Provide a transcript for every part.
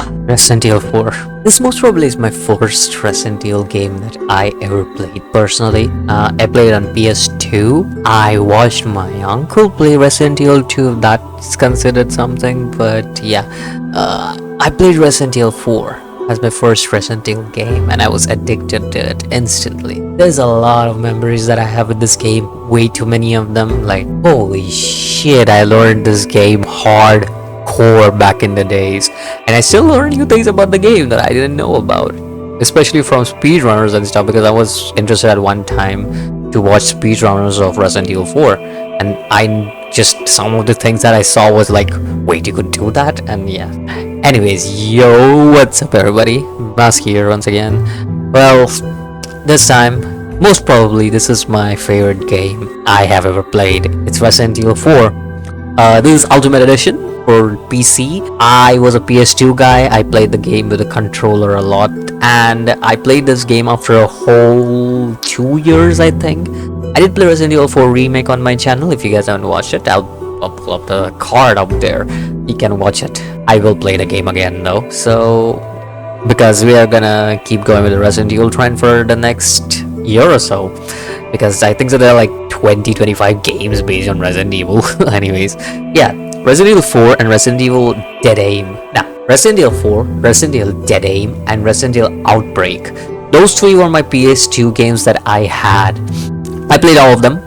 Resident Evil 4. This most probably is my first Resident Evil game that I ever played personally. I played on PS2. I watched my uncle play Resident Evil 2, if that's considered something, but yeah. I played Resident Evil 4 as my first Resident Evil game, and I was addicted to it instantly. There's a lot of memories that I have with this game, way too many of them. Like, holy shit, I learned this game hardcore back in the days, and I still learn new things about the game that I didn't know about, especially from speedrunners and stuff, because I was interested at one time to watch speedrunners of Resident Evil 4, and I just, some of the things that I saw was like, wait, you could do that? And yeah. Anyways, yo, what's up everybody? Mask here once again. Well, this time, most probably this is my favorite game I have ever played. It's Resident Evil 4. This is Ultimate Edition for PC. I was a PS2 guy. I played the game with a controller a lot, and I played this game after a whole 2 years, I think. I did play Resident Evil 4 Remake on my channel. If you guys haven't watched it, I'll pull up the card up there. You can watch it. I will play the game again though, so because we are gonna keep going with the Resident Evil trend for the next year or so, because I think that there are like 20-25 games based on Resident Evil. Anyways, yeah, Resident Evil 4 and Resident Evil Dead Aim. Now, Resident Evil 4, Resident Evil Dead Aim, and Resident Evil Outbreak. Those three were my PS2 games that I had. I played all of them.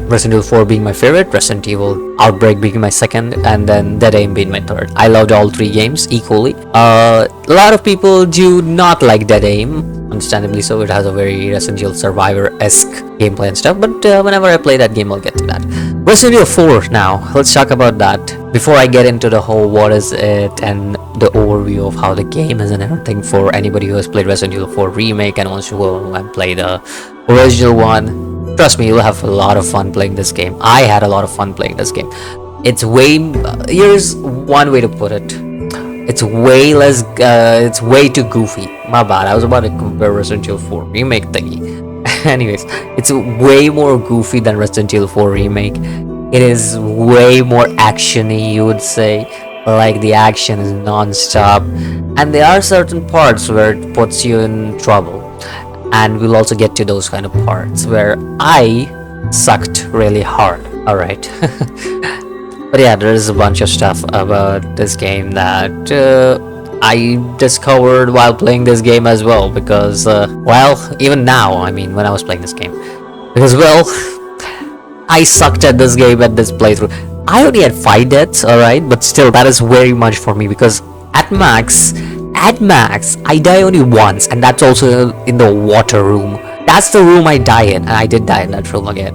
Resident Evil 4 being my favorite, Resident Evil Outbreak being my second, and then Dead Aim being my third. I loved all three games equally. A lot of people do not like Dead Aim, understandably so. It has a very Resident Evil Survivor-esque gameplay and stuff, but whenever I play that game, I'll get to that. Resident Evil 4 now, let's talk about that. Before I get into the whole what is it and the overview of how the game is and everything for anybody who has played Resident Evil 4 Remake and wants to go and play the original one, trust me, you'll have a lot of fun playing this game. I had a lot of fun playing this game. It's way, here's one way to put it. It's way less, it's way too goofy. My bad, I was about to compare Resident Evil 4 Remake thingy. Anyways, it's way more goofy than Resident Evil 4 Remake. It is way more action-y, you would say. Like, the action is non-stop. And there are certain parts where it puts you in trouble. And we'll also get to those kind of parts where I sucked really hard. Alright. But yeah, there is a bunch of stuff about this game that I discovered while playing this game as well. Because, well, even now, I mean, when I was playing this game. Because, well, I sucked at this game at this playthrough. I only had 5 deaths, alright? But still, that is very much for me because at max, I die only once, and that's also in the water room. That's the room I die in, and I did die in that room again.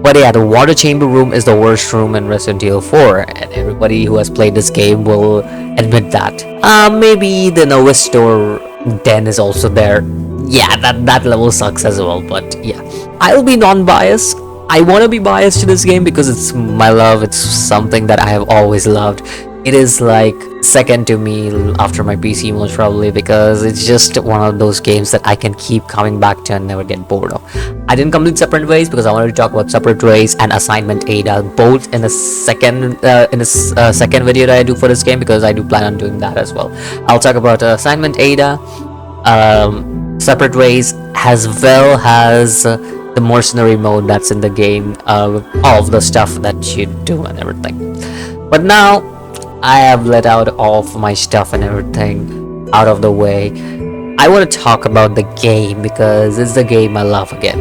But yeah, the water chamber room is the worst room in Resident Evil 4, and everybody who has played this game will admit that. Maybe the novice door den is also there. Yeah, that level sucks as well, but yeah. I'll be non-biased. I want to be biased to this game because it's my love. It's something that I have always loved. It is like second to me after my PC most probably, because it's just one of those games that I can keep coming back to and never get bored of. I didn't complete Separate Ways because I wanted to talk about Separate Ways and Assignment Ada both in the second second video that I do for this game, because I do plan on doing that as well. I'll talk about Assignment Ada, Separate Ways, as well as the mercenary mode that's in the game, all of the stuff that you do and everything. But now I have let out all of my stuff and everything out of the way. I want to talk about the game because it's the game I love again,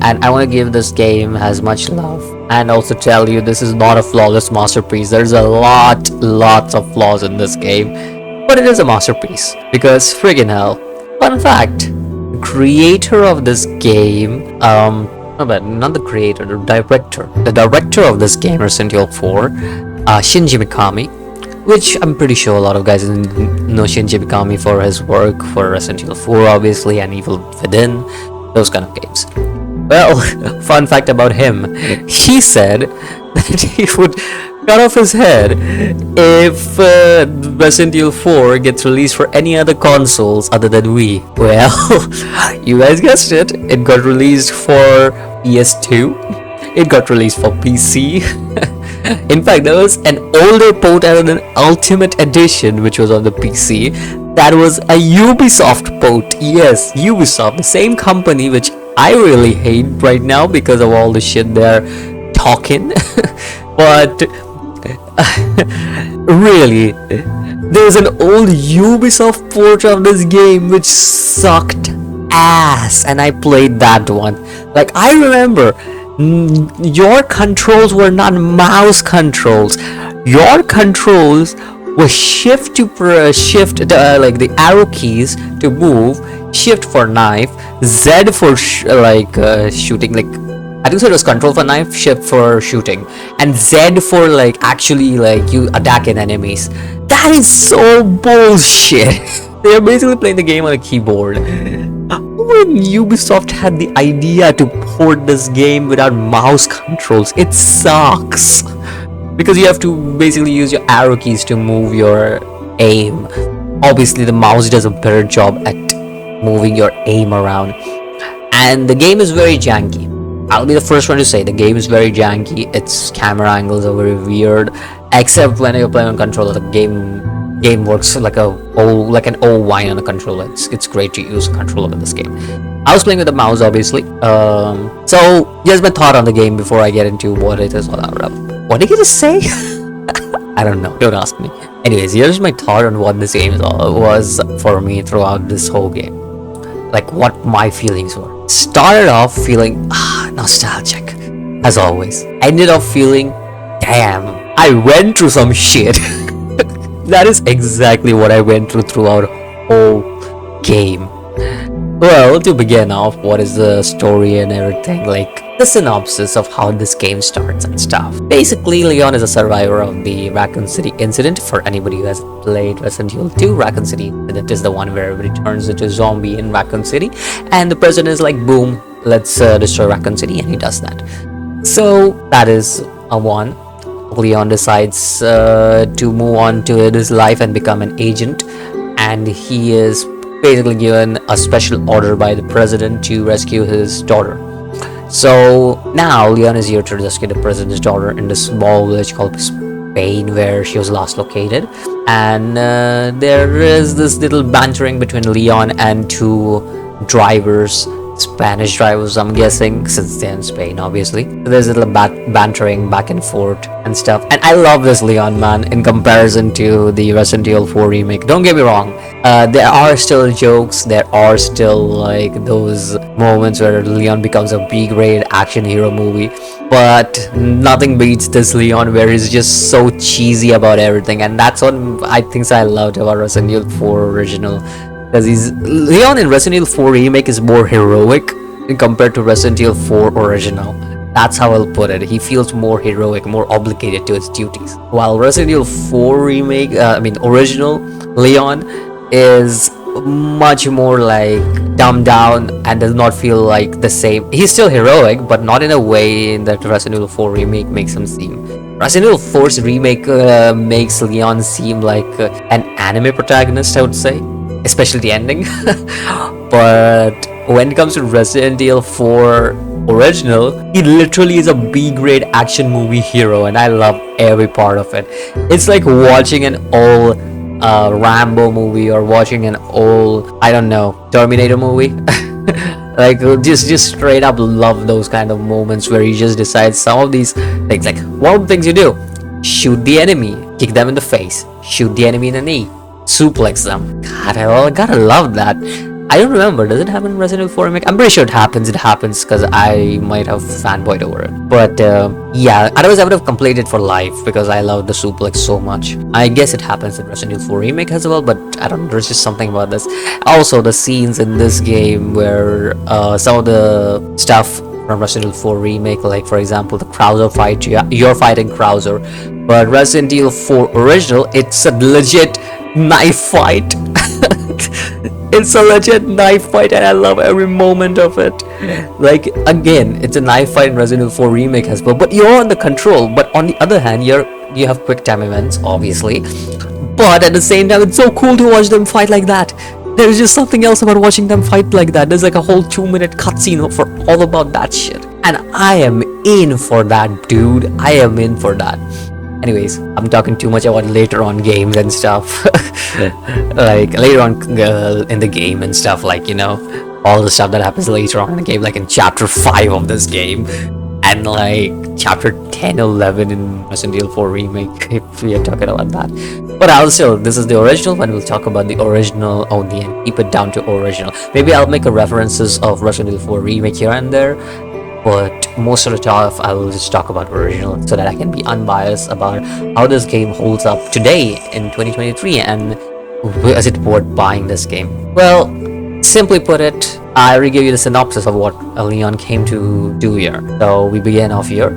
and I want to give this game as much love, and also tell you this is not a flawless masterpiece. There's a lots of flaws in this game, but it is a masterpiece because friggin' hell. Fun fact, the creator of this game, not the creator, the director of this game, Resident Evil 4, Shinji Mikami, which I'm pretty sure a lot of guys know Shinji Mikami for his work for Resident Evil 4 obviously, and Evil Within, those kind of games. Well, fun fact about him, he said that he would cut off his head if Resident Evil 4 gets released for any other consoles other than Wii. Well, you guys guessed it, it got released for PS2, it got released for PC, In fact, there was an older port and an Ultimate Edition, which was on the PC. That was a Ubisoft port. Yes, Ubisoft, the same company which I really hate right now because of all the shit they're talking. But really, there's an old Ubisoft port of this game which sucked ass, and I played that one. Like, I remember, your controls were not mouse controls. Your controls were shift to like the arrow keys to move, shift for knife, Z for shooting, like I think so it was control for knife, shift for shooting, and Z for like actually like you attacking enemies. That is so bullshit. They're basically playing the game on a keyboard. When Ubisoft had the idea to port this game without mouse controls, it sucks. Because you have to basically use your arrow keys to move your aim. Obviously the mouse does a better job at moving your aim around. And the game is very janky. I'll be the first one to say the game is very janky. Its camera angles are very weird. Except when you're playing on controller, the game works like an old wine on a controller. It's great to use a controller in this game. I was playing with the mouse, obviously. So here's my thought on the game before I get into what it is all about. What did you just say? I don't know. Don't ask me. Anyways, here's my thought on what this game was for me throughout this whole game. Like what my feelings were. Started off feeling nostalgic, as always. Ended up feeling, damn, I went through some shit. That is exactly what I went throughout whole game. Well, to begin off, what is the story and everything, like the synopsis of how this game starts and stuff. Basically, Leon is a survivor of the Raccoon City incident. For anybody who has played Resident Evil 2, Raccoon City incident is the one where everybody turns into a zombie in Raccoon City, and the president is like, boom, let's destroy Raccoon City, and he does that. So that is a one. Leon decides to move on to his life and become an agent, and he is basically given a special order by the president to rescue his daughter. So now Leon is here to rescue the president's daughter in this small village called Spain where she was last located, and there is this little bantering between Leon and two drivers, Spanish drivers, I'm guessing, since they're in Spain, obviously. There's a little bantering back and forth and stuff. And I love this Leon, man, in comparison to the Resident Evil 4 remake. Don't get me wrong. There are still jokes. There are still, like, those moments where Leon becomes a B-grade action hero movie. But nothing beats this Leon, where he's just so cheesy about everything. And that's what I think I loved about Resident Evil 4 original. Because Leon in Resident Evil 4 remake is more heroic compared to Resident Evil 4 original. That's how I'll put it. He feels more heroic, more obligated to his duties. While Resident Evil 4 remake, original Leon is much more like dumbed down and does not feel like the same. He's still heroic, but not in a way that Resident Evil 4 remake makes him seem. Resident Evil 4's remake makes Leon seem like an anime protagonist, I would say. Especially the ending. But when it comes to Resident Evil 4 original, he literally is a B-grade action movie hero, and I love every part of it. It's like watching an old Rambo movie or watching an old, I don't know, Terminator movie. Like just straight up love those kind of moments where you just decide some of these things. Like one of the things you do, shoot the enemy, kick them in the face, shoot the enemy in the knee, suplex them. God, I gotta love that. I don't remember, does it happen in Resident Evil 4 remake? I'm pretty sure it happens because I might have fanboyed over it. But yeah, otherwise I would have completed for life because I love the suplex so much. I guess it happens in Resident Evil 4 remake as well, but I don't know, there's just something about this. Also, the scenes in this game where some of the stuff from Resident Evil 4 remake, like for example the Krauser fight, you're fighting Krauser, but Resident Evil 4 original, it's a legit knife fight. It's a legit knife fight, and I love every moment of it. Like, again, it's a knife fight in Resident Evil 4 remake as well, but you're on the control. But on the other hand, you have quick time events, obviously, but at the same time it's so cool to watch them fight like that. There's just something else about watching them fight like that. There's like a whole 2-minute cutscene for all about that shit, and I am in for that, dude. I am in for that. Anyways, I'm talking too much about later on games and stuff. Like later on in the game and stuff, like, you know, all the stuff that happens later on in the game, like in chapter 5 of this game, and like chapter 10, 11 in Resident Evil 4 remake, if we are talking about that. But I'll still, this is the original, and we'll talk about the original only and keep it down to original. Maybe I'll make a references of Resident Evil 4 remake here and there, but most of the time I will just talk about original so that I can be unbiased about how this game holds up today in 2023, and is it worth buying this game. Well, simply put it, I already gave you the synopsis of what Leon came to do here. So we begin off here.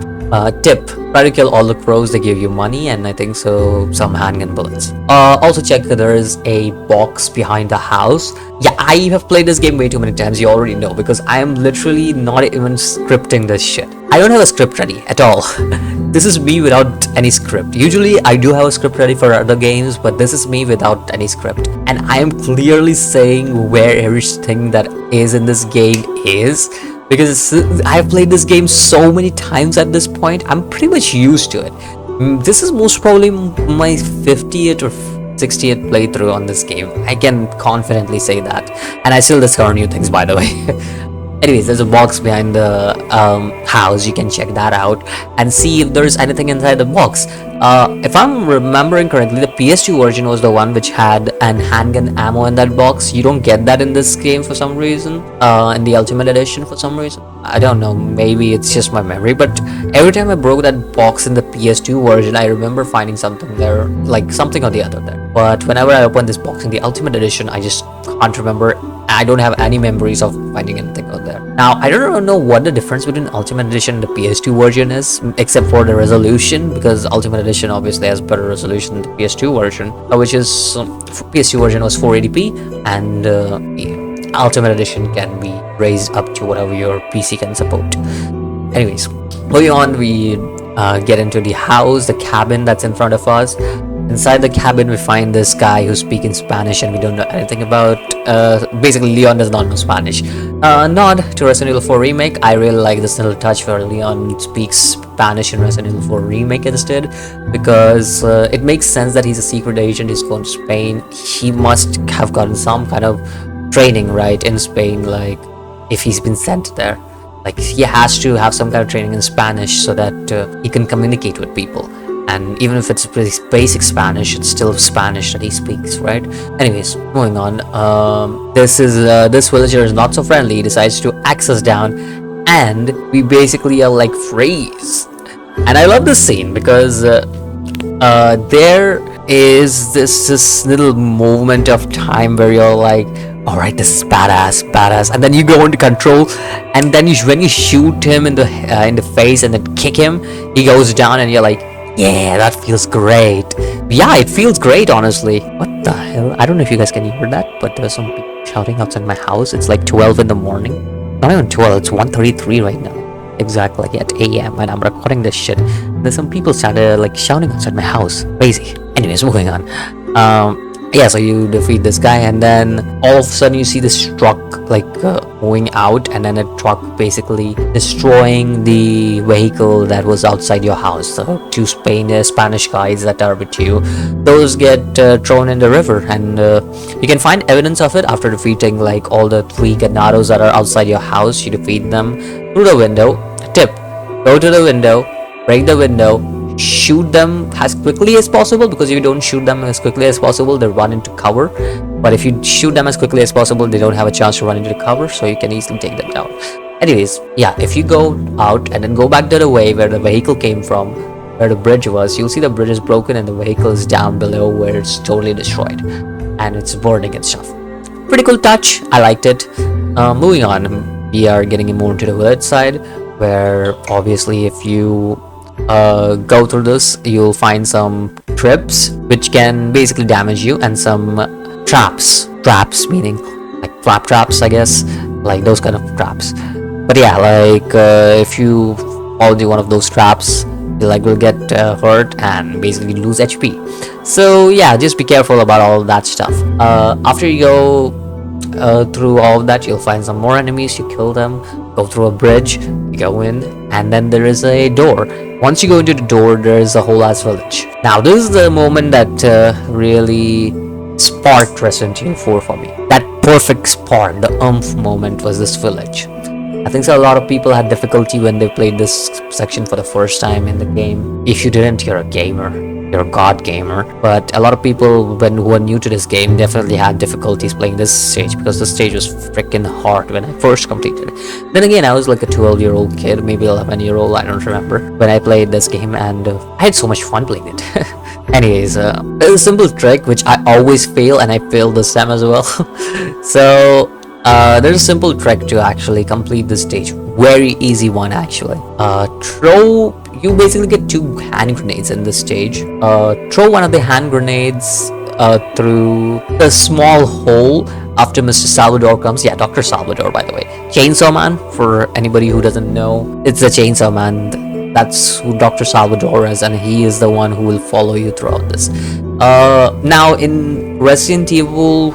Tip: try to kill all the crows. They give you money, and I think so some handgun bullets. Also check that there is a box behind the house. Yeah, I have played this game way too many times, you already know, because I am literally not even scripting this shit. I don't have a script ready at all. This is me without any script. Usually I do have a script ready for other games, but this is me without any script. And I am clearly saying where everything that is in this game is, because I've played this game so many times at this point, I'm pretty much used to it. This is most probably my 50th or 60th playthrough on this game. I can confidently say that, and I still discover new things, by the way. Anyways, there's a box behind the house. You can check that out and see if there's anything inside the box. If I'm remembering correctly, the PS2 version was the one which had an handgun ammo in that box. You don't get that in this game for some reason, in the Ultimate Edition for some reason. I don't know, maybe it's just my memory, but every time I broke that box in the PS2 version, I remember finding something there, like something or the other there. But whenever I open this box in the Ultimate Edition, I just can't remember. I don't have any memories of finding anything out there. Now, I don't know what the difference between Ultimate Edition and the PS2 version is, except for the resolution, because Ultimate Edition obviously has better resolution than the PS2 version, which is PS2 version was 480p, and Ultimate Edition can be raised up to whatever your PC can support. Anyways, moving on, we get into the house, the cabin that's in front of us. Inside the cabin, we find this guy who speaks in Spanish, and we don't know anything about. Basically, Leon does not know Spanish. Nod to Resident Evil 4 remake. I really like this little touch where Leon speaks Spanish in Resident Evil 4 remake instead, because it makes sense that he's a secret agent. He's going to Spain. He must have gotten some kind of training, right, in Spain. Like, if he's been sent there, like he has to have some kind of training in Spanish so that he can communicate with people. And even if it's pretty basic Spanish, it's still Spanish that he speaks, right? Anyways, moving on. This villager is not so friendly. He decides to axe us down, and we basically are like freeze. And I love this scene because there is this little moment of time where you're like, all right, this is badass, and then you go into control, and then when you shoot him in the face and then kick him, he goes down, and you're like, yeah, that feels great. Yeah, it feels great, honestly. What the hell? I don't know if you guys can hear that, but there's some people shouting outside my house. It's like 12 in the morning. Not even 12, it's 1:33 right now. Exactly, like at AM, and I'm recording this shit. There's some people started like shouting outside my house. Crazy. Anyways, moving on. Yeah, so you defeat this guy, and then all of a sudden you see this truck like moving out, and then a truck basically destroying the vehicle that was outside your house. So two Spanish guys that are with you, those get thrown in the river, and you can find evidence of it after defeating like all the 3 Ganados that are outside your house. You defeat them through the window. Tip: go to the window, break the window, shoot them as quickly as possible, because if you don't shoot them as quickly as possible, they run into cover. But if you shoot them as quickly as possible, they don't have a chance to run into the cover, so you can easily take them down. Anyways, yeah, if you go out and then go back to the way where the vehicle came from, where the bridge was, you'll see the bridge is broken and the vehicle is down below where it's totally destroyed and it's burning and stuff. Pretty cool touch. I liked it. Moving on, we are getting more into the village side, where obviously if you go through this, you'll find some trips which can basically damage you, and some traps meaning like flap traps, I guess, like those kind of traps. But yeah, like if you fall into one of those traps, you like will get hurt and basically lose HP. So yeah, just be careful about all of that stuff. After you go through all of that, you'll find some more enemies. You kill them, go through a bridge, you go in, and then there is a door. Once you go into the door, there is a whole ass village. Now this is the moment that really sparked Resident Evil 4 for me. That perfect spark, the moment was this village. I think so a lot of people had difficulty when they played this section for the first time in the game. If you didn't, you're a gamer. You're a god gamer. But a lot of people who are new to this game definitely had difficulties playing this stage, because the stage was freaking hard when I first completed it. Then again, I was like a 12-year-old kid, maybe 11-year-old, I don't remember, when I played this game, and I had so much fun playing it. Anyways, there's a simple trick which I always fail, and I failed this time as well. So there's a simple trick to actually complete this stage. Very easy one actually. You basically get 2 hand grenades in this stage. Throw one of the hand grenades through the small hole after Mr. Salvador comes. Yeah, Dr. Salvador, by the way. Chainsaw Man, for anybody who doesn't know, it's the Chainsaw Man. That's who Dr. Salvador is, and he is the one who will follow you throughout this. Now in Resident Evil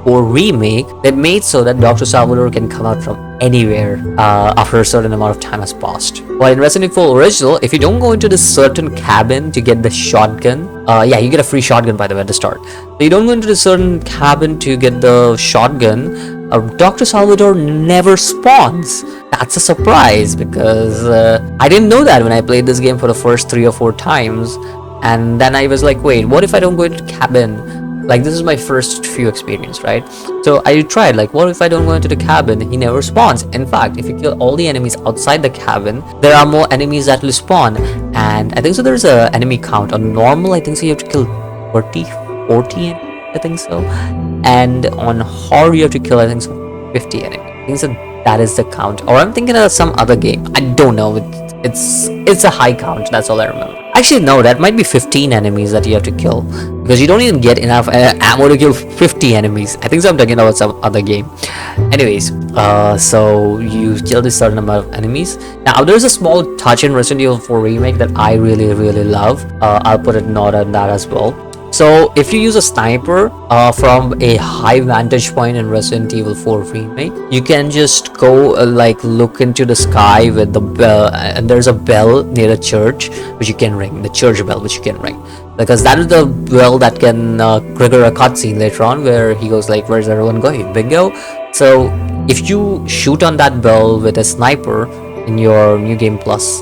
4 Remake, they made so that Dr. Salvador can come out from anywhere after a certain amount of time has passed. While in Resident Evil Original, if you don't go into this certain cabin to get the shotgun, yeah, you get a free shotgun by the way at the start. So you don't go into this certain cabin to get the shotgun, Dr. Salvador never spawns. That's a surprise, because I didn't know that when I played this game for the first 3 or 4 times. And then I was like, wait, what if I don't go into the cabin? Like, this is my first few experience, right? So I tried, like, what if I don't go into the cabin? He never spawns. In fact, if you kill all the enemies outside the cabin, there are more enemies that will spawn. And I think so there's a enemy count. On normal, I think so you have to kill 40 I think so. And on horror, you have to kill, I think so, 50 enemies. I think so that is the count. Or I'm thinking of some other game. I don't know. It's a high count. That's all I remember. Actually, no, that might be 15 enemies that you have to kill, because you don't even get enough ammo to kill 50 enemies. I think so I'm talking about some other game. Anyways, so you kill this certain amount of enemies. Now, there's a small touch in Resident Evil 4 Remake that I really love. I'll put a note on that as well. So if you use a sniper from a high vantage point in Resident Evil 4 Remake, you can just go like look into the sky with the bell, and there's a bell near the church which you can ring, the church bell which you can ring, because that is the bell that can trigger a cutscene later on where he goes like, where's everyone going? Bingo. So if you shoot on that bell with a sniper in your New Game Plus,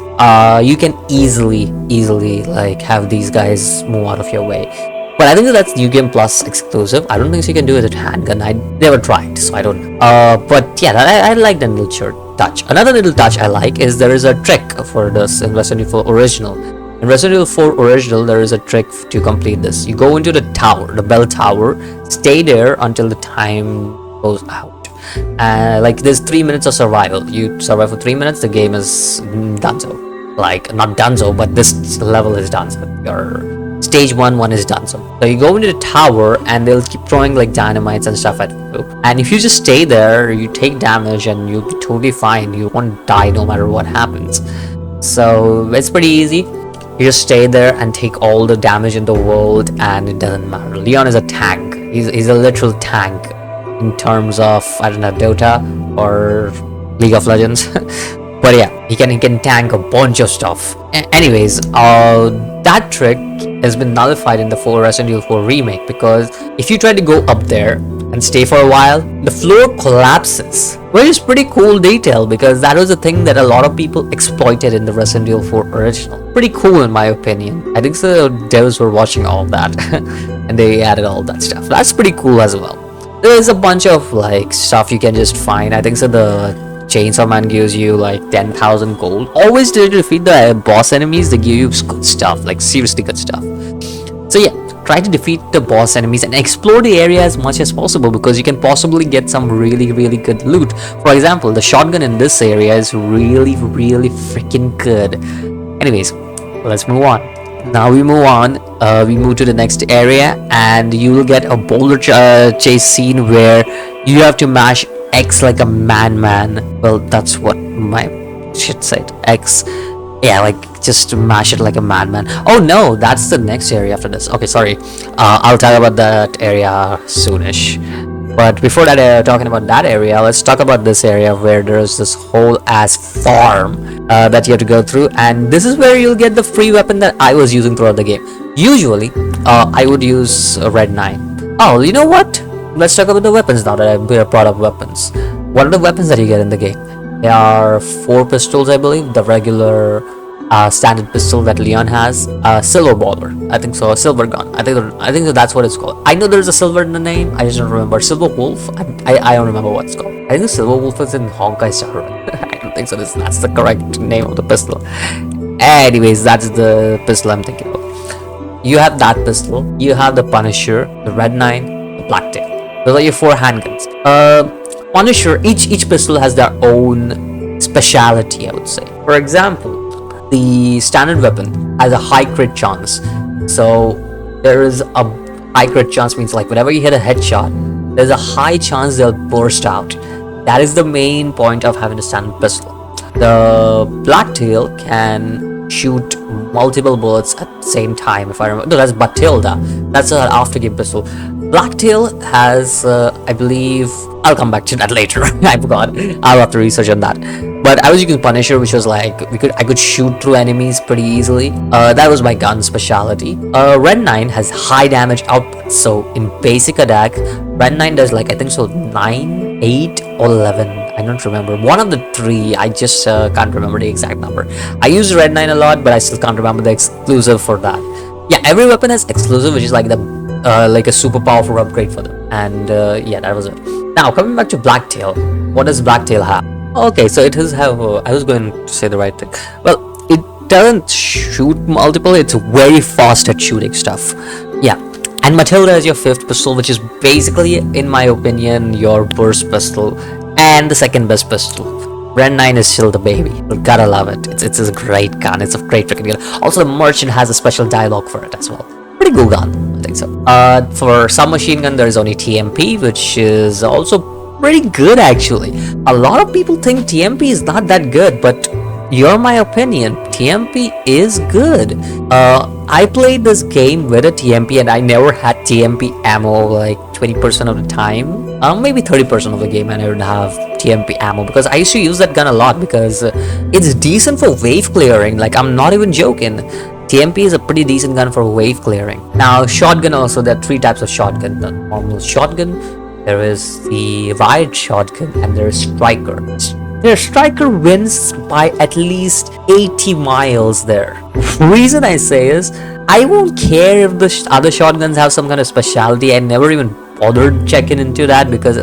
you can easily like have these guys move out of your way. But I think that's New Game Plus exclusive. I don't think so you can do it with handgun. I never tried, so I don't know. But yeah, I like that little touch. Another little touch I like is there is a trick for this in Resident Evil Original. In Resident Evil 4 Original, there is a trick to complete this. You go into the tower, the bell tower, stay there until the time goes out. Like there's 3 minutes of survival. You survive for 3 minutes, the game is donezo. Like, not donezo, but this level is donezo. Your stage 1 is done. So you go into the tower and they'll keep throwing like dynamites and stuff at you, and if you just stay there, you take damage and you'll be totally fine. You won't die no matter what happens. So it's pretty easy. You just stay there and take all the damage in the world, and it doesn't matter. Leon is a tank. He's a literal tank in terms of, I don't know, Dota or League of Legends. But yeah, he can tank a bunch of stuff. Anyways, that trick has been nullified in the Resident Evil 4 Remake, because if you try to go up there and stay for a while, the floor collapses, which is pretty cool detail, because that was a thing that a lot of people exploited in the Resident Evil 4 Original. Pretty cool in my opinion. I think the devs were watching all of that and they added all that stuff. That's pretty cool as well. There's a bunch of like stuff you can just find. I think so the Chainsaw Man gives you like 10,000 gold. Always to defeat the boss enemies, they give you good stuff, like seriously good stuff. So yeah, try to defeat the boss enemies and explore the area as much as possible, because you can possibly get some really good loot. For example, the shotgun in this area is really freaking good. Anyways, let's move on. Now we move on. We move to the next area, and you will get a boulder chase scene where you have to mash X like a madman. Well, that's what my shit said. X. Yeah, like just mash it like a madman. Oh no, that's the next area after this. Okay, sorry. I'll talk about that area soonish. But before that, talking about that area, let's talk about this area where there's this whole ass farm that you have to go through, and this is where you'll get the free weapon that I was using throughout the game. Usually, I would use a red 9. Oh, you know what? Let's talk about the weapons now that I've brought up weapons. What are the weapons that you get in the game? There are 4 pistols, I believe. The regular standard pistol that Leon has, silver baller, I think so, a silver gun. I think that's what it's called. I know there's a silver in the name. I just don't remember. Silver wolf. I don't remember what it's called. I think the silver wolf is in Honkai Star Rail. I don't think so. That's the correct name of the pistol. Anyways, that's the pistol I'm thinking of. You have that pistol. You have the Punisher, the Red 9, the Blacktail. Those are your 4 handguns. Punisher. Each pistol has their own speciality, I would say. For example, the standard weapon has a high crit chance. So there is a high crit chance, means like whenever you hit a headshot, there's a high chance they'll burst out. That is the main point of having a standard pistol. The Blacktail can shoot multiple bullets at the same time, if I remember. No, that's Batilda. That's an after game pistol. Blacktail has, I believe, I'll come back to that later. I forgot. I'll have to research on that. But I was using Punisher, which was like I could shoot through enemies pretty easily. That was my gun specialty. Red 9 has high damage output. So in basic attack, Red 9 does like I think so 9, 8, or 11. I don't remember. One of the 3. I just can't remember the exact number. I use Red 9 a lot, but I still can't remember the exclusive for that. Yeah, every weapon has exclusive, which is like the like a super powerful upgrade for them. And yeah, that was it. Now coming back to Blacktail, what does Blacktail have? Okay, so it does have. I was going to say the right thing. Well, it doesn't shoot multiple. It's very fast at shooting stuff. Yeah, and Matilda is your 5th pistol, which is basically, in my opinion, your burst pistol and the 2nd best pistol. Red 9 is still the baby. You gotta love it. It's a great gun. It's a great freaking gun. Also, the merchant has a special dialogue for it as well. Pretty cool gun, I think so. For submachine gun, there is only TMP, which is also pretty good actually. A lot of people think TMP is not that good, but you're my opinion, TMP is good. I played this game with a TMP and I never had TMP ammo like 20% of the time. Maybe 30% of the game I never have TMP ammo, because I used to use that gun a lot because it's decent for wave clearing. Like, I'm not even joking. TMP is a pretty decent gun for wave clearing. Now shotgun also, there are 3 types of shotgun. The normal shotgun, there is the riot shotgun, and there is striker. Their striker wins by at least 80 miles there. Reason I say is, I won't care if the other shotguns have some kind of specialty. I never even bothered checking into that because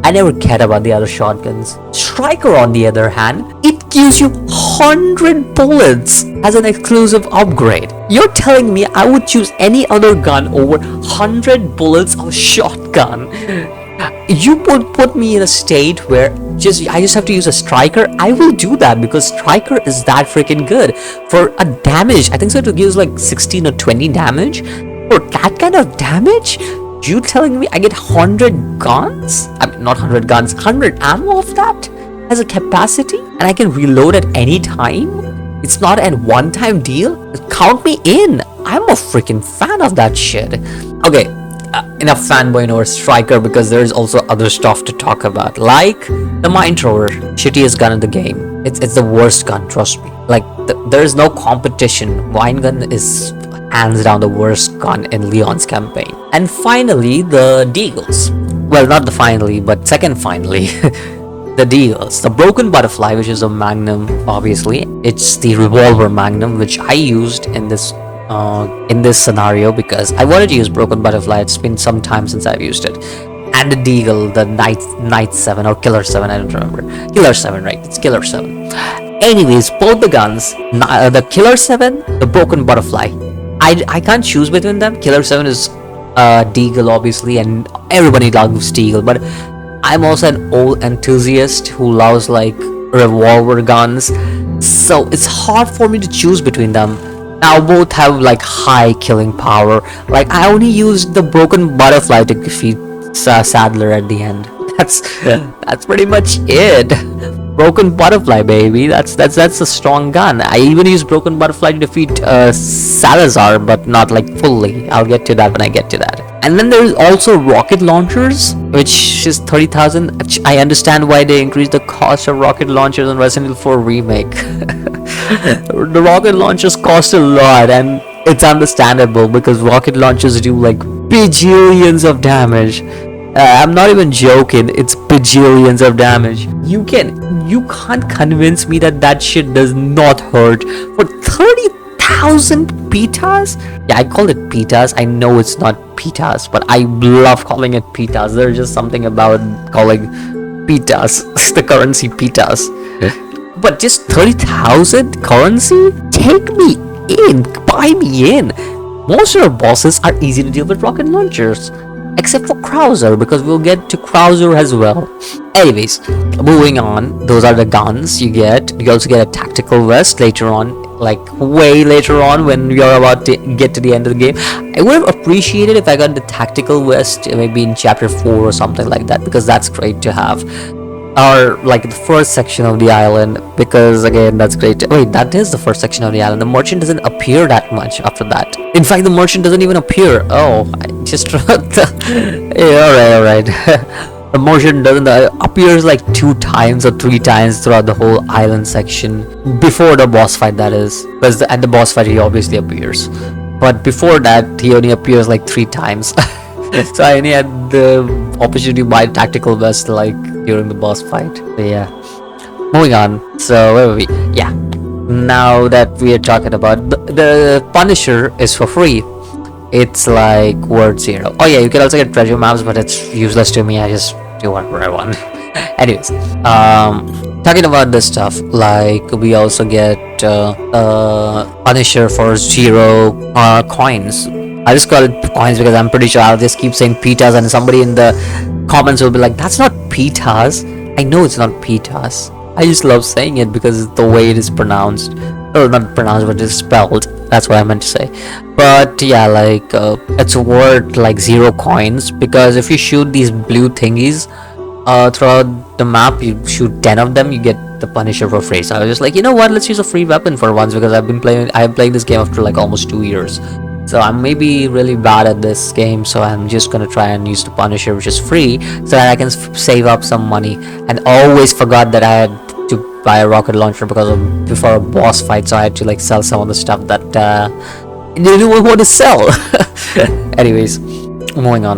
I never cared about the other shotguns. Striker, on the other hand, it gives you 100 bullets as an exclusive upgrade. You're telling me I would choose any other gun over 100 bullets of shotgun? You would put me in a state where I just have to use a striker. I will do that because striker is that freaking good. For a damage, I think so it gives like 16 or 20 damage. For that kind of damage, you telling me I get 100 guns? I mean, not 100 guns, 100 ammo of that as a capacity, and I can reload at any time? It's not a one-time deal? Count me in. I'm a freaking fan of that shit. Okay, enough fanboying over striker, because there is also other stuff to talk about, like the mine thrower, shittiest gun in the game. It's the worst gun, trust me. Like, there is no competition. Mine gun is hands down the worst gun in Leon's campaign. And finally, the deagles. Well, not the finally, but second finally. The deagles, the broken butterfly, which is a magnum. Obviously, it's the revolver magnum, which I used in this scenario because I wanted to use broken butterfly. It's been some time since I've used it. And the deagle, the Knight 7 or Killer 7, I don't remember. Killer 7, right? It's Killer 7. Anyways, both the guns, the Killer 7, the broken butterfly, I can't choose between them. Killer 7 is deagle, obviously, and everybody loves deagle, but I'm also an old enthusiast who loves like revolver guns, so it's hard for me to choose between them. Now both have like high killing power. Like, I only used the broken butterfly to defeat Sadler at the end. That's pretty much it. Broken butterfly, baby. That's a strong gun. I even used broken butterfly to defeat Salazar, but not like fully. I'll get to that when I get to that. And then there's also rocket launchers, which is 30,000. I understand why they increased the cost of rocket launchers in Resident Evil 4 Remake. The rocket launchers cost a lot, and it's understandable because rocket launchers do like bajillions of damage. I'm not even joking, it's bajillions of damage. You can't convince me that that shit does not hurt for 30,000 pitas. Yeah, I call it pitas. I know it's not pitas, but I love calling it pitas. There's just something about calling pitas the currency pitas. But just 30,000 currency? Take me in, buy me in. Most of our bosses are easy to deal with rocket launchers, except for Krauser, because we'll get to Krauser as well. Anyways, moving on, those are the guns you get. You also get a tactical vest later on, like way later on when you're about to get to the end of the game. I would have appreciated if I got the tactical vest maybe in chapter 4 or something like that, because that's great to have. Or like the first section of the island, because again that's great. Wait, that is the first section of the island. The merchant doesn't appear that much after that. In fact, the merchant doesn't even appear. Oh, I just yeah, alright. The merchant doesn't appears like 2 times or 3 times throughout the whole island section before the boss fight, that is, because at the boss fight he obviously appears, but before that he only appears like 3 times. So I only had the opportunity to buy tactical vest like during the boss fight. So yeah, moving on. So where were we? Yeah, now that we are talking about the Punisher is for free. It's like word 0. Oh yeah, you can also get treasure maps, but it's useless to me. I just do whatever I want. Anyways, talking about this stuff, like we also get Punisher for 0 coins. I just call it coins because I'm pretty sure I'll just keep saying pitas, and somebody in the comments will be like, that's not pitas. I know it's not pitas. I just love saying it because it's the way it is pronounced. Or not pronounced, but it's spelled. That's what I meant to say. But yeah, like it's worth like 0 coins, because if you shoot these blue thingies throughout the map, you shoot 10 of them, you get the Punisher for free. So I was just like, you know what, let's use a free weapon for once, because I'm playing this game after like almost 2 years. So I'm maybe really bad at this game, so I'm just gonna try and use the Punisher, which is free, so that I can save up some money. And always forgot that I had to buy a rocket launcher before a boss fight, so I had to like sell some of the stuff that didn't want to sell. Anyways, moving on.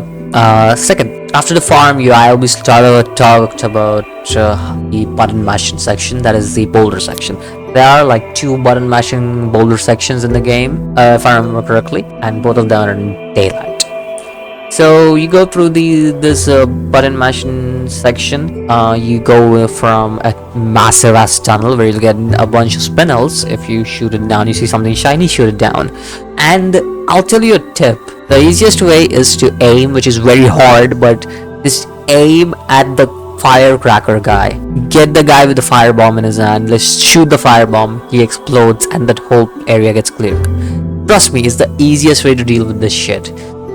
Second, after the farm, I always talked about the button mashing section, that is the boulder section. There are like 2 button mashing boulder sections in the game, if I remember correctly, and both of them are in daylight. So you go through this button mashing section. You go from a massive ass tunnel where you'll get a bunch of spinels. If you shoot it down, you see something shiny, shoot it down. And I'll tell you a tip. The easiest way is to aim, which is very hard, but just aim at the firecracker guy. Get the guy with the firebomb in his hand. Let's shoot the firebomb. He explodes and that whole area gets cleared. Trust me, it's the easiest way to deal with this shit,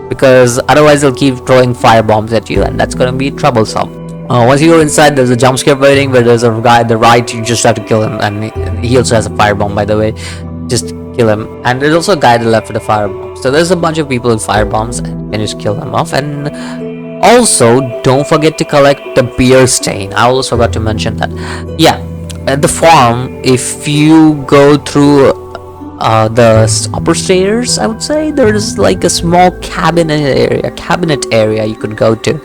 because otherwise they'll keep throwing firebombs at you, and that's gonna be troublesome. Once you go inside, there's a jump scare waiting where there's a guy at the right. You just have to kill him, and he also has a firebomb, by the way. Just kill him. And there's also a guy at the left with a firebomb. So there's a bunch of people with firebombs, and you can just kill them off. And also, don't forget to collect the beer stain. I almost forgot to mention that. Yeah, at the farm, if you go through the upper stairs, I would say there's like a small cabinet area you could go to.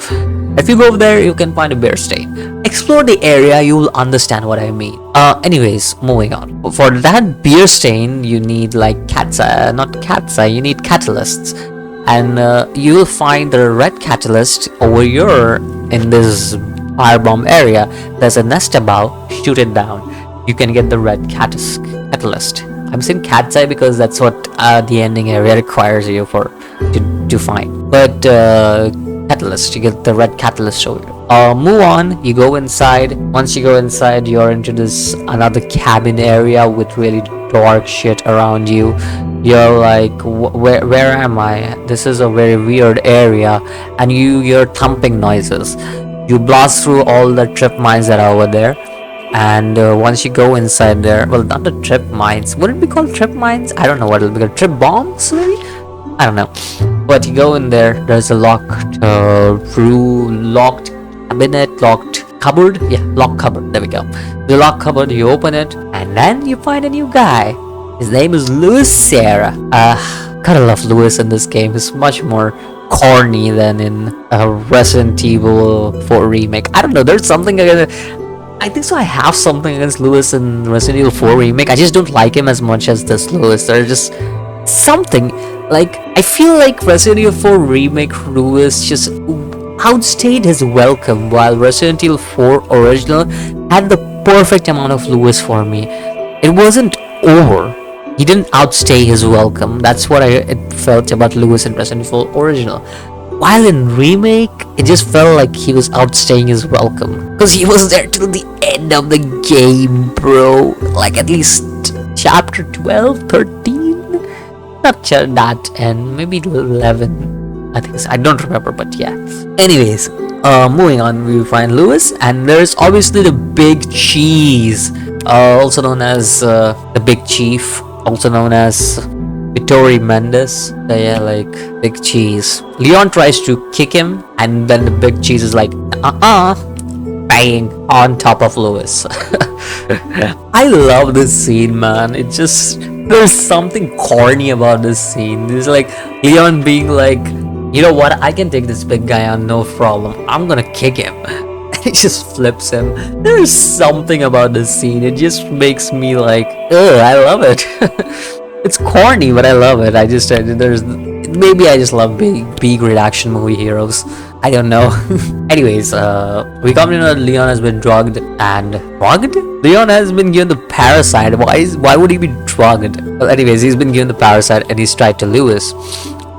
If you go over there, you can find a beer stain. Explore the area, you will understand what I mean. Anyways, moving on. For that beer stain, you need like you need catalysts. And you will find the red catalyst over here in this firebomb area. There's a nest above, shoot it down. You can get the red catalyst. I'm saying cat's eye because that's what the ending area requires you to find. But catalyst, you get the red catalyst over here. Move on, you go inside. Once you go inside, you're into this another cabin area with really dark shit around you. You're like, where am I? This is a very weird area, and you hear thumping noises. You blast through all the trip mines that are over there, and once you go inside there, well, not the trip mines, would it be called trip mines? I don't know what it'll be called. Trip bombs, maybe? I don't know. But you go in there, there's a locked room, locked cabinet, locked cupboard. Yeah, locked cupboard. There we go. The locked cupboard, you open it, and then you find a new guy. His name is Louis Serra. Gotta love Louis in this game. He's much more corny than in Resident Evil 4 remake. I don't know. There's something I think so. I have something against Louis in Resident Evil 4 remake. I just don't like him as much as this Louis. There's just something like I feel like Resident Evil 4 remake Louis just outstayed his welcome, while Resident Evil 4 original had the perfect amount of Louis for me. It wasn't over. He didn't outstay his welcome. That's what I felt about Louis in Resident Evil original. While in remake, it just felt like he was outstaying his welcome, because he was there till the end of the game, bro. Like at least chapter 12, 13, not that, and maybe 11. I think so. I don't remember, but yeah. Anyways, moving on, we find Louis, and there's obviously the Big Cheese, also known as the Big Chief, also known as Vittori Mendes. So yeah, like Big Cheese. Leon tries to kick him, and then the Big Cheese is like, bang on top of Louis. I love this scene, man. It just, there's something corny about this scene. There's like Leon being like, you know what, I can take this big guy on, no problem. I'm gonna kick him. And he just flips him. There's something about this scene. It just makes me like, ugh, I love it. It's corny, but I love it. Maybe I just love B-grade action movie heroes. I don't know. Anyways, we come to know that Leon has been drugged and drugged? Leon has been given the parasite. Why would he be drugged? Well, anyways, he's been given the parasite and he's tied to Louis.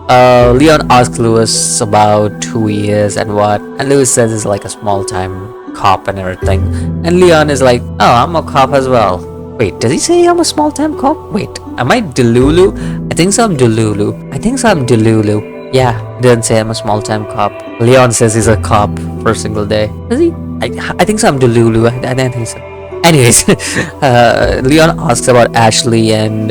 Leon asks Louis about who he is and what, and Louis says he's like a small-time cop and everything. And Leon is like, oh, I'm a cop as well. Wait, does he say I'm a small-time cop? Wait, am I Delulu? I think so, I'm Delulu. Yeah, he didn't say I'm a small-time cop. Leon says he's a cop for a single day. Does he? I think so, I'm Delulu. I don't think so. Anyways, Leon asks about Ashley, and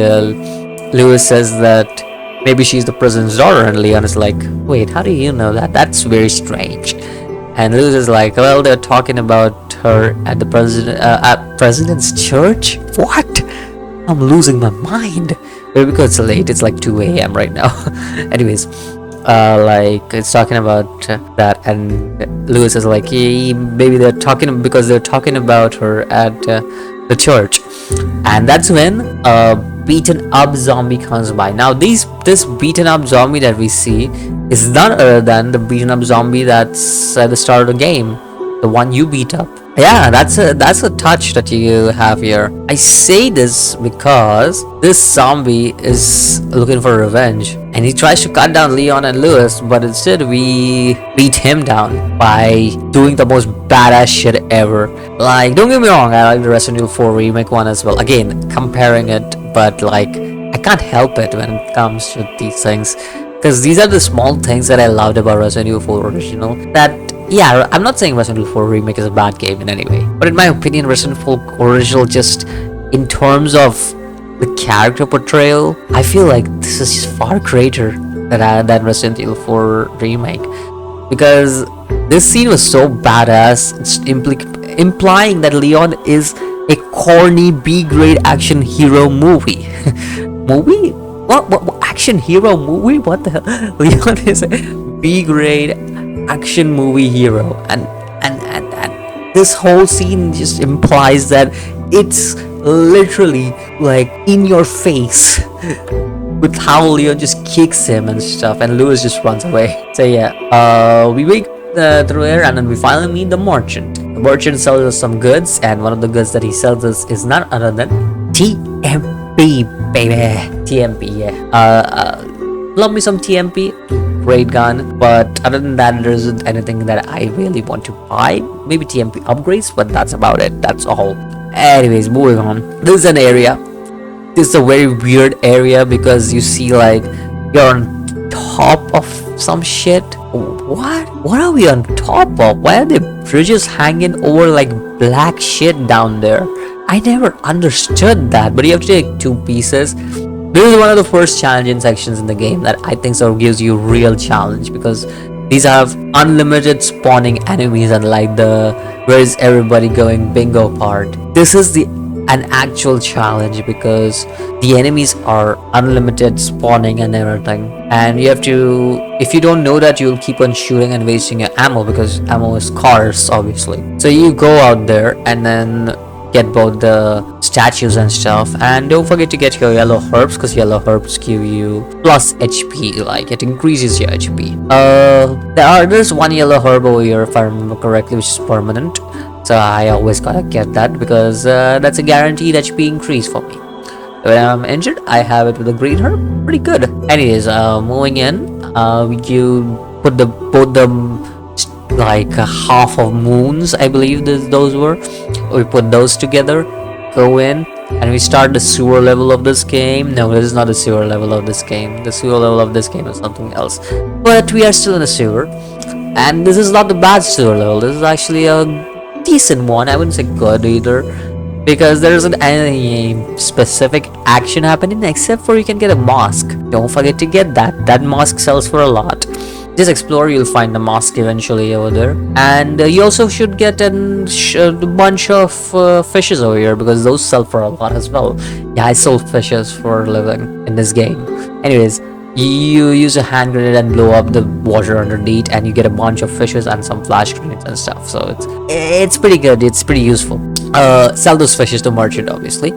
Louis says that maybe she's the president's daughter, and Leon is like, wait, how do you know that? That's very strange. And Louis is like, well, they're talking about her at the president's church? What? I'm losing my mind. Maybe because it's late, it's like 2 a.m. right now. Anyways, like it's talking about that, and Louis is like, maybe they're talking because they're talking about her at the church. And that's when beaten up zombie comes by. Now this beaten up zombie that we see is none other than the beaten up zombie that's at the start of the game, the one you beat up. Yeah, that's a touch that you have here. I say this because this zombie is looking for revenge, and he tries to cut down Leon and Louis, but instead we beat him down by doing the most badass shit ever. Like, don't get me wrong, I like the Resident Evil 4 remake one as well. Again, comparing it, but like I can't help it when it comes to these things, because these are the small things that I loved about Resident Evil 4 original. That, yeah, I'm not saying Resident Evil 4 remake is a bad game in any way, but in my opinion, Resident Evil original, just in terms of the character portrayal, I feel like this is just far greater than Resident Evil 4 remake, because this scene was so badass. It's implying that Leon is a corny B-grade action hero movie. Movie? What action hero movie? What the hell? Leon is a B-grade action movie hero, and this whole scene just implies that it's literally like in your face with how Leon just kicks him and stuff, and Louis just runs away. So yeah, we wait through there, and then we finally meet the merchant. The merchant sells us some goods, and one of the goods that he sells us is none other than TMP, baby. TMP, yeah. Love me some TMP. Great gun, but other than that, there isn't anything that I really want to buy. Maybe TMP upgrades, but that's about it. That's all. Anyways, moving on. This is an area. This is a very weird area because you see like you're on top of some shit. What are we on top of? Why are the bridges hanging over like black shit down there? I never understood that, but you have to take 2 pieces. This is one of the first challenging sections in the game that I think so gives you real challenge, because these have unlimited spawning enemies, unlike the where is everybody going bingo part. This is the an actual challenge because the enemies are unlimited spawning and everything, and you have to, if you don't know that, you'll keep on shooting and wasting your ammo because ammo is scarce obviously. So you go out there and then get both the statues and stuff, and don't forget to get your yellow herbs because yellow herbs give you plus HP, like it increases your HP. There's one yellow herb over here if I remember correctly, which is permanent, so I always gotta get that because that's a guaranteed HP increase for me. When I'm injured, I have it with a green herb. Pretty good. Anyways, moving in, you put both the like half of moons, I believe those were. We put those together, go in, and we start the sewer level of this game. No, this is not the sewer level of this game. The sewer level of this game is something else. But we are still in a sewer, and this is not the bad sewer level. This is actually a decent one. I wouldn't say good either, because there isn't any specific action happening except for you can get a mask. Don't forget to get that. That mask sells for a lot. Just explore, you'll find the mask eventually over there, and you also should get a bunch of fishes over here because those sell for a lot as well. Yeah, I sold fishes for a living in this game. Anyways, you use a hand grenade and blow up the water underneath, and you get a bunch of fishes and some flash grenades and stuff. So it's pretty good. It's pretty useful. Sell those fishes to merchant, obviously.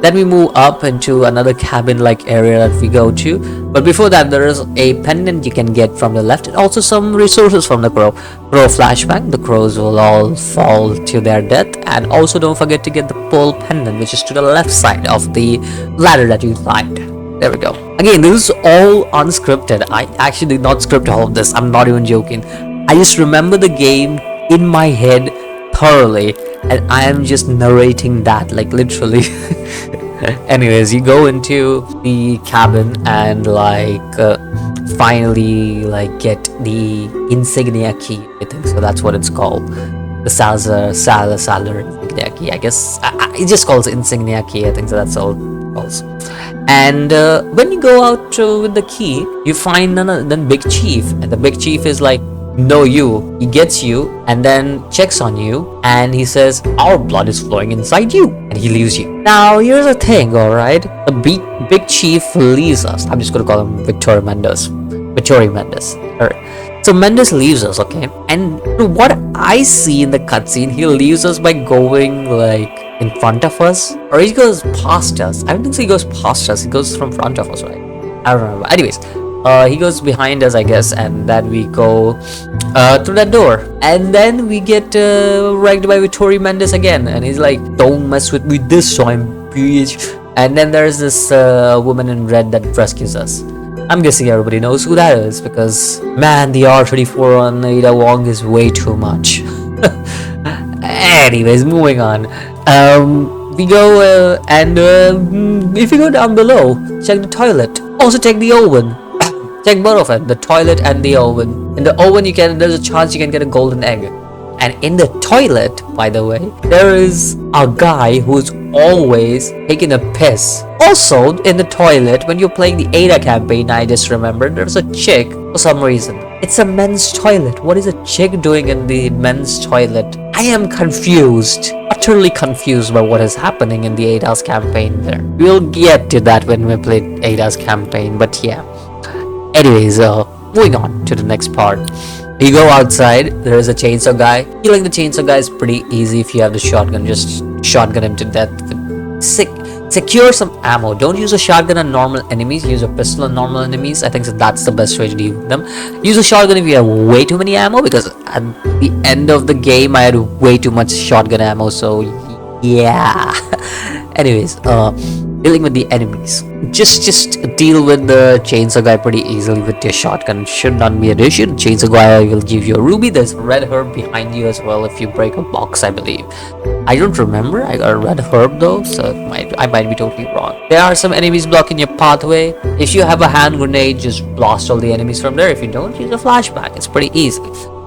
Then we move up into another cabin-like area that we go to. But before that, there is a pendant you can get from the left, and also some resources from the crow. Crow flashbang. The crows will all fall to their death. And also don't forget to get the pearl pendant, which is to the left side of the ladder that you climbed. There we go. Again, this is all unscripted. I actually did not script all of this. I'm not even joking. I just remember the game in my head thoroughly, and I am just narrating that, like literally. Anyways, you go into the cabin and finally get the insignia key, I think so that's what it's called. The Salazar insignia key, I guess. It just calls insignia key, I think so that's all it calls. And when you go out with the key, you find then Big Chief, and the Big Chief is like, know you. He gets you and then checks on you, and he says, our blood is flowing inside you, and he leaves you. Now here's the thing, alright, the big chief leaves us. I'm just gonna call him Vittorio Mendes. Alright, so Mendes leaves us, okay, and what I see in the cutscene, he leaves us by going in front of us, or he goes past us. I don't think so he goes past us, he goes from front of us, right? I don't remember. Anyways, he goes behind us, I guess, and then we go through that door, and then we get wrecked by Vittorio Mendes again, and he's like, don't mess with me this time, bitch. And then there's this woman in red that rescues us. I'm guessing everybody knows who that is, because man, the R34 on Ada Wong is way too much. Anyways, moving on. We go and if you go down below, check the toilet, also check the oven. Check both of it, the toilet and the oven. In the oven, there's a chance you can get a golden egg. And in the toilet, by the way, there is a guy who's always taking a piss. Also, in the toilet, when you're playing the Ada campaign, I just remembered, there's a chick for some reason. It's a men's toilet. What is a chick doing in the men's toilet? I am confused. Utterly confused by what is happening in the Ada's campaign there. We'll get to that when we play Ada's campaign, but yeah. Anyways, moving on to the next part. You go outside, there is a chainsaw guy. Killing the chainsaw guy is pretty easy if you have the shotgun. Just shotgun him to death. Secure some ammo. Don't use a shotgun on normal enemies. Use a pistol on normal enemies. I think that's the best way to deal with them. Use a shotgun if you have way too many ammo, because at the end of the game, I had way too much shotgun ammo, so yeah. Anyways, dealing with the enemies, just deal with the chainsaw guy pretty easily with your shotgun. Should not be an issue. The chainsaw guy will give you a ruby. There's a red herb behind you as well if you break a box, I believe. I don't remember. I got a red herb though, so I might be totally wrong. There are some enemies blocking your pathway. If you have a hand grenade, just blast all the enemies from there. If you don't, use a flashback. It's pretty easy.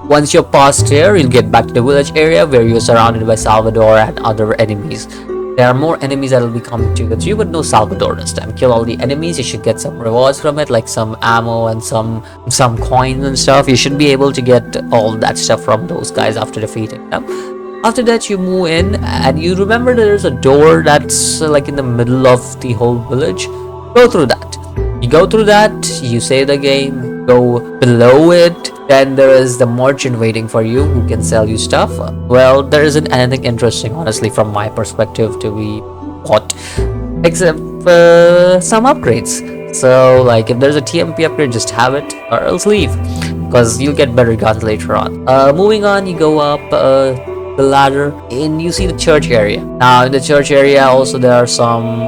Once you're past here, you'll get back to the village area where you're surrounded by Salvador and other enemies. there are more enemies that will be coming to you. So you would know Salvador this time. Kill all the enemies. You should get some rewards from it, like some ammo and some coins and stuff. You should be able to get all that stuff from those guys after defeating them. After that, you move in, and you remember there's a door that's like in the middle of the whole village. Go through that. You go through that. You save the game. Go below it. Then there is the merchant waiting for you who can sell you stuff. Well, there isn't anything interesting, honestly, from my perspective to be bought, except some upgrades. So, like, if there's a TMP upgrade, just have it or else leave, because you'll get better guns later on. Moving on, you go up the ladder and you see the church area. Now, in the church area, also there are some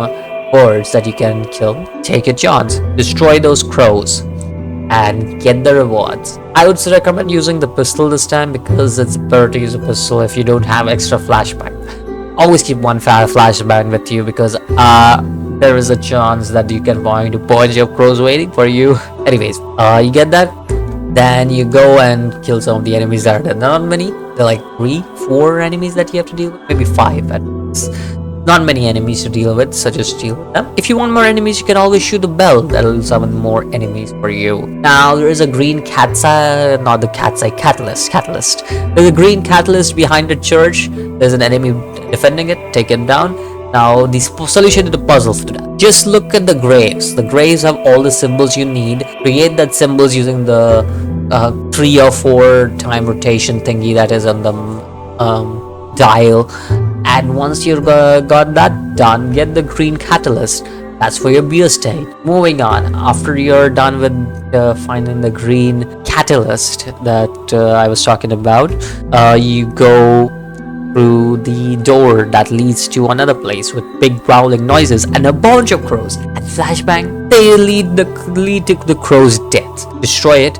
birds that you can kill. Take a chance, destroy those crows, and get the rewards. I would recommend using the pistol this time because it's better to use a pistol if you don't have extra flashbang. Always keep one flashbang with you because there is a chance that you can find a bunch of crows waiting for you. Anyways, you get that. Then you go and kill some of the enemies that are there. Not many. They're like 3-4 enemies that you have to deal with. Maybe 5 at least. Not many enemies to deal with, so just deal with them. If you want more enemies, you can always shoot a bell. That'll summon more enemies for you. Now, there is a green catalyst. There's a green catalyst behind the church. There's an enemy defending it. Take it down. Now, the solution to the puzzle for that. Just look at the graves. The graves have all the symbols you need. Create that symbols using the 3 or 4 time rotation thingy that is on the dial. And once you've got that done, get the green catalyst. That's for your beer state. Moving on, after you're done with finding the green catalyst that I was talking about, you go through the door that leads to another place with big growling noises and a bunch of crows. And flashbang, they lead to the crow's death. Destroy it,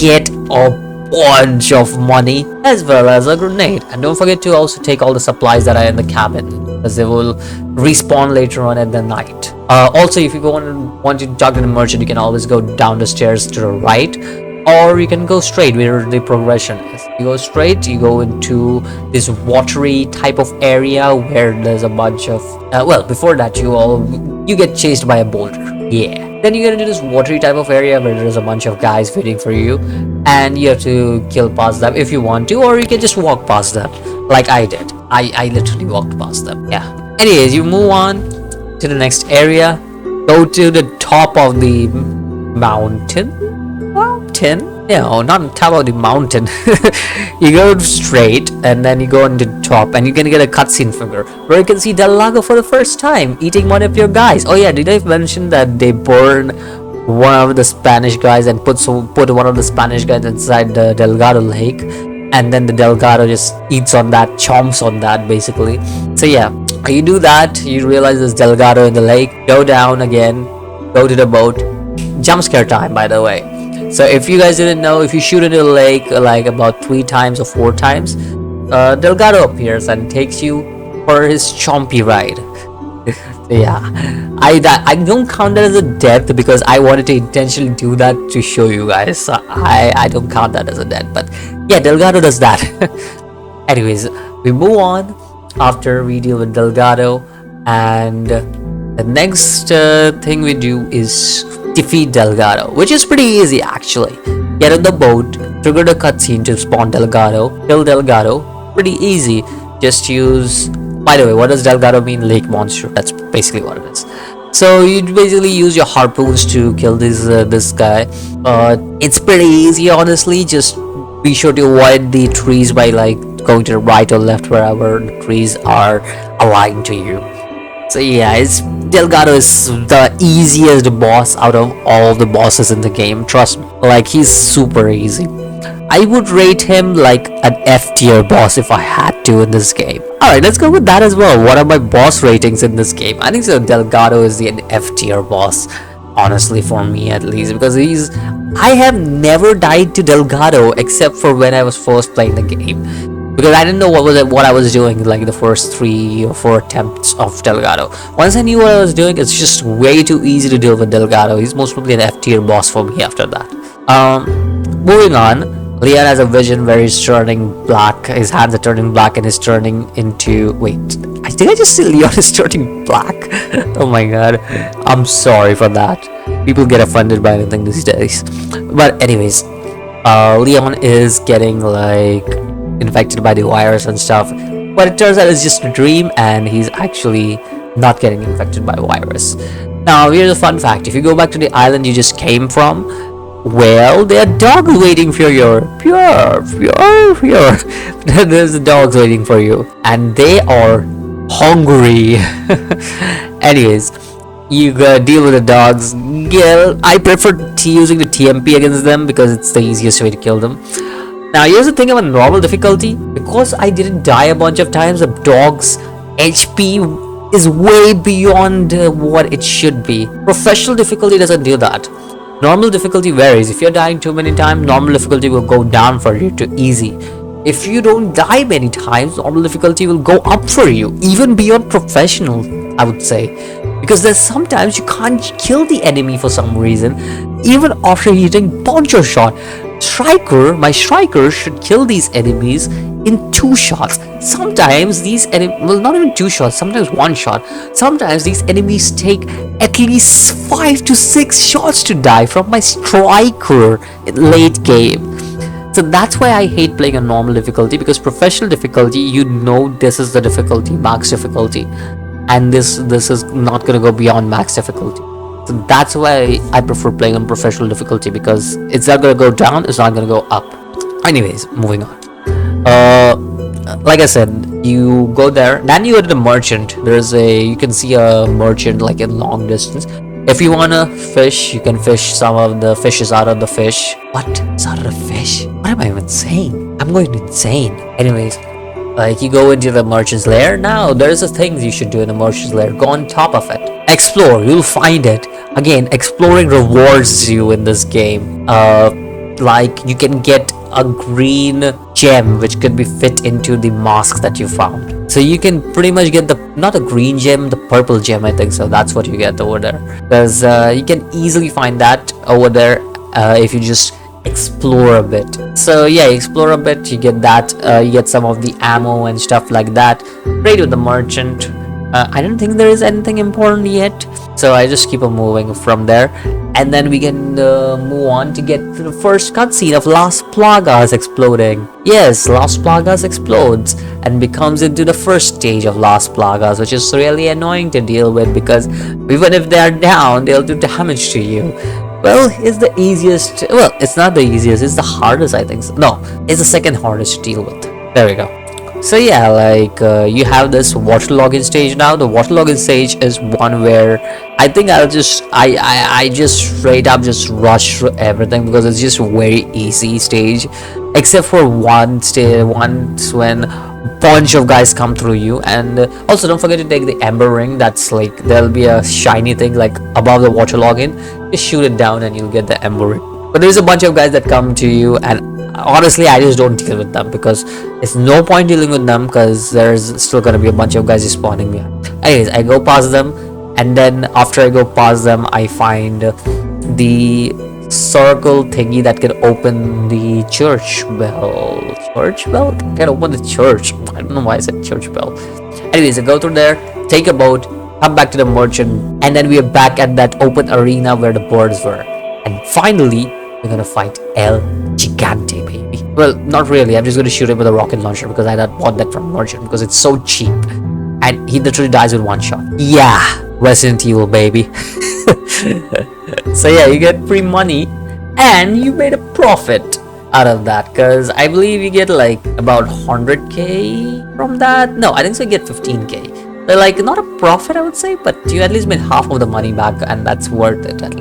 get a bunch of money as well as a grenade, and don't forget to also take all the supplies that are in the cabin because they will respawn later on at the night. Also, if you want to talk to the merchant, you can always go down the stairs to the right, or you can go straight where the progression is. You go straight, you go into this watery type of area where there's a bunch of well, before that you get chased by a boulder. Yeah. Then you get into this watery type of area where there's a bunch of guys waiting for you, and you have to kill past them if you want to, or you can just walk past them like I did. I literally walked past them. Yeah. Anyways, you move on to the next area. Go to the top of the mountain. No, not on top of the mountain. You go straight and then you go on the top and you can get a cutscene figure where you can see Del Lago for the first time eating one of your guys. Oh yeah, did I mention that they burn one of the Spanish guys and put one of the Spanish guys inside the Delgado lake, and then the Delgado just eats on that, chomps on that basically. So yeah, you do that, you realize there's Delgado in the lake, go down again, go to the boat. Jump scare time, by the way. So if you guys didn't know, if you shoot into the lake like about 3 times or 4 times, Delgado appears and takes you for his chompy ride. So yeah, I don't count that as a death because I wanted to intentionally do that to show you guys. So I don't count that as a death, but yeah, Delgado does that. Anyways, we move on after we deal with Delgado, and the next thing we do is defeat Delgado, which is pretty easy actually. Get on the boat, trigger the cutscene to spawn Delgado, kill Delgado. Pretty easy. Just use. By the way, what does Delgado mean? Lake monster. That's basically what it is. So you basically use your harpoons to kill this guy. It's pretty easy, honestly. Just be sure to avoid the trees by like going to the right or left wherever the trees are aligned to you. So yeah, Delgado is the easiest boss out of all the bosses in the game. Trust me, like he's super easy. I would rate him like an F tier boss if I had to in this game. Alright, let's go with that as well. What are my boss ratings in this game? I think so Delgado is the F tier boss, honestly, for me at least, because I have never died to Delgado except for when I was first playing the game, because I didn't know what I was doing like the first 3 or 4 attempts of Delgado. Once I knew what I was doing, it's just way too easy to deal with Delgado. He's most probably an F tier boss for me after that. Moving on, Leon has a vision where he's turning black. His hands are turning black and he's turning into... Wait, I think I just see Leon is turning black. Oh my god. I'm sorry for that. People get offended by anything these days. But anyways, Leon is getting like infected by the virus and stuff. But it turns out it's just a dream and he's actually not getting infected by virus. Now here's a fun fact. If you go back to the island you just came from, well, there are dogs waiting for you. Pure. There's the dogs waiting for you. And they are hungry. Anyways, you gotta deal with the dogs. Yeah, I prefer using the TMP against them because it's the easiest way to kill them. Now here's the thing about normal difficulty. Because I didn't die a bunch of times, the dog's HP is way beyond what it should be. Professional difficulty doesn't do that. Normal difficulty varies. If you're dying too many times, normal difficulty will go down for you to easy. If you don't die many times, normal difficulty will go up for you, even beyond professional, I would say. Because there's sometimes you can't kill the enemy for some reason, even after hitting bunch of shot. My striker should kill these enemies in 2 shots. Sometimes these well, not even 2 shots, sometimes 1 shot. Sometimes these enemies take at least 5 to 6 shots to die from my striker in late game. So that's why I hate playing on normal difficulty, because professional difficulty, you know this is the difficulty, max difficulty, and this is not gonna go beyond max difficulty. So that's why I prefer playing on professional difficulty, because it's not gonna go down, it's not gonna go up. Anyways, moving on. Like I said, you go there, then you go to the merchant. You can see a merchant like in long distance. If you wanna fish, you can fish some of the fishes out of the fish. What? It's out of the fish? What am I even saying? I'm going insane. Anyways, like you go into the merchant's lair. Now there's a thing you should do in the merchant's lair. Go on top of it. Explore, you'll find it. Again, exploring rewards you in this game. Like you can get a green gem which could be fit into the mask that you found. So you can pretty much get not a green gem, the purple gem, I think so. That's what you get over there. Because you can easily find that over there if you just explore a bit. So yeah, explore a bit, you get that. You get some of the ammo and stuff like that. Trade with the merchant. I don't think there is anything important yet, so I just keep on moving from there, and then we can move on to get to the first cutscene of Las Plagas exploding. Yes, Las Plagas explodes and becomes into the first stage of Las Plagas, which is really annoying to deal with, because even if they are down, they'll do damage to you. Well, it's the easiest. Well, it's not the easiest, it's the hardest, I think. No, it's the second hardest to deal with. There we go. So yeah, like you have this waterlogging stage now. The waterlogging stage is one where I think I just straight up just rush through everything, because it's just a very easy stage, except for one stage once when a bunch of guys come through you. And also don't forget to take the ember ring. That's like, there'll be a shiny thing like above the waterlogging. Just shoot it down and you'll get the ember ring. But there's a bunch of guys that come to you, and honestly I just don't deal with them, because it's no point dealing with them, because there's still gonna be a bunch of guys spawning me. Anyways, I go past them, and then after I go past them, I find the circle thingy that can open the church bell. Can open the church. I don't know why I said church bell. Anyways, I go through there, take a boat, come back to the merchant, and then we are back at that open arena where the birds were. And finally, we're gonna fight El Gigante, baby. Well, not really. I'm just gonna shoot him with a rocket launcher, because I don't want that from merchant, because it's so cheap, and he literally dies with 1 shot. Yeah, Resident Evil, baby. So yeah, you get free money, and you made a profit out of that, because I believe you get like about 100k from that. No, I think so. You get 15k. They're like not a profit, I would say, but you at least made half of the money back, and that's worth it at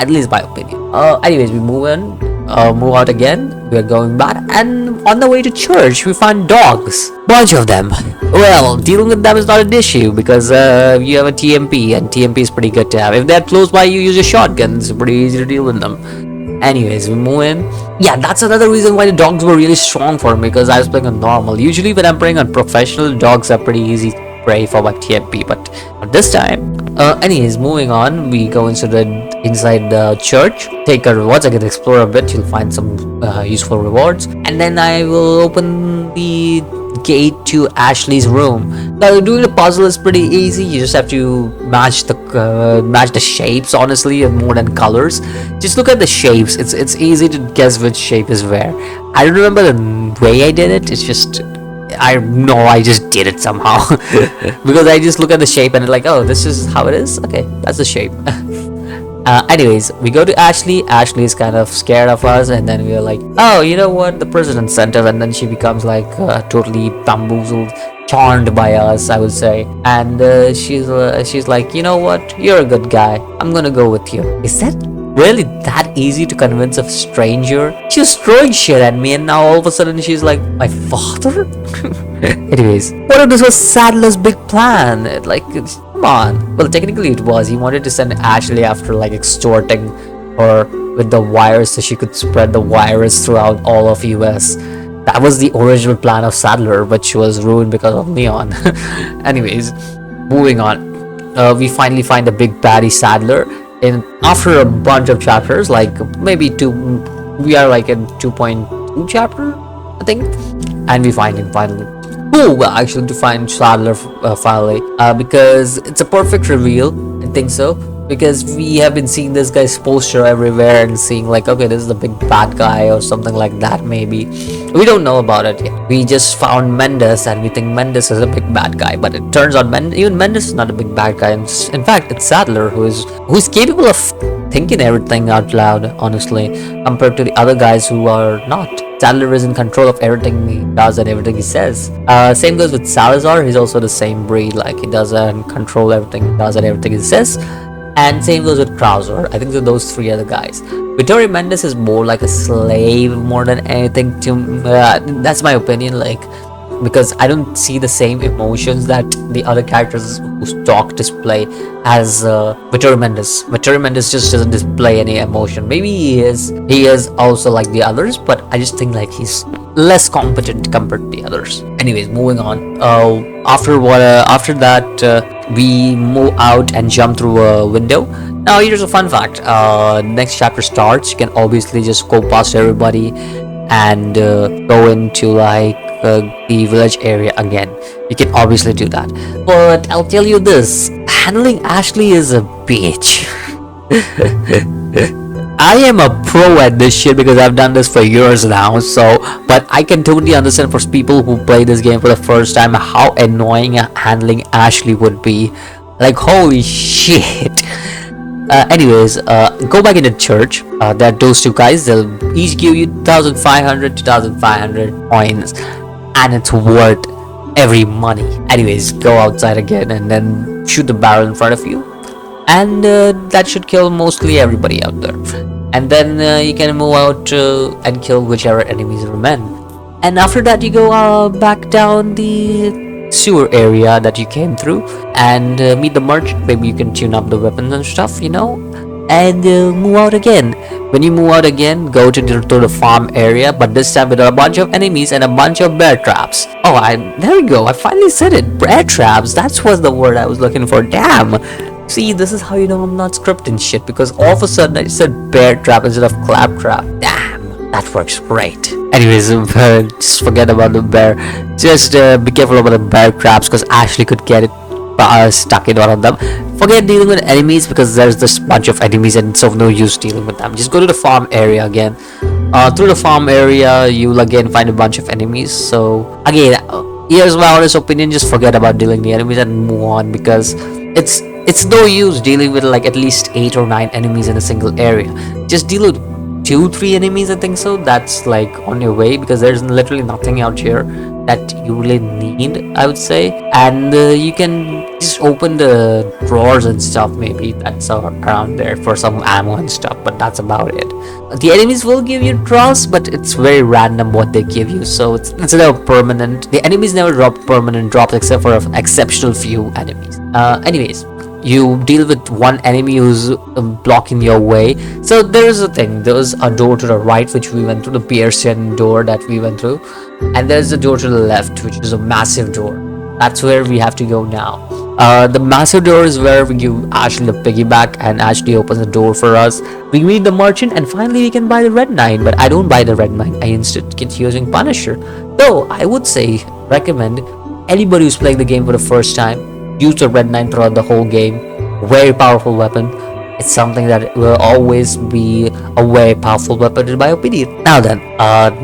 least my opinion. Anyways, we move out again. We're going back, and on the way to church we find dogs, bunch of them. Well, dealing with them is not an issue, because you have a TMP, and TMP is pretty good to have. If they're close by, you use a shotgun. It's pretty easy to deal with them. Anyways, we move in. Yeah, that's another reason why the dogs were really strong for me, because I was playing on normal. Usually when I'm playing on professional, dogs are pretty easy to prey for my TMP, but this time. Anyways, moving on, we go inside the church, take our rewards. I can explore a bit, you'll find some useful rewards, and then I will open the gate to Ashley's room. Now doing the puzzle is pretty easy. You just have to match the shapes, honestly, more than colors. Just look at the shapes. It's easy to guess which shape is where. I don't remember the way I did it. It's just I know I just did it somehow because I just look at the shape and it's like, oh, this is how it is. Okay, that's the shape. Anyways, we go to Ashley. Ashley is kind of scared of us, and then we're like, oh, you know what? The president sent us, and then she becomes like totally bamboozled, charmed by us, I would say. And she's like, you know what? You're a good guy. I'm gonna go with you. Is that really that easy to convince a stranger? She was throwing shit at me, and now all of a sudden she's like, my father? Anyways, what if this was Sadler's big plan? Come on. Well, technically it was. He wanted to send Ashley after like extorting her with the virus so she could spread the virus throughout all of US. That was the original plan of Sadler, which was ruined because of Leon. Anyways, moving on. We finally find the big baddie Sadler in after a bunch of chapters, like maybe two. We are like in 2.2 chapter, I think, and we find him finally. Cool, actually, to find Sadler finally, because it's a perfect reveal. I think so, because we have been seeing this guy's poster everywhere and seeing like, okay, this is the big bad guy or something like that. Maybe we don't know about it yet. We just found Mendes and we think Mendes is a big bad guy, but it turns out even Mendes is not a big bad guy. In fact, it's Sadler who's capable of thinking everything out loud, honestly, compared to the other guys who are not. Sadler is in control of everything he does and everything he says. Same goes with Salazar. He's also the same breed. Like, he does and control everything he does and everything he says. And same goes with Krauser. I think those three are the guys. Vittorio Mendes is more like a slave more than anything to that's my opinion, like, because I don't see the same emotions that the other characters whose talk display as Vittorio Mendes. Vittorio Mendes just doesn't display any emotion. Maybe he is also like the others, but I just think like he's less competent compared to the others. Anyways, moving on. After that, we move out and jump through a window. Now here's a fun fact. Next chapter starts. You can obviously just go past everybody and go into like the village area again. You can obviously do that, but I'll tell you this: handling Ashley is a bitch. I am a pro at this shit because I've done this for years now. So, but I can totally understand for people who play this game for the first time how annoying handling Ashley would be. Like, holy shit. Anyways, go back into church. There are those two guys. They'll each give you 2,500 coins, and it's worth every money. Anyways, go outside again and then shoot the barrel in front of you, and that should kill mostly everybody out there. And then you can move out and kill whichever enemies remain. And after that, you go back down the sewer area that you came through and meet the merchant. Maybe you can tune up the weapons and stuff, you know, and move out again. When you move out again, go to the farm area, but this time with a bunch of enemies and a bunch of bear traps. Oh, there we go. I finally said it. Bear traps. That was the word I was looking for. Damn. See, this is how you know I'm not scripting shit, because all of a sudden I said bear trap instead of clap trap. Damn, that works great. Anyways, just forget about the bear. Just be careful about the bear traps, because Ashley could get it stuck in one of them. Forget dealing with enemies, because there's this bunch of enemies and it's of no use dealing with them. Just go to the farm area again. Through the farm area, you'll again find a bunch of enemies. So again, here's my honest opinion: just forget about dealing the enemies and move on, because it's no use dealing with like at least 8 or 9 enemies in a single area. Just deal with 2-3 enemies, I think so. That's like on your way, because there's literally nothing out here that you really need, I would say. And you can just open the drawers and stuff, maybe that's around there for some ammo and stuff, but that's about it. The enemies will give you drops, but it's very random what they give you, so it's never permanent. The enemies never drop permanent drops except for an exceptional few enemies. Anyways, you deal with one enemy who's blocking your way. So there's a thing, there's a door to the right which we went through, the Pearson door that we went through, and there's a door to the left which is a massive door. That's where we have to go now. The massive door is where we give Ashley the piggyback, and Ashley opens the door for us. We meet the merchant, and finally we can buy the red 9, but I don't buy the red 9. I instead get using Punisher. Though I would say recommend anybody who's playing the game for the first time, use the red knight throughout the whole game. Very powerful weapon. It's something that will always be a very powerful weapon in my opinion. Now then,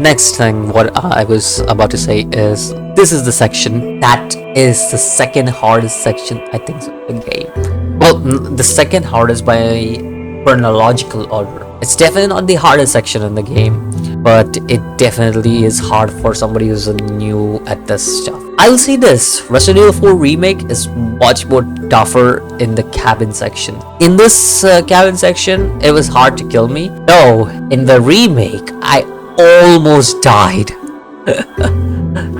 next thing what I was about to say is, this is the section that is the second hardest section I think in the game. Well, the second hardest by chronological order. It's definitely not the hardest section in the game, but it definitely is hard for somebody who's new at this stuff. I'll say this, Resident Evil 4 Remake is much more tougher in the cabin section. In this cabin section, it was hard to kill me. No, in the remake, I almost died.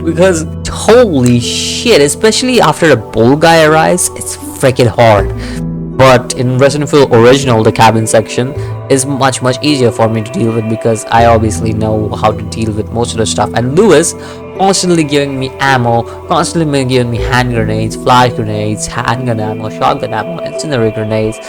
Because holy shit, especially after the bull guy arrives, it's freaking hard. But in Resident Evil Original, the cabin section is much easier for me to deal with because I obviously know how to deal with most of the stuff. And Lewis constantly giving me ammo, constantly giving me hand grenades, flash grenades, handgun ammo, shotgun ammo, incendiary grenades,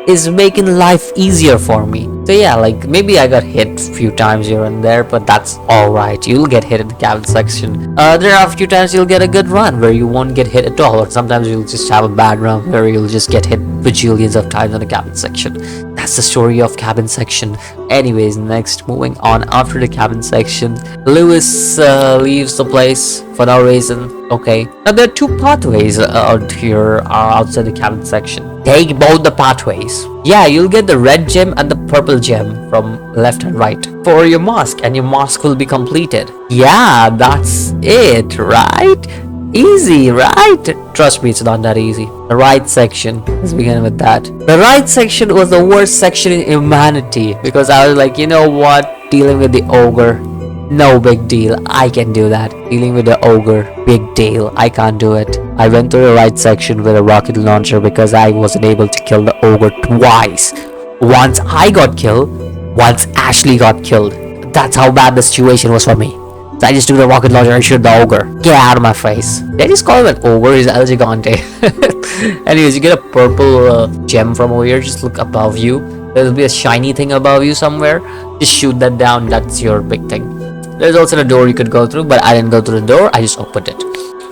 is making life easier for me. So yeah, like maybe I got hit a few times here and there, but that's alright. You'll get hit in the cabin section. There are a few times you'll get a good run where you won't get hit at all, or sometimes you'll just have a bad run where you'll just get hit bajillions of times in the cabin section. That's the story of cabin section. Anyways, next, moving on, after the cabin section, Lewis leaves the place for no reason. Okay, now there are two pathways out here outside the cabin section. Take both the pathways. Yeah, you'll get the red gem and the purple gem from left and right for your mask, and your mask will be completed. Yeah, that's it, right? Easy, right? Trust me, it's not that easy. The right section, let's begin with that. The right section was the worst section in humanity because I was like, you know what, dealing with the ogre, no big deal, I can do that. Dealing with the ogre, big deal, I can't do it. I went to the right section with a rocket launcher because I wasn't able to kill the ogre twice. Once I got killed, once Ashley got killed. That's how bad the situation was for me. So I just took the rocket launcher and shoot the ogre. Get out of my face. Did I just call him an ogre? He's El Gigante. Anyways, you get a purple gem from over here. Just look above you. There'll be a shiny thing above you somewhere. Just shoot that down. That's your big thing. There's also a door you could go through, but I didn't go through the door. I just opened it.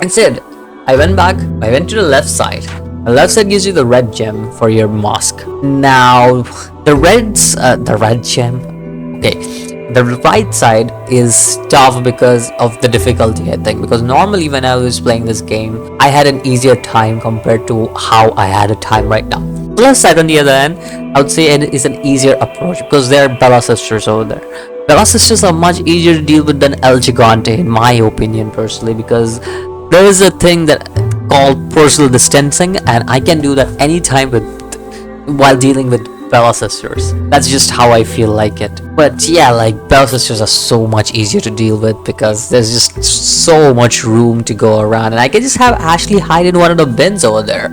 Instead, I went back. I went to the left side. The left side gives you the red gem for your mask. Now, the red gem. Okay. The right side is tough because of the difficulty, I think, because normally when I was playing this game, I had an easier time compared to how I had a time right now. Plus side on the other end, I would say it is an easier approach because there are Bella sisters over there. Bella sisters are much easier to deal with than El Gigante, in my opinion, personally, because there is a thing that called personal distancing, and I can do that anytime while dealing with Bella sisters. That's just how I feel like it. But yeah, like Bella sisters are so much easier to deal with because there's just so much room to go around, and I can just have Ashley hide in one of the bins over there.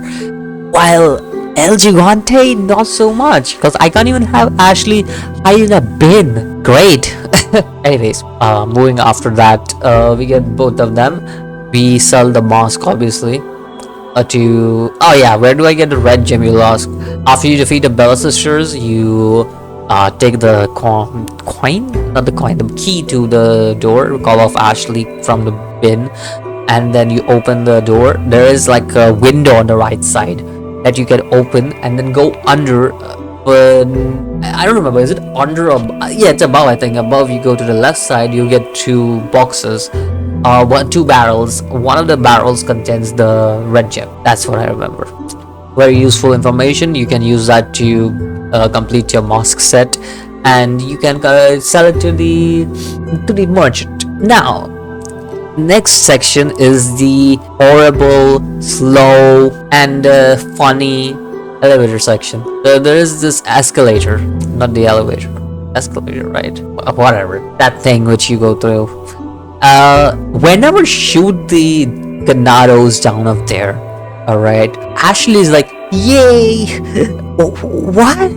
While El Gigante, not so much, because I can't even have Ashley hide in a bin. Great. Anyways, moving after that, we get both of them. We sell the mask, obviously. Oh yeah, where do I get the red gem, you'll ask? After you defeat the Bella sisters, you take the the key to the door, call off Ashley from the bin, and then you open the door. There is like a window on the right side that you can open and then go under. I don't remember, is it under or yeah, it's above, I think. Above, you go to the left side, you get two boxes. Two barrels. One of the barrels contains the red gem. That's what I remember. Very useful information. You can use that to complete your mask set, and you can sell it to the merchant. Now, next section is the horrible, slow, and funny elevator section. There is this escalator, not the elevator. Escalator, right? Whatever. That thing which you go through. Whenever shoot the Ganados down up there, alright, Ashley is like, yay! What?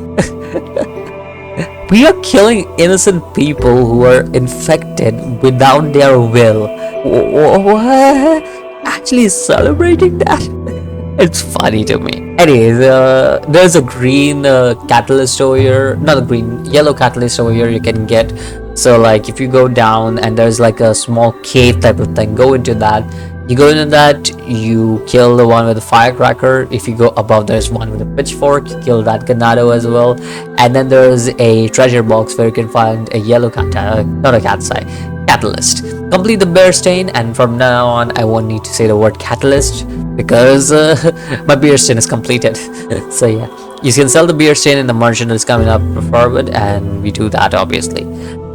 We are killing innocent people who are infected without their will. What? Ashley is celebrating that? It's funny to me. Anyways, there's a green catalyst over here. Not a green, yellow catalyst over here you can get So like if you go down and there's like a small cave type of thing, go into that. You go into that, you kill the one with the firecracker. If you go above, there's one with a pitchfork, you kill that Ganado as well. And then there's a treasure box where you can find a yellow not a cat, sorry, catalyst. Complete the bear stain, and from now on I won't need to say the word catalyst because my beer stain is completed. So yeah, you can sell the beer stain in the merchant that's coming up forward, and we do that obviously.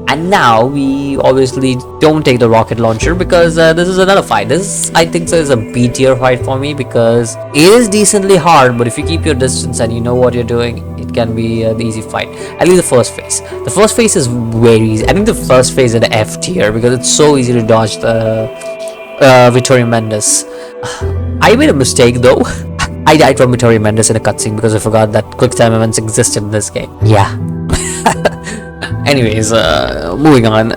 And now we obviously don't take the rocket launcher because this is another fight. This I think so is a B tier fight for me because it is decently hard, but if you keep your distance and you know what you're doing, it can be an easy fight. At least the first phase. The first phase is very easy. I think the first phase is an F tier because it's so easy to dodge the Vittorio Mendes. I made a mistake though. I died from Vittorio Mendes in a cutscene because I forgot that quick time events existed in this game. Yeah. Anyways, moving on.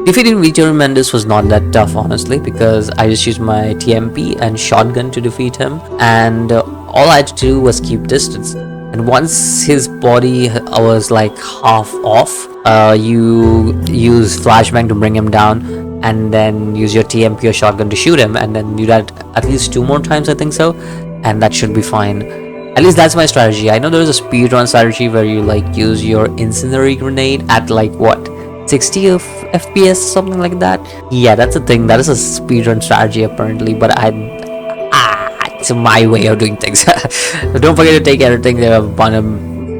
Defeating Vittorio Mendes was not that tough, honestly, because I just used my TMP and shotgun to defeat him, and all I had to do was keep distance. And once his body was like half off, you use flashbang to bring him down, and then use your TMP or shotgun to shoot him, and then do that at least 2 more times, I think so, and that should be fine. At least that's my strategy. I know there's a speedrun strategy where you like use your incendiary grenade at like what, 60 of FPS, something like that. Yeah, that's a thing. That is a speedrun strategy apparently, but it's my way of doing things. But don't forget to take everything. There are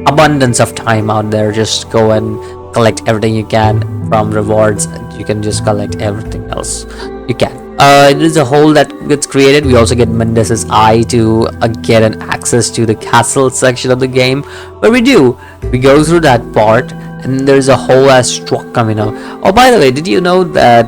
abundance of time out there. Just go and collect everything you can from rewards. You can just collect everything else you can. There's a hole that gets created. We also get Mendes's eye to get an access to the castle section of the game. Where we go through that part, and there's a whole ass truck coming out. Oh, by the way, did you know that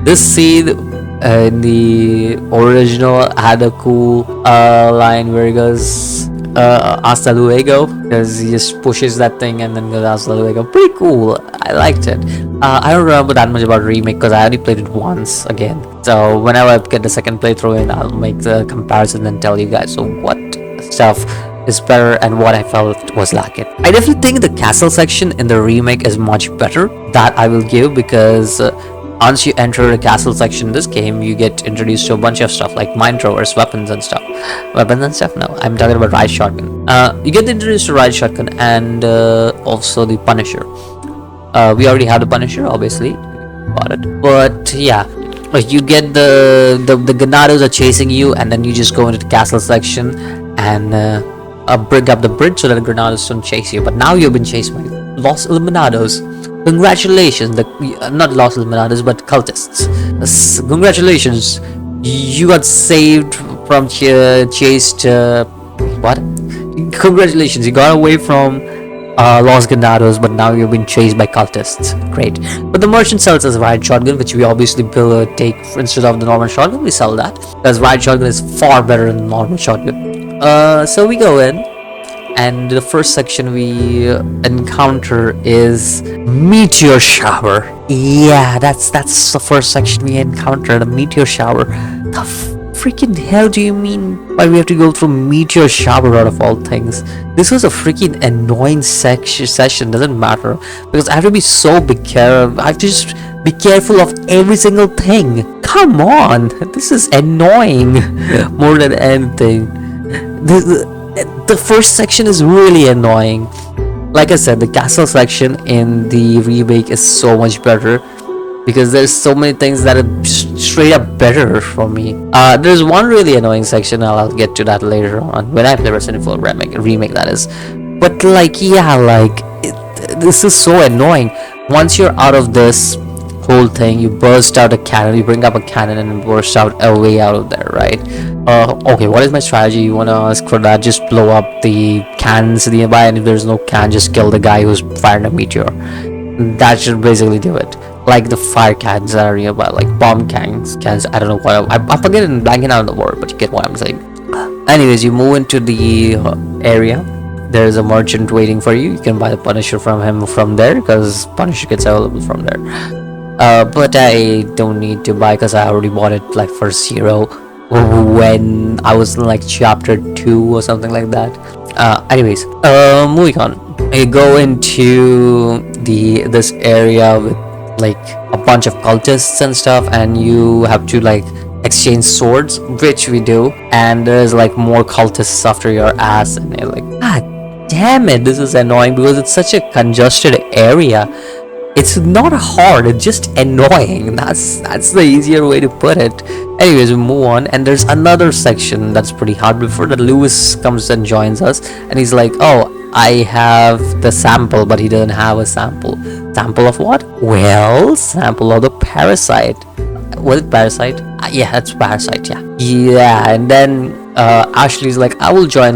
this scene in the original had a cool line where he goes hasta luego, because he just pushes that thing and then goes hasta luego. Pretty cool. I liked it. I don't remember that much about remake because I only played it once again. So whenever I get the second playthrough in, I'll make the comparison and tell you guys so what stuff is better and what I felt was lacking. I definitely think the castle section in the remake is much better. That I will give, because once you enter the castle section in this game, you get introduced to a bunch of stuff like mine throwers, weapons and stuff. No, I'm talking about ride shotgun. You get introduced to ride shotgun and also the Punisher. We already have the Punisher, obviously, got it. But yeah, you get the Ganados are chasing you, and then you just go into the castle section and bring up the bridge so that the Granados don't chase you. But now you've been chased by Los Illuminados. Congratulations, not Los Illuminados, but cultists. Congratulations, you got saved from chased. What? Congratulations, you got away from Los Ganados, but now you've been chased by cultists. Great. But the merchant sells us ride shotgun, which we obviously take instead of the normal shotgun. We sell that because ride shotgun is far better than the normal shotgun. So we go in, and the first section we encounter is meteor shower. Yeah, that's the first section we encounter, the meteor shower. The freaking hell do you mean by we have to go through meteor shower out of all things? This was a freaking annoying session. Doesn't matter, because I have to be so I have to just be careful of every single thing. Come on, this is annoying more than anything. The first section is really annoying. Like I said, the castle section in the remake is so much better because there's so many things that are straight up better for me. There's one really annoying section, and I'll get to that later on when I play Resident Evil remake, that is. But like, yeah, like this is so annoying. Once you're out of this whole thing, you burst out a cannon, you bring up a cannon and burst out a way out of there, right? Okay, what is my strategy? You want to ask for that? Just blow up the cannons nearby, and if there's no can, just kill the guy who's firing a meteor. That should basically do it. Like the fire cans that are nearby, like bomb cans. I don't know what I forget and blanking out the word, but you get what I'm saying. Anyways, you move into the area. There's a merchant waiting for you. You can buy the Punisher from him from there, because Punisher gets available from there. But I don't need to buy because I already bought it like for 0 when I was in like chapter 2 or something like that. Anyways, moving on. You go into this area with like a bunch of cultists and stuff, and you have to like exchange swords, which we do, and there's like more cultists after your ass, and you're like, god damn it, this is annoying because it's such a congested area. It's not hard, it's just annoying. That's the easier way to put it. Anyways, we move on, and there's another section that's pretty hard. Before that, Lewis comes and joins us, and he's like, oh, I have the sample, but he doesn't have a sample. Sample of what? Well, sample of the parasite. Was it parasite? Yeah, that's parasite. Yeah. And then Ashley's like, I'll join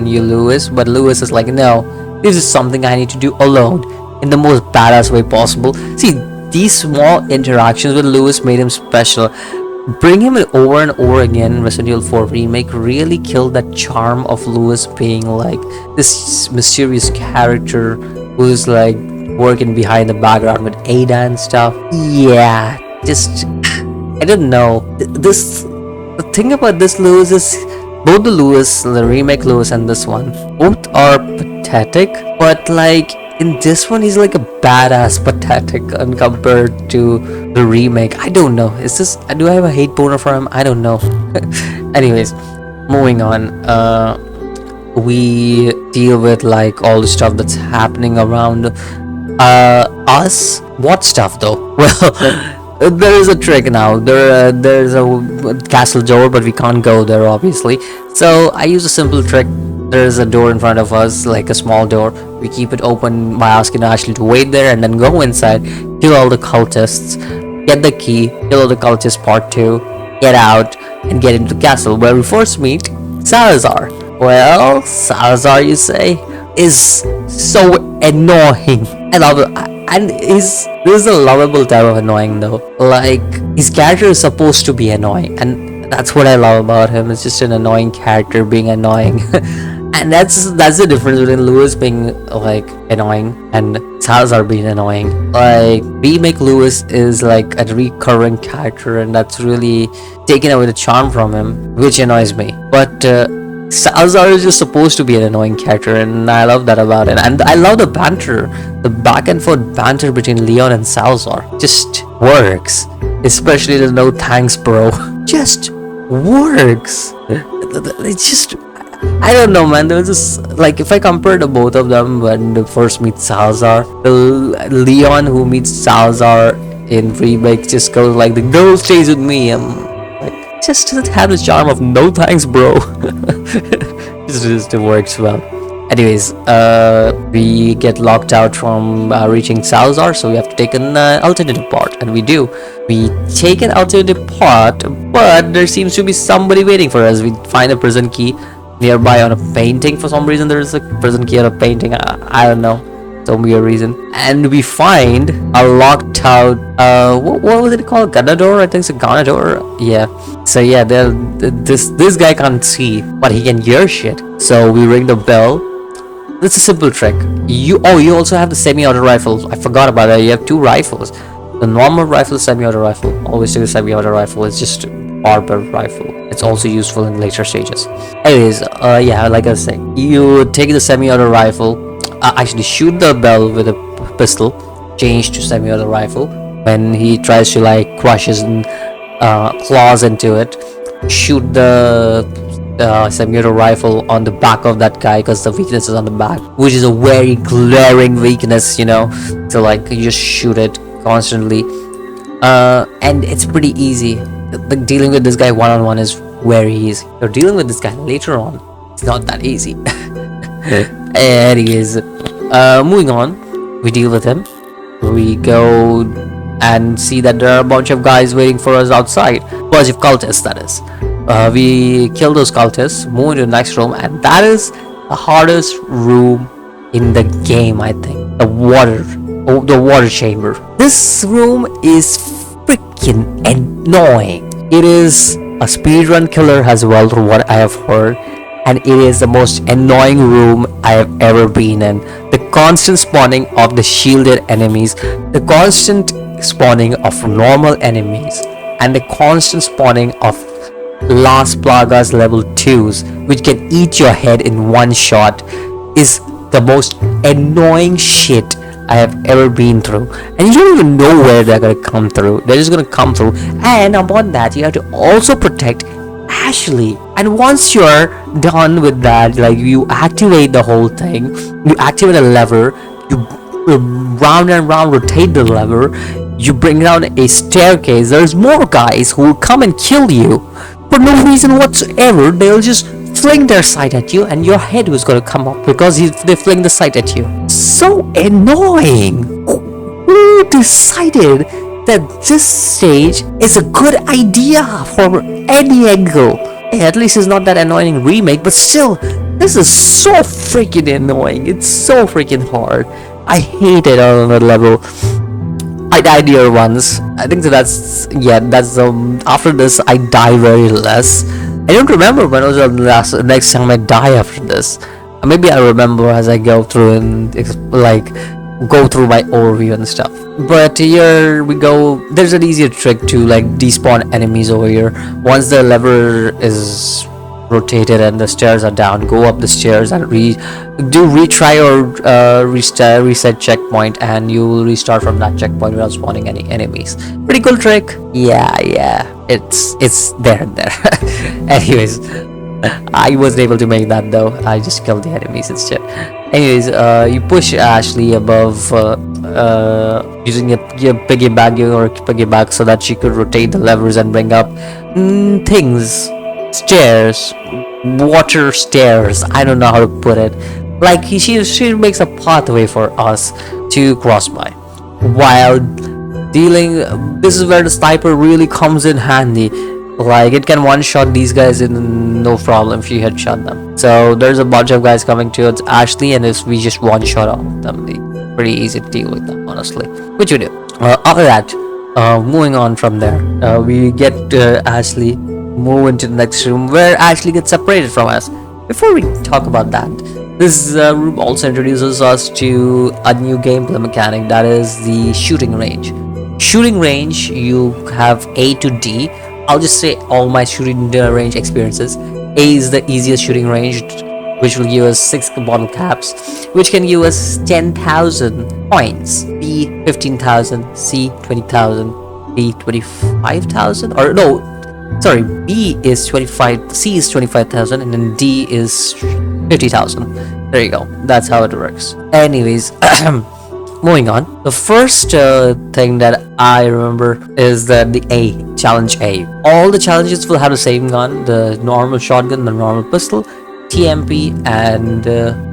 you, Lewis. But Lewis is like, no, this is something I need to do alone, in the most badass way possible. See, these small interactions with Lewis made him special. Bring him over and over again. Resident Evil 4 Remake really killed that charm of Lewis being like this mysterious character who's like working behind the background with Ada and stuff. Yeah, just I don't know. The thing about this Lewis is both the remake Lewis and this one, both are pathetic, but like in this one he's like a badass pathetic compared to the remake. I don't know, do I have a hate boner for him? I don't know. Anyways, moving on, we deal with like all the stuff that's happening around us. What stuff though? Well, there is a trick now. There's a castle door, but we can't go there obviously, so I use a simple trick. There's a door in front of us, like a small door. We keep it open by asking Ashley to wait there, and then go inside, kill all the cultists, get the key, kill all the cultists part 2, get out, and get into the castle, where we first meet Salazar. Well, Salazar, you say, is so annoying. I love it. And this is a lovable type of annoying though. Like, his character is supposed to be annoying, and that's what I love about him. It's just an annoying character being annoying. And that's the difference between Lewis being like annoying and Salazar being annoying. Like, remake Lewis is like a recurring character, and that's really taken away the charm from him, which annoys me. But Salazar is just supposed to be an annoying character, and I love that about it. And I love the banter, the back and forth banter between Leon and Salazar. Just works. Especially the no thanks bro. Just works. It's just, I don't know, man. There was this, like, if I compare the both of them when they first meet Salazar, the Leon who meets Salazar in remake just goes like, the girl stays with me. Like, just doesn't have the charm of no thanks, bro. just works well. Anyways, we get locked out from reaching Salazar, so we have to take an alternative path, and we do. We take an alternative path, but there seems to be somebody waiting for us. We find a prison key nearby on a painting. For some reason, there is a prison key on a painting. I don't know, some weird reason. And we find a locked out. What was it called? Ganado? I think it's a Ganado. Yeah. So yeah, this guy can't see, but he can hear shit. So we ring the bell. It's a simple trick. You also have the semi-auto rifle. I forgot about that. You have 2 rifles. The normal rifle, semi-auto rifle. Always take the semi-auto rifle. It's just barber rifle. It's also useful in later stages. Anyways, yeah, like I was saying, you take the semi-auto rifle, actually shoot the bell with a pistol, change to semi-auto rifle. When he tries to like crush his claws into it, shoot the semi-auto rifle on the back of that guy, because the weakness is on the back, which is a very glaring weakness, you know. So like, you just shoot it constantly, and it's pretty easy. Like, dealing with this guy one-on-one is very easy. You're dealing with this guy later on, it's not that easy. Anyways, moving on, we deal with him. We go and see that there are a bunch of guys waiting for us outside. Bunch of cultists, that is. We kill those cultists, move into the next room, and that is the hardest room in the game, I think. The water chamber. This room is freaking annoying. It is a speedrun killer as well, from what I have heard, and it is the most annoying room I have ever been in. The constant spawning of the shielded enemies, the constant spawning of normal enemies, and the constant spawning of Las Plagas level 2s, which can eat your head in one shot, is the most annoying shit I have ever been through, and you don't even know where they're gonna come through. They're just gonna come through, and upon that, you have to also protect Ashley. And once you're done with that, like you activate the whole thing, you activate a lever, you round and round rotate the lever, you bring down a staircase. There's more guys who will come and kill you for no reason whatsoever. They'll just fling their sight at you, and your head was gonna come up because they fling the sight at you. So annoying. Who decided that this stage is a good idea from any angle? Hey, at least it's not that annoying remake, but still, this is so freaking annoying. It's so freaking hard. I hate it on another level. I died here once. I think that's after this I die very less. I don't remember when was the next time I die after this. Maybe I remember as I go through and like go through my overview and stuff. But here we go. There's an easier trick to like despawn enemies over here. Once the lever is rotated and the stairs are down, go up the stairs and retry or reset checkpoint, and you will restart from that checkpoint without spawning any enemies. Pretty cool trick. Yeah, it's there and there. Anyways, I wasn't able to make that though. I just killed the enemies instead. Anyways, you push Ashley above using your piggyback so that she could rotate the levers and bring up things. Stairs, water stairs, I don't know how to put it. Like she makes a pathway for us to cross by. While dealing, this is where the sniper really comes in handy. Like it can one-shot these guys in no problem if you headshot them. So there's a bunch of guys coming towards Ashley, and if we just one-shot all of them, it's pretty easy to deal with them, honestly. Which we do. After that, moving on from there, we get Ashley. Move into the next room where Ashley gets separated from us. Before we talk about that, this room also introduces us to a new gameplay mechanic, that is the shooting range. Shooting range, you have A to D. I'll just say all my shooting range experiences. A is the easiest shooting range, which will give us 6 bottle caps, which can give us 10,000 points. B 15,000, C 20,000, D 25,000, or no. Sorry, B is 25, C is 25,000, and then D is 50,000. There you go. That's how it works. Anyways, moving on. The first thing that I remember is the A, challenge A. All the challenges will have the same gun, the normal shotgun, the normal pistol, TMP, and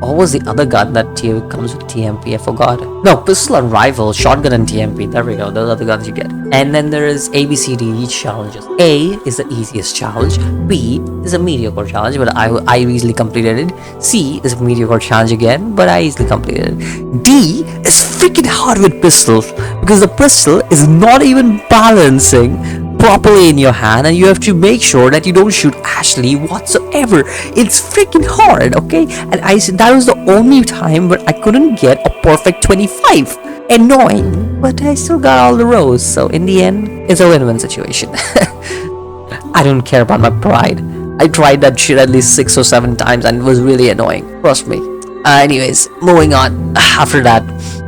what was the other gun that comes with TMP? I forgot. No, pistol and rifle, shotgun and TMP. There we go. Those are the guns you get. And then there is ABCD challenges. A is the easiest challenge. B is a mediocre challenge, but I easily completed it. C is a mediocre challenge again, but I easily completed it. D is freaking hard with pistols because the pistol is not even balancing properly in your hand, and you have to make sure that you don't shoot Ashley whatsoever. It's freaking hard, okay? And that was the only time where I couldn't get a perfect 25. Annoying, but I still got all the rows, so in the end, it's a win-win situation. I don't care about my pride. I tried that shit at least 6 or 7 times, and it was really annoying. Trust me. Anyways, moving on. After that,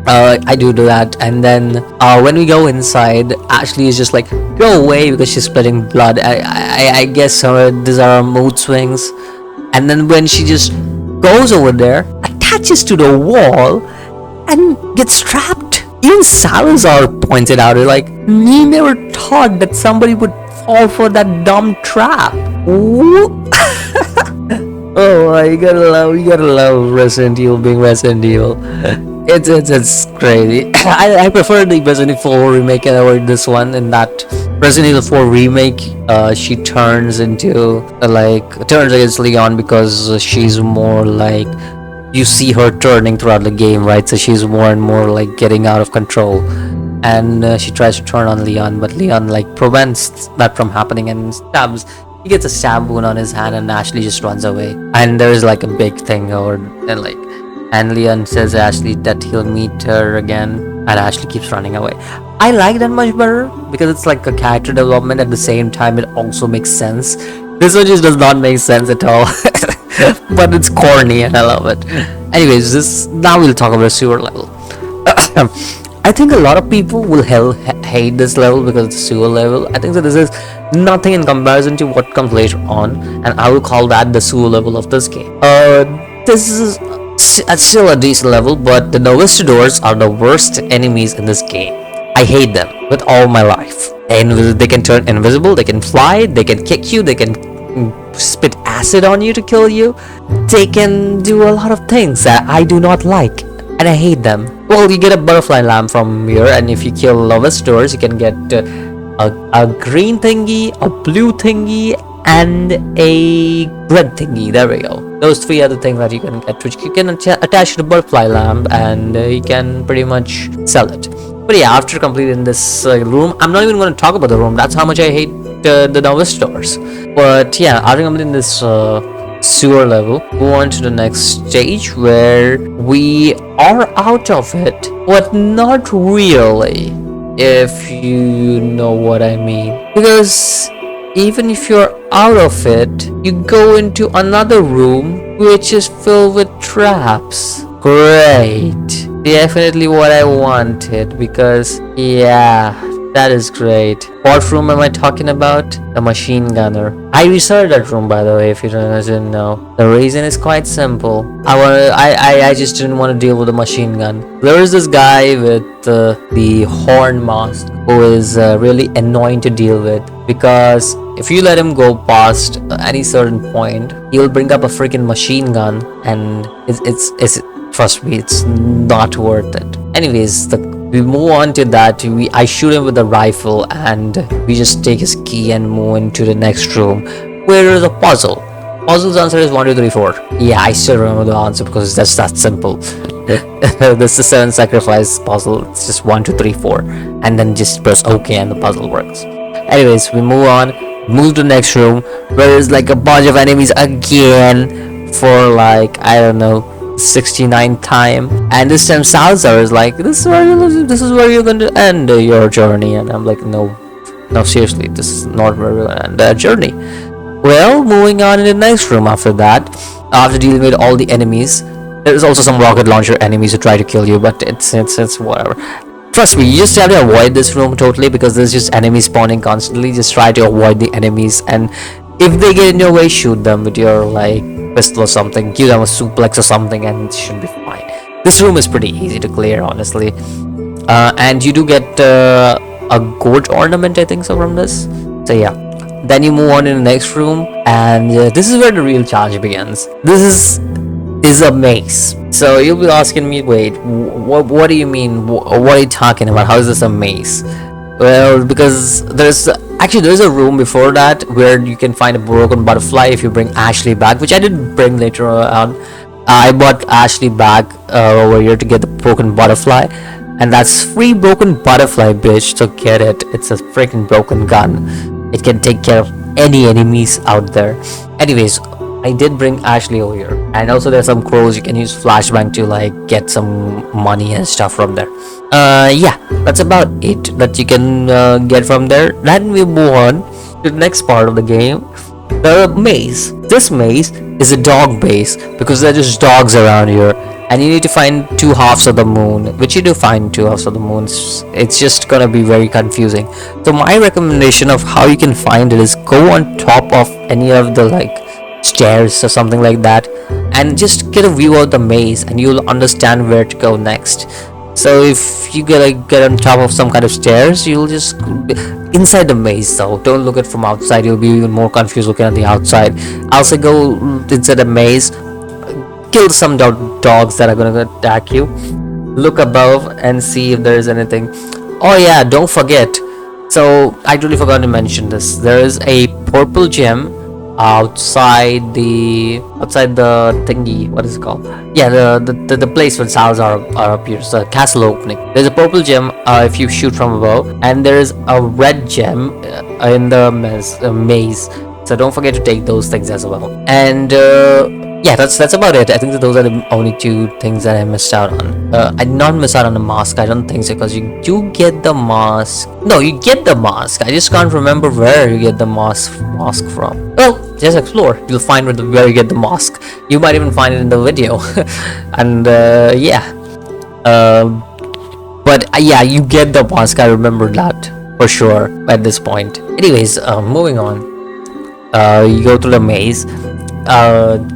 I do that, and then when we go inside, Ashley is just like, go away, because she's splitting blood. I guess these are her mood swings. And then when she just goes over there, attaches to the wall, and gets trapped. Even Salazar pointed out, like, he never thought that somebody would fall for that dumb trap. Oh, you gotta love Resident Evil being Resident Evil. It's crazy. I prefer the Resident Evil 4 remake over this one. In that Resident Evil 4 remake, she turns against Leon because she's more like, you see her turning throughout the game, right? So she's more and more like getting out of control, and she tries to turn on Leon, but Leon like prevents that from happening and stabs. He gets a stab wound on his hand, and Ashley just runs away. And there is like a big thing over, and Leon says Ashley that he'll meet her again, and Ashley keeps running away. I like that much better because it's like a character development. At the same time, it also makes sense. This one just does not make sense at all. But it's corny and I love it. Anyways, this now we'll talk about the sewer level. I think a lot of people will hate this level because it's a sewer level. I think that this is nothing in comparison to what comes later on, and I will call that the sewer level of this game. This is still a decent level, but the Novistadors are the worst enemies in this game. I hate them with all my life. And they can turn invisible, they can fly, they can kick you, they can spit acid on you to kill you. They can do a lot of things that I do not like, and I hate them. Well, you get a butterfly lamp from here, and if you kill Novistadors, you can get a green thingy, a blue thingy, and a red thingy. There we go. Those three are the things that you can get, which you can attach to the butterfly lamp, and you can pretty much sell it. But yeah, after completing this room, I'm not even going to talk about the room. That's how much I hate the Novistadors. But yeah, after completing this sewer level, move on to the next stage where we are out of it, but not really, if you know what I mean. Because even if you're out of it, you go into another room which is filled with traps. Great. Definitely what I wanted, because yeah, that is great. What room am I talking about? The machine gunner. I restarted that room, by the way, if you didn't know. The reason is quite simple. I just didn't want to deal with the machine gun. There is this guy with the horn mask who is really annoying to deal with, because if you let him go past any certain point, he'll bring up a freaking machine gun, and it's trust me, it's not worth it. Anyways, we move on to that. I shoot him with a rifle, and we just take his key and move into the next room, where there is a puzzle. Puzzle's answer is 1, 2, 3, 4. Yeah, I still remember the answer because that's that simple. This is the 7 sacrifice puzzle. It's just 1, 2, 3, 4, and then just press OK and the puzzle works. Anyways, we move on, move to the next room, where there's like a bunch of enemies again for like, I don't know, 69th time, and this time Salazar is like, this is where you're going to end your journey, and I'm like, no seriously, this is not where we're going to end the journey. Well, moving on in the next room after that, after dealing with all the enemies, there's also some rocket launcher enemies who try to kill you, but it's whatever. Trust me, you just have to avoid this room totally, because there's just enemies spawning constantly. Just try to avoid the enemies, and if they get in your way, shoot them with your like pistol or something, give them a suplex or something, and it should be fine. This room is pretty easy to clear, honestly, and you do get a goat ornament, I think so, from this. So yeah, then you move on in the next room, and this is where the real challenge begins. This is a maze. So you'll be asking me, wait, what do you mean, what are you talking about, how is this a maze? Well, because there's a room before that where you can find a broken butterfly if you bring Ashley back, which I did bring later on. I bought Ashley back over here to get the broken butterfly, and that's free broken butterfly, bitch. So get it. It's a freaking broken gun. It can take care of any enemies out there. Anyways, I did bring Ashley over here, and also there's some crows. You can use flashbang to like get some money and stuff from there. Yeah, that's about it that you can get from there. Then we move on to the next part of the game, the maze. This maze is a dog base, because there are just dogs around here, and you need to find 2 halves of the moon, which you do find 2 halves of the moon. It's just gonna be very confusing. So my recommendation of how you can find it is go on top of any of the like stairs or something like that, and just get a view of the maze, and you'll understand where to go next. So if you get on top of some kind of stairs, you'll just inside the maze. So don't look at from outside, you'll be even more confused looking at the outside. I'll say go inside the maze, kill some dogs that are gonna attack you, look above and see if there's anything. Oh yeah, don't forget, so I totally forgot to mention this, there is a purple gem outside the thingy, what is it called? Yeah, the place where Salazar appears, the castle opening. There's a purple gem if you shoot from above, and there is a red gem in the maze. So don't forget to take those things as well. And yeah, that's about it. I think that those are the only two things that I missed out on. I did not miss out on the mask. I don't think so, because you do get the mask. No, you get the mask. I just can't remember where you get the mask from. Well, just explore. You'll find where you get the mask. You might even find it in the video. And yeah. But yeah, you get the mask. I remember that for sure at this point. Anyways, moving on. You go through the maze.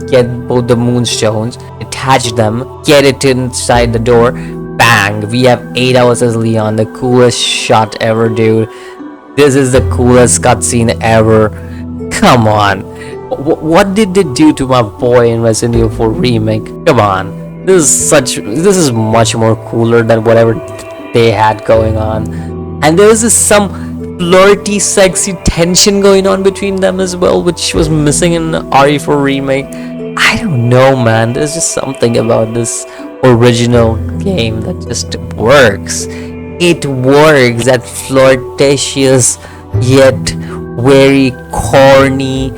Get both the moonstones, attach them, get it inside the door. Bang! We have 8 hours as Leon, the coolest shot ever, dude. This is the coolest cutscene ever. Come on, what did they do to my boy in Resident Evil 4 remake? Come on, this is much more cooler than whatever they had going on, and there was some flirty, sexy tension going on between them as well, which was missing in RE4 remake. I don't know, man. There's just something about this original game that just works. It works. That flirtatious yet very corny,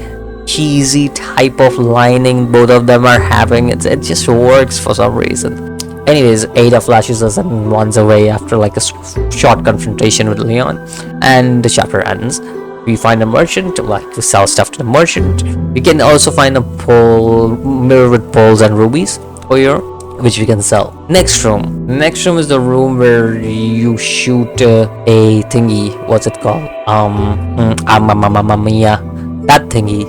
cheesy type of lining both of them are having. It just works for some reason. Anyways, Ada flashes us and runs away after like a short confrontation with Leon, and the chapter ends. We find a merchant, like we sell stuff to the merchant. We can also find a mirror with pearls and rubies here, which we can sell. Next room is the room where you shoot a thingy. What's it called? That thingy.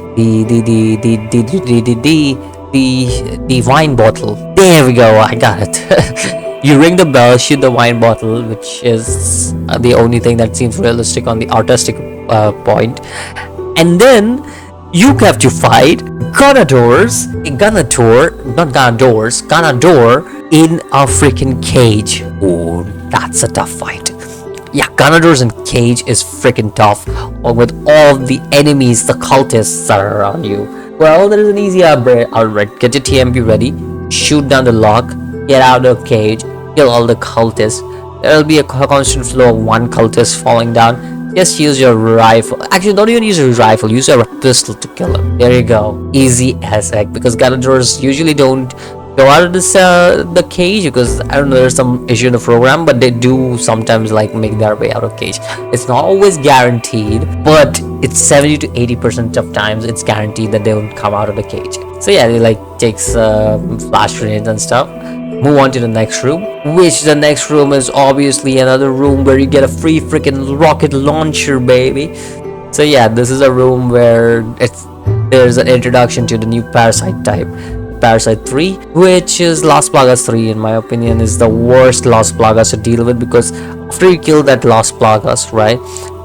The wine bottle. There we go, I got it. You ring the bell, shoot the wine bottle, which is the only thing that seems realistic on the artistic point. And then you have to fight Ganador in a freaking cage. Oh, that's a tough fight. Yeah, Ganador's in cage is freaking tough, with all the enemies, the cultists that are around you. Well, there is an easy outright. Get your TMP ready, shoot down the lock, get out of the cage, kill all the cultists. There will be a constant flow of one cultist falling down. Just use your rifle. Actually, don't even use your rifle. Use your pistol to kill him. There you go. Easy as heck. Because Ganadors usually don't go out of this the cage, because I don't know, there's some issue in the program, but they do sometimes like make their way out of cage. It's not always guaranteed, but it's 70 to 80% of times it's guaranteed that they will come out of the cage. So yeah, they like takes flash grenades and stuff. Move on to the next room, which the next room is obviously another room where you get a free freaking rocket launcher, baby. So yeah, this is a room where there's an introduction to the new parasite type, Parasite 3, which is Las Plagas 3, in my opinion, is the worst Las Plagas to deal with, because after you kill that Las Plagas, right,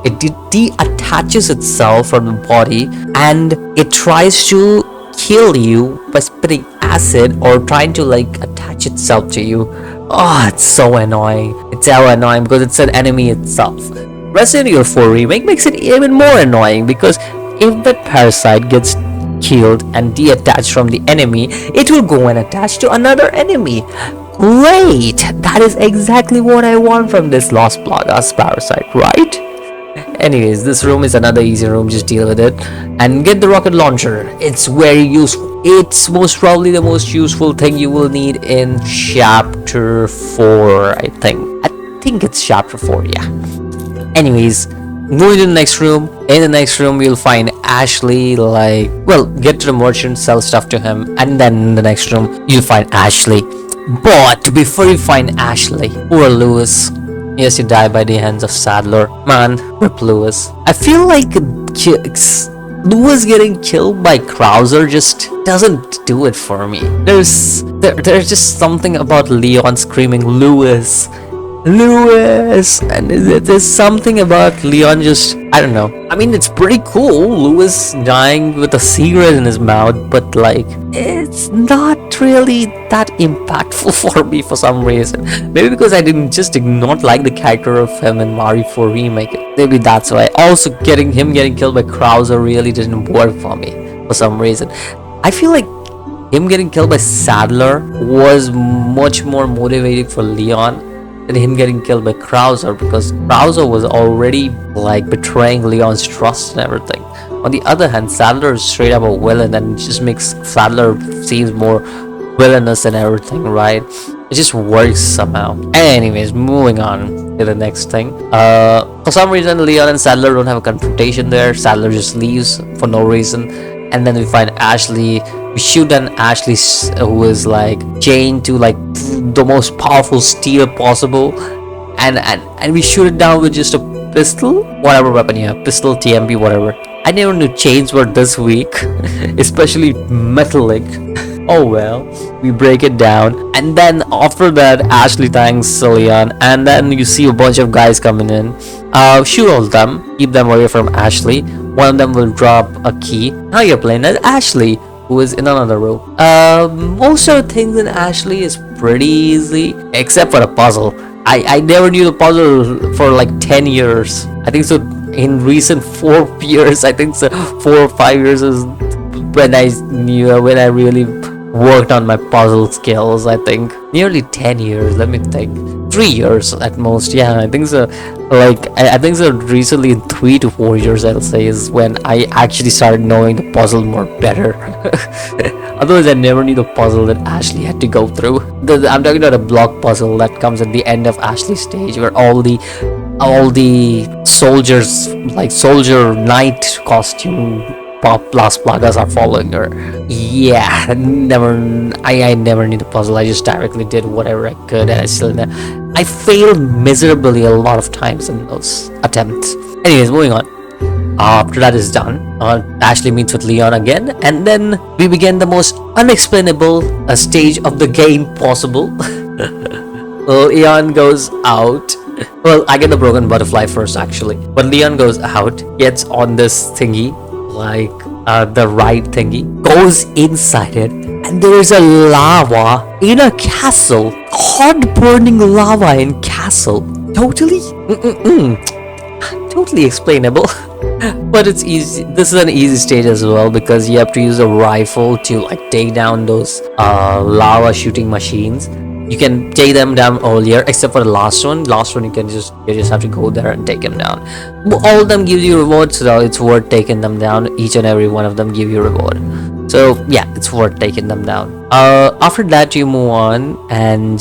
it detaches itself from the body and it tries to kill you by spitting acid or trying to like attach itself to you. Oh, it's so annoying. It's so annoying because it's an enemy itself. Resident Evil 4 Remake makes it even more annoying, because if that parasite gets killed and detached from the enemy, it will go and attach to another enemy. Great! That is exactly what I want from this Las Plagas parasite, right? Anyways, this room is another easy room, just deal with it and get the rocket launcher. It's very useful. It's most probably the most useful thing you will need in chapter 4, I think it's chapter 4, yeah. Anyways, moving to the next room. In the next room, you'll find Ashley, get to the merchant, sell stuff to him, and then in the next room, you'll find Ashley. But before you find Ashley, poor Lewis. Yes, you die by the hands of Sadler. Man, rip Lewis. I feel like Lewis getting killed by Krauser just doesn't do it for me. There's just something about Leon screaming Lewis, and there's something about Leon just, I don't know. I mean, it's pretty cool, Lewis dying with a cigarette in his mouth, but like, it's not really that impactful for me for some reason. Maybe because I did not like the character of him in Mario 4 Remake. Maybe that's why. Also, him getting killed by Krauser really didn't work for me for some reason. I feel like him getting killed by Sadler was much more motivating for Leon than him getting killed by Krauser, because Krauser was already like betraying Leon's trust and everything. On the other hand, Sadler is straight up a villain, and it just makes Sadler seems more villainous and everything, right? It just works somehow. Anyways, moving on to the next thing. For some reason, Leon and Sadler don't have a confrontation there. Sadler just leaves for no reason, and then we find Ashley. We shoot down Ashley, who is like chained to like the most powerful steel possible, and we shoot it down with just a pistol, whatever weapon you have, pistol, TMP, whatever. I never knew chains were this weak, especially metallic. Oh well, we break it down, and then after that, Ashley thanks Leon, and then you see a bunch of guys coming in. Shoot all of them, keep them away from Ashley. One of them will drop a key. Now you're playing as Ashley, who is in another room. Most of the things in Ashley is pretty easy, except for the puzzle. I never knew the puzzle for like 10 years. I think so. In recent 4 years, I think so, 4 or 5 years is when I really worked on my puzzle skills. I think nearly 10 years. Let me think. 3 years at most. Yeah, I think so. Like I think so. Recently, in 3 to 4 years, I'll say, is when I actually started knowing the puzzle more better. Otherwise, I never knew the puzzle that Ashley had to go through. I'm talking about a block puzzle that comes at the end of Ashley's stage, where all the soldiers, like soldier knight costume Las Plagas are following her. Yeah, I never knew the puzzle. I just directly did whatever I could, and I failed miserably a lot of times in those attempts. Anyways, moving on. After that is done, Ashley meets with Leon again, and then we begin the most unexplainable stage of the game possible. Leon goes out. Well, I get the broken butterfly first, actually. But Leon goes out, gets on this thingy, like the right thingy, goes inside it, and there is a lava in a castle. Hot burning lava in castle. Totally explainable. But it's easy. This is an easy stage as well, because you have to use a rifle to like take down those lava shooting machines. You can take them down earlier, except for the last one. You just have to go there and take them down. All of them give you rewards, so it's worth taking them down. Each and every one of them give you a reward. So yeah, it's worth taking them down. After that, you move on, and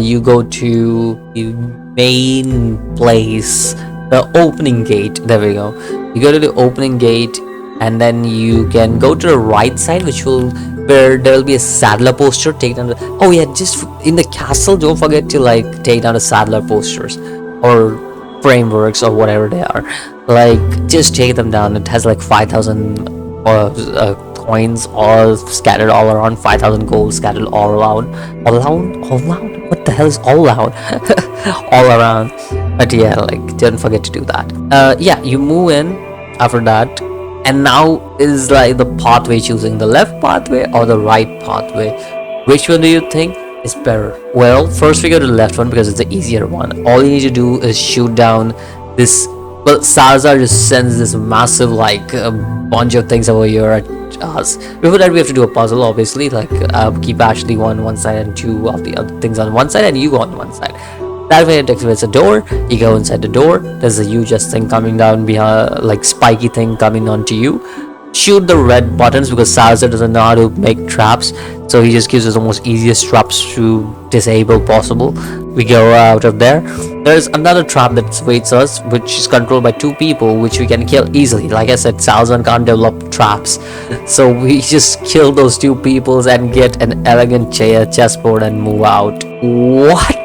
you go to the main place, the opening gate. There we go. You go to the opening gate, and then you can go to the right side, where there will be a Sadler poster. Take down oh yeah, just in the castle, don't forget to like take down the Sadler posters or frameworks or whatever they are. Like, just take them down. It has like 5,000 coins all scattered all around, 5,000 gold scattered all around. What the hell is all around? All around. But yeah, like, don't forget to do that. Yeah, you move in after that. And now is like the pathway, choosing the left pathway or the right pathway. Which one do you think is better? Well, first we go to the left one because it's the easier one. All you need to do is shoot down this. Well, Salazar just sends this massive like bunch of things over here at us. Before that, we have to do a puzzle, obviously. Like keep Ashley on one side and 2 of the other things on one side, and you go on one side. That way it activates a door. You go inside the door. There's a huge thing coming down behind, like spiky thing coming onto you. Shoot the red buttons, because Salazar doesn't know how to make traps, so he just gives us the most easiest traps to disable possible. We go out of there. There's another trap that waits us, which is controlled by 2 people, which we can kill easily. Like I said, Salazar can't develop traps, so we just kill those 2 peoples and get an elegant chessboard and move out. What?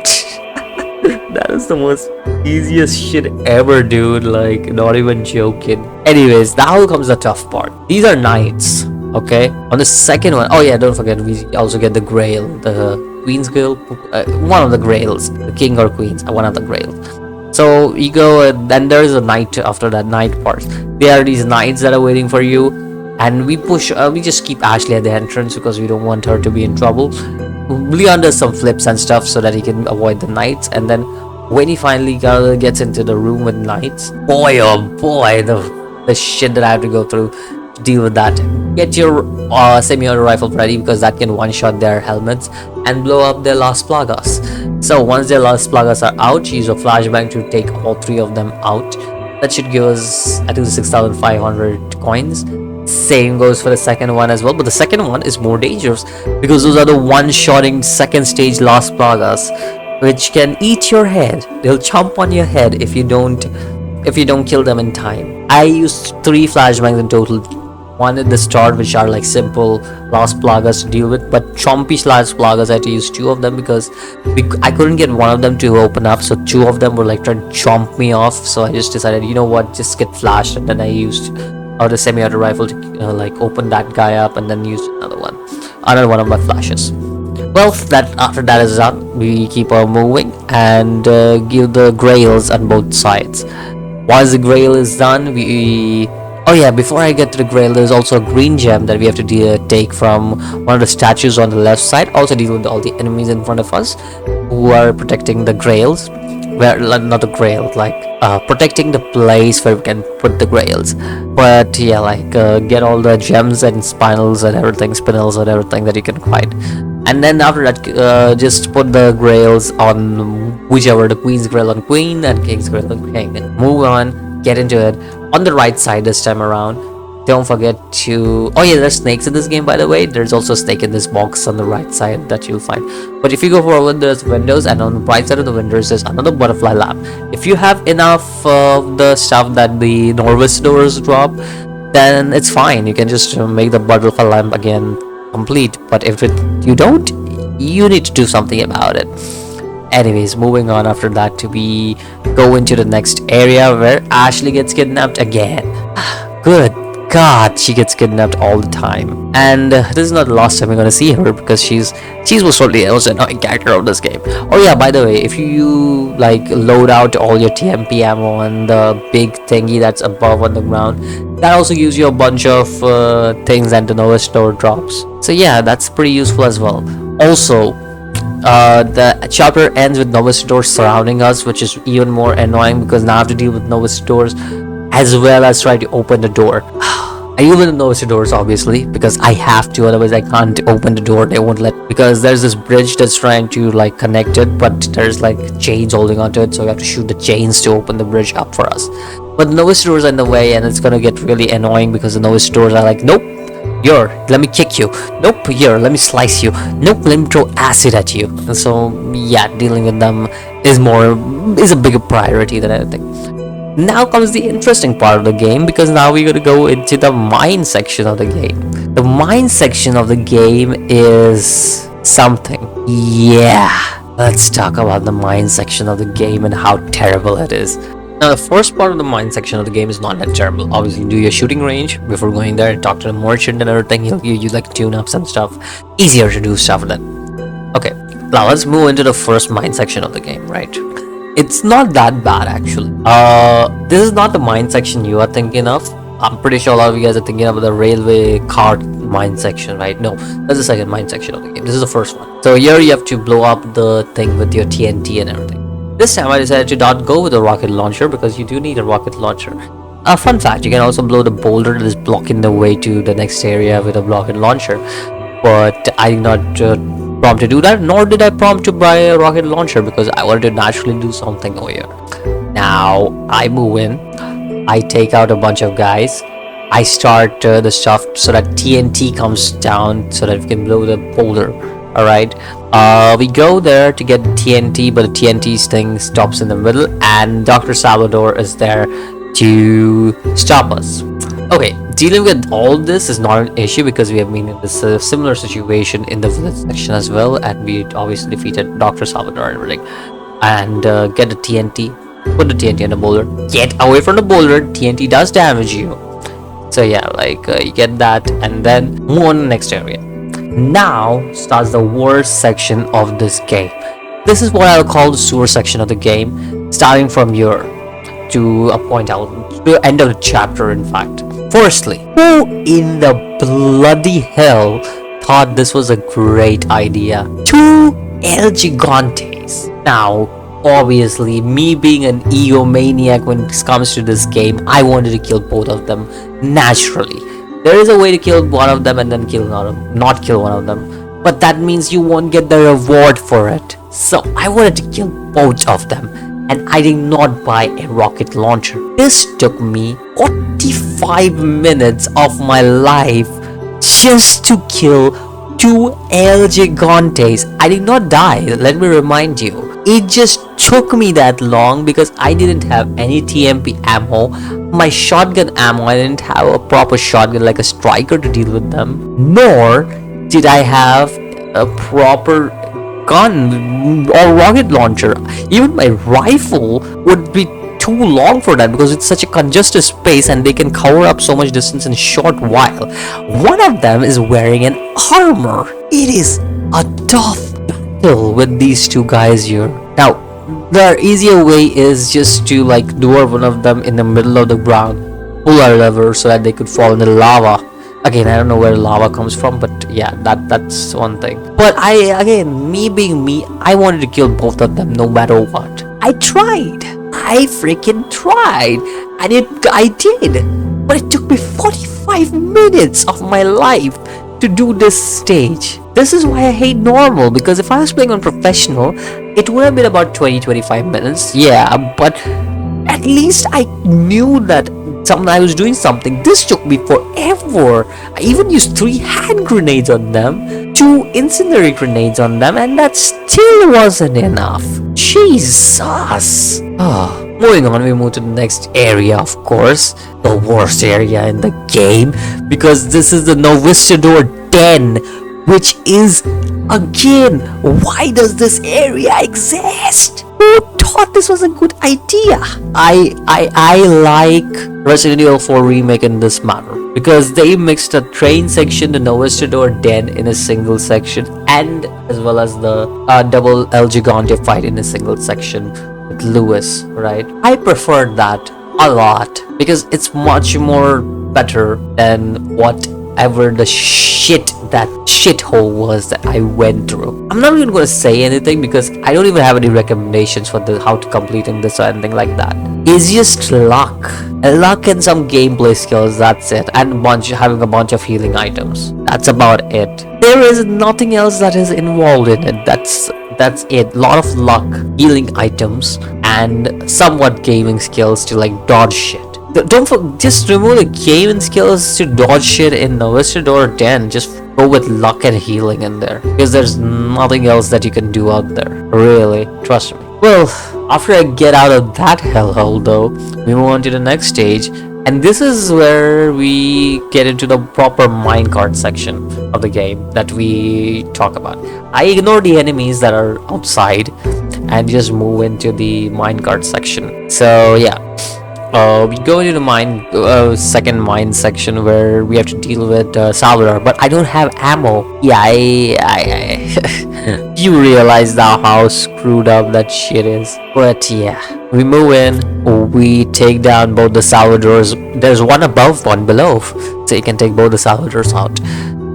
That is the most easiest shit ever, dude. Like, not even joking. Anyways, now comes the tough part. These are knights, okay? On the second one, oh yeah, don't forget, we also get the grail, the queen's grail, one of the grails, the king or queens, one of the grails. So you go, and there is a knight after that knight part. There are these knights that are waiting for you, and we just keep Ashley at the entrance because we don't want her to be in trouble. Leon does some flips and stuff so that he can avoid the knights, and then when he finally gets into the room with knights, boy oh boy, the shit that I have to go through to deal with that. Get your semi-auto rifle ready, because that can one-shot their helmets and blow up their Las Plagas. So once their Las Plagas are out, use a flashbang to take all 3 of them out. That should give us, I think, 6,500 coins. Same goes for the second one as well, but the second one is more dangerous because those are the one-shotting second stage Las Plagas, which can eat your head. They'll chomp on your head if you don't kill them in time. I used 3 flashbangs in total. One at the start, which are like simple Las Plagas to deal with, but chompy Las Plagas I had to use 2 of them because I couldn't get one of them to open up, so 2 of them were like trying to chomp me off. So I just decided, you know what, just get flashed, and then I used the semi-auto rifle to like open that guy up, and then use another one of my flashes. Well, after that is done, we keep on moving and give the grails on both sides. Once the grail is done, oh yeah, before I get to the grail, there's also a green gem that we have to take from one of the statues on the left side. Also deal with all the enemies in front of us who are protecting the grails. Not the grail, like protecting the place where we can put the grails. But yeah, like get all the gems and spinels and everything that you can find. And then after that, just put the grails on whichever, the queen's grail on queen and king's grail on king. Move on, get into it. On the right side this time around, don't forget to, oh yeah, there's snakes in this game, by the way. There's also a snake in this box on the right side that you'll find. But if you go forward, there's windows, and on the right side of the windows there's another butterfly lamp. If you have enough of the stuff that the novice doors drop, then it's fine. You can just make the butterfly lamp again complete. But if you don't, you need to do something about it. Anyways, moving on after that to go into the next area where Ashley gets kidnapped again. Good God, she gets kidnapped all the time, and this is not the last time we're gonna see her because she's most probably the most annoying character of this game. Oh yeah, by the way, if you like load out all your TMP ammo on the big thingy that's above on the ground, that also gives you a bunch of things that the novice store drops. So yeah, that's pretty useful as well. Also, the chapter ends with novice doors surrounding us, which is even more annoying because now I have to deal with novice doors as well as try to open the door. I open the novice doors obviously because I have to, otherwise I can't open the door. They won't let, because there's this bridge that's trying to like connect it, but there's like chains holding onto it, so we have to shoot the chains to open the bridge up for us. But the novice doors are in the way, and it's gonna get really annoying because the novice doors are like, nope, here, let me kick you. Nope, here, let me slice you. Nope, let me throw acid at you. And so yeah, dealing with them is a bigger priority than anything. Now comes the interesting part of the game, because now we're gonna go into the mine section of the game. The mine section of the game is something. Yeah, let's talk about the mine section of the game and how terrible it is. Now, the first part of the mine section of the game is not that terrible. Obviously, do your shooting range before going there and talk to the merchant and everything. He'll give you like tune-ups and stuff. Easier to do stuff then. Okay, now let's move into the first mine section of the game, right? It's not that bad actually. This is not the mine section you are thinking of. I'm pretty sure a lot of you guys are thinking of the railway cart mine section, right? No, that's the second mine section of the game. This is the first one. So here you have to blow up the thing with your TNT and everything. This time I decided to not go with a rocket launcher because you do need a rocket launcher. Fun fact, you can also blow the boulder that is blocking the way to the next area with a rocket launcher. But I did not prompt to do that, nor did I prompt to buy a rocket launcher because I wanted to naturally do something over here. Now I move in, I take out a bunch of guys, I start the stuff so that TNT comes down so that we can blow the boulder. Alright, we go there to get TNT, but the TNT thing stops in the middle and Dr. Salvador is there to stop us. Okay, dealing with all this is not an issue because we have been in this similar situation in the village section as well, and we obviously defeated Dr. Salvador and everything. And get the TNT, put the TNT on the boulder, get away from the boulder, TNT does damage you. So yeah, like you get that and then move on to the next area. Now starts the worst section of this game. This is what I'll call the sewer section of the game, starting from here to a point out to the end of the chapter, in fact. Firstly, who in the bloody hell thought this was a great idea? 2 El Gigantes. Now, obviously, me being an egomaniac when it comes to this game, I wanted to kill both of them naturally. There is a way to kill one of them and then not kill one of them, but that means you won't get the reward for it. So I wanted to kill both of them. and I did not buy a rocket launcher. This took me 45 minutes of my life just to kill two El Gigantes. I did not die, let me remind you. It just took me that long because I didn't have any TMP ammo. My shotgun ammo, I didn't have a proper shotgun like a striker to deal with them. Nor did I have a proper gun or rocket launcher. Even my rifle would be too long for that because it's such a congested space and they can cover up so much distance in a short while. One of them is wearing an armor. It is a tough battle with these two guys here. Now, the easier way is just to like lure one of them in the middle of the ground, pull our lever so that they could fall in the lava. Again, I don't know where lava comes from, but yeah, that's one thing. But me being me, I wanted to kill both of them no matter what. I tried. I freaking tried. And I did. But it took me 45 minutes of my life to do this stage. This is why I hate normal, because if I was playing on professional, it would have been about 20-25 minutes. Yeah, but at least I knew that I was doing something. This took me forever. I even used 3 hand grenades on them, 2 incendiary grenades on them, and that still wasn't enough. Jesus. Moving on, we move to the next area, of course, the worst area in the game, because this is the Novistador Den, which is, again, why does this area exist? Who thought this was a good idea? I like Resident Evil 4 Remake in this matter, because they mixed a train section, the Novistador Den, in a single section, and as well as the double El Gigante fight in a single section with Lewis, right? I preferred that a lot because it's much more better than whatever the that shithole was that I went through. I'm not even going to say anything because I don't even have any recommendations for how to completing this or anything like that. It's just luck and some gameplay skills, that's it, and having a bunch of healing items. That's about it. There is nothing else that is involved in it. That's it. Lot of luck, healing items, and somewhat gaming skills to like dodge shit. Just remove the gaming skills to dodge shit in Novistador Den. Just go with luck and healing in there, because there's nothing else that you can do out there, really, trust me. Well, after I get out of that hellhole though, we move on to the next stage, and this is where we get into the proper minecart section of the game that we talk about. I ignore the enemies that are outside and just move into the minecart section. So yeah, we go into the second mine section where we have to deal with Salvador, but I don't have ammo. Yeah, you realize now how screwed up that shit is. But yeah, we move in, we take down both the Salvadors. There's one above, one below, so you can take both the Salvadors out.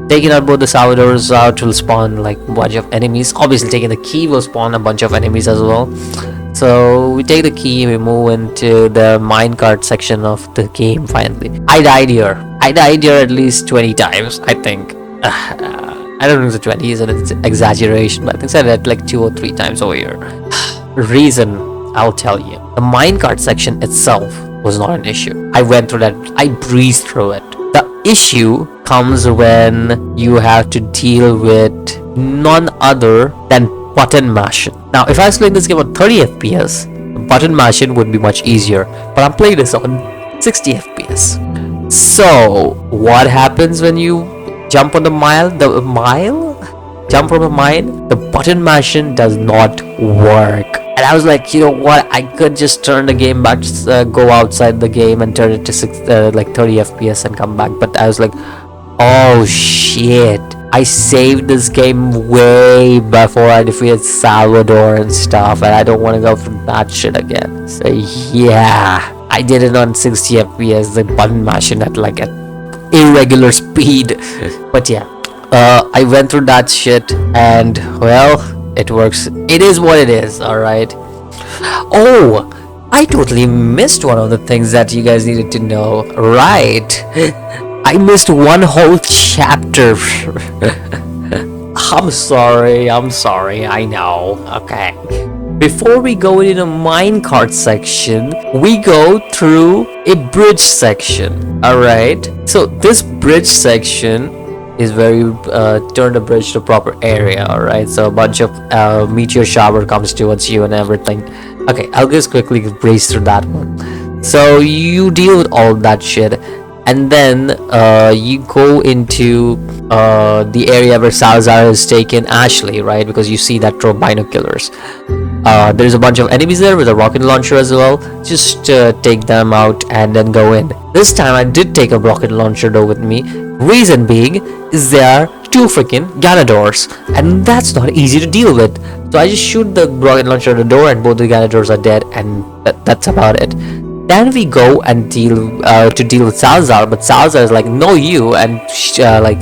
Taking out both the Salvadors out will spawn like a bunch of enemies. Obviously taking the key will spawn a bunch of enemies as well. So we take the key, we move into the minecart section of the game finally. I died here at least 20 times, I think. I don't know if it's 20 is an exaggeration, but I think I said it like 2 or 3 times over here. Reason, I'll tell you. The minecart section itself was not an issue. I went through that, I breezed through it. The issue comes when you have to deal with none other than button mashing. Now, if I was playing this game on 30 FPS, button mashing would be much easier, but I'm playing this on 60 FPS. So, what happens when you jump on the jump from a mine? The button mashing does not work. And I was like, you know what, I could just turn the game back, go outside the game and turn it to like 30 FPS and come back, but I was like, oh shit, I saved this game way before I defeated Salvador and stuff, and I don't want to go through that shit again. So yeah, I did it on 60 FPS, the button mashing at like an irregular speed. But yeah, I went through that shit, and well, it works. It is what it is, alright. Oh, I totally missed one of the things that you guys needed to know, right? I missed one whole chapter. I'm sorry, I know, okay. Before we go into the minecart section, we go through a bridge section. Alright, so this bridge section is where you turn the bridge to proper area. Alright, so a bunch of meteor shower comes towards you and everything. Okay, I'll just quickly breeze through that one. So you deal with all that shit, and then you go into the area where Salazar has taken Ashley, right? Because you see that through binoculars. There's a bunch of enemies there with a rocket launcher as well. Just take them out and then go in. This time I did take a rocket launcher though with me. Reason being is there are two freaking Ganadors, and that's not easy to deal with. So I just shoot the rocket launcher at the door and both the Ganadors are dead, and that's about it. Then we go and deal with Salazar, but Salazar is like, no you, and like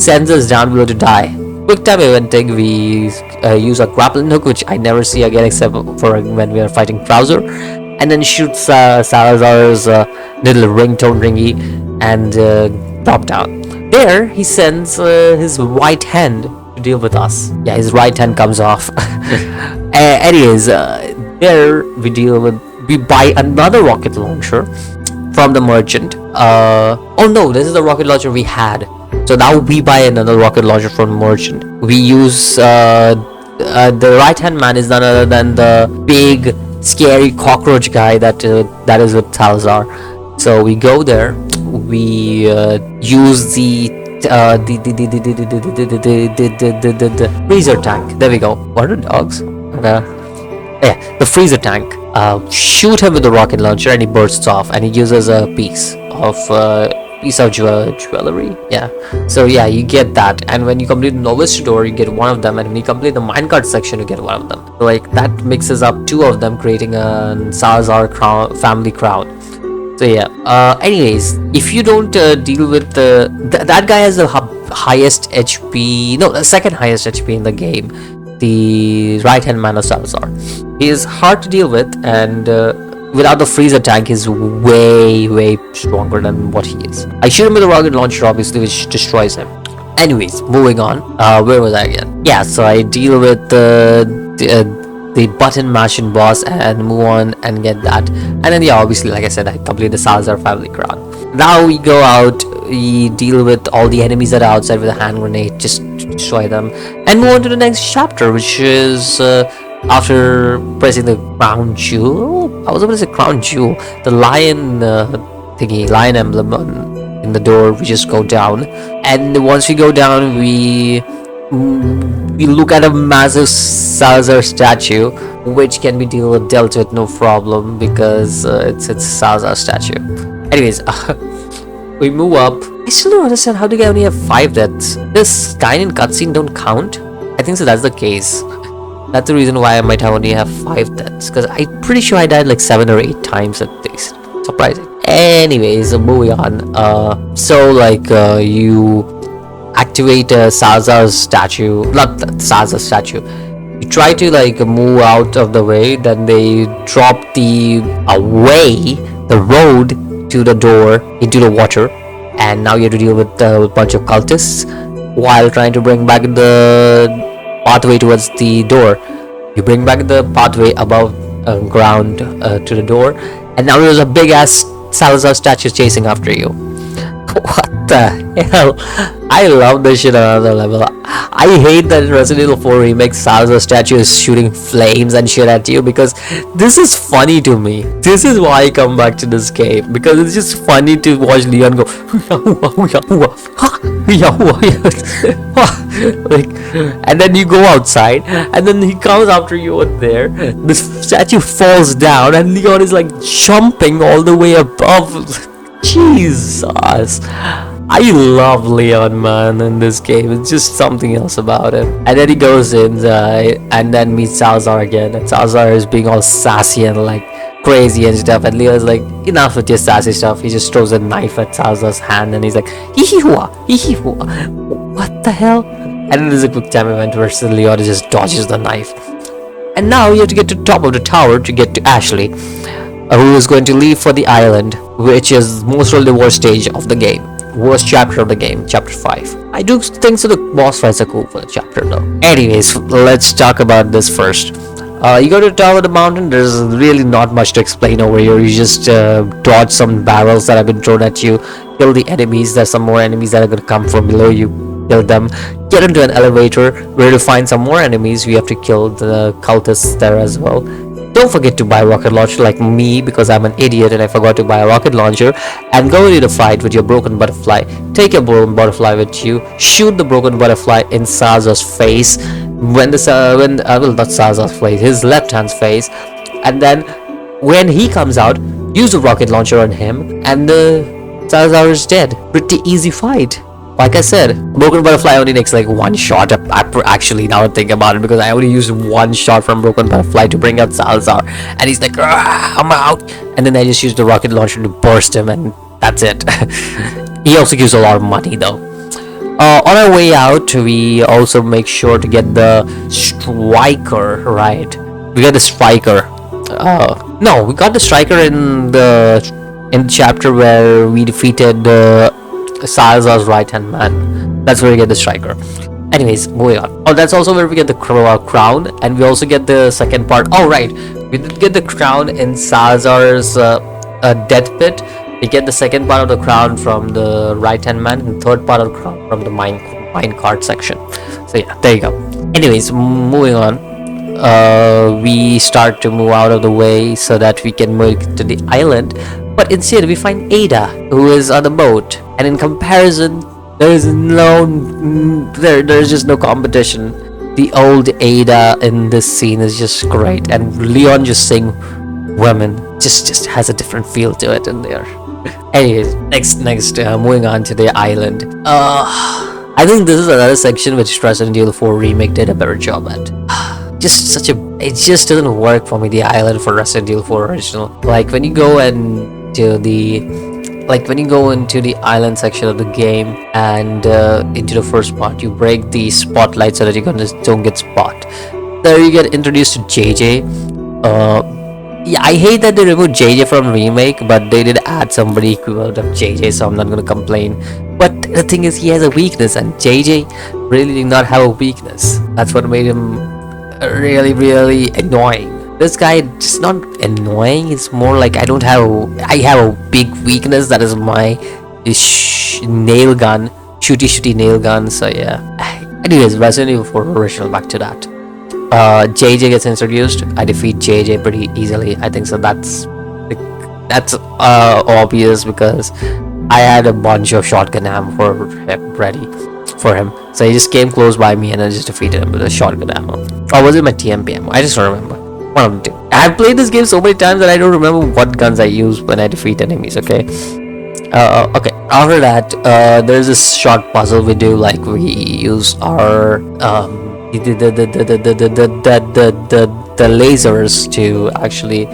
sends us down below to die. Quick time eventing, we use a grappling hook, which I never see again except for when we are fighting Krauser, and then shoot Salazar's little ringtone ringy and drop down. There he sends his right hand to deal with us. Yeah, his right hand comes off. Anyways, there we buy another rocket launcher from the merchant. Oh no, this is the rocket launcher we had. So now we buy another rocket launcher from merchant. We use the right hand man is none other than the big scary cockroach guy that is with Salazar. So we go there. We use the freezer tank. There we go. What are dogs? Okay. Yeah, the freezer tank. Shoot him with the rocket launcher and he bursts off, and he uses a piece of jewelry. Yeah, so yeah, you get that, and when you complete the novice door you get one of them, and when you complete the minecart section you get one of them. So like that mixes up two of them, creating a Salazar family crown. So yeah, anyways, if you don't deal with that guy has the highest HP, no, the second highest HP in the game, the right hand man of Salazar. He is hard to deal with, and without the freezer tank he's way stronger than what he is. I shoot him with a rocket launcher obviously, which destroys him. Anyways, moving on. Where was I again? Yeah, so I deal with the button mashing boss and move on and get that, and then yeah, obviously like I said, I complete the Salazar family crown. Now we go out, we deal with all the enemies that are outside with a hand grenade, just destroy them, and move on to the next chapter, which is after pressing the crown jewel. I was about to say crown jewel, the lion thingy, lion emblem in the door. We just go down, and once we go down, we look at a massive Salazar statue, which can be dealt with no problem because it's a Salazar statue. Anyways, we move up. I still don't understand how do I only have 5 deaths. This kind in cutscene don't count. I think so. That's the case. That's the reason why I might only have 5 deaths, because I'm pretty sure I died like 7 or 8 times at least. Surprising. Anyways, moving on. So like you activate a Salazar's statue, not the Salazar statue. You try to like move out of the way, then they drop the road to the door into the water, and now you have to deal with a bunch of cultists while trying to bring back the pathway towards the door. You bring back the pathway above ground to the door, and now there's a big ass Salazar statue chasing after you. What the hell? I love this shit on another level. I hate that in Resident Evil 4 Remake Salazar statue is shooting flames and shit at you, because this is funny to me. This is why I come back to this game, because it's just funny to watch Leon go like, and then you go outside and then he comes after you out there. The statue falls down and Leon is like jumping all the way above. Jesus, I love Leon, man, in this game. It's just something else about it. And then he goes in and then meets Salazar again, and Salazar is being all sassy and like crazy and stuff, and Leon's like, enough with your sassy stuff. He just throws a knife at Salazar's hand and he's like, what the hell? And then there's a quick time event where Leon just dodges the knife. And now you have to get to the top of the tower to get to Ashley, who is going to leave for the island, which is most probably the worst stage of the game. Worst chapter of the game, chapter 5. I do think so the boss fights are cool for the chapter though. Anyways, let's talk about this first. You go to the top of the mountain. There's really not much to explain over here. You just dodge some barrels that have been thrown at you, kill the enemies. There's some more enemies that are going to come from below you. Kill them. Get into an elevator where to find some more enemies. We have to kill the cultists there as well. Don't forget to buy a rocket launcher like me, because I'm an idiot and I forgot to buy a rocket launcher. And go into the fight with your broken butterfly. Take your broken butterfly with you. Shoot the broken butterfly in Saza's face. When well, not Saza's face, his left hand's face. And then when he comes out, use the rocket launcher on him, and Salazar is dead. Pretty easy fight. Like I said, broken butterfly only takes like one shot. Actually, now I think about it, because I only used one shot from broken butterfly to bring out Salazar, and he's like, I'm out. And then I just used the rocket launcher to burst him, and that's it. He also gives a lot of money though. On our way out, we also make sure to get the striker, right? We got the striker. No, we got the striker in the chapter where we defeated Salazar's right hand man. That's where we get the striker. Anyways, moving on. Oh, that's also where we get the crown, and we also get the second part. Oh, right, we did get the crown in Salazar's death pit. We get the second part of the crown from the right hand man, and third part of the crown from the mine cart section. So yeah, there you go. Anyways, moving on. We start to move out of the way so that we can move to the island, but instead we find Ada, who is on the boat, and in comparison there's just no competition. The old Ada in this scene is just great, and Leon just saying women just has a different feel to it in there. Anyways, next moving on to the island. I think this is another section which Resident Evil 4 Remake did a better job at. It just doesn't work for me, the island for Resident Evil 4 original. Like when you go into the island section of the game, and into the first part, you break the spotlight so that you don't get spot. There you get introduced to JJ. Yeah, I hate that they removed JJ from Remake, but they did add somebody equivalent of JJ, so I'm not gonna complain. But the thing is, he has a weakness, and JJ really did not have a weakness. That's what made him really, really annoying. This guy is not annoying. It's more like I have a big weakness. That is my nail gun, shooty nail gun. So yeah. Anyways, Resident Evil 4 original. Back to that. JJ gets introduced. I defeat JJ pretty easily. I think so. That's obvious, because I had a bunch of shotgun ammo ready for him. So he just came close by me and I just defeated him with a shotgun ammo. Or was it my TMP ammo? I just don't remember. One of the two. I've played this game so many times that I don't remember what guns I use when I defeat enemies, okay? Okay, after that, there's this short puzzle we do. Like, we use our the lasers to actually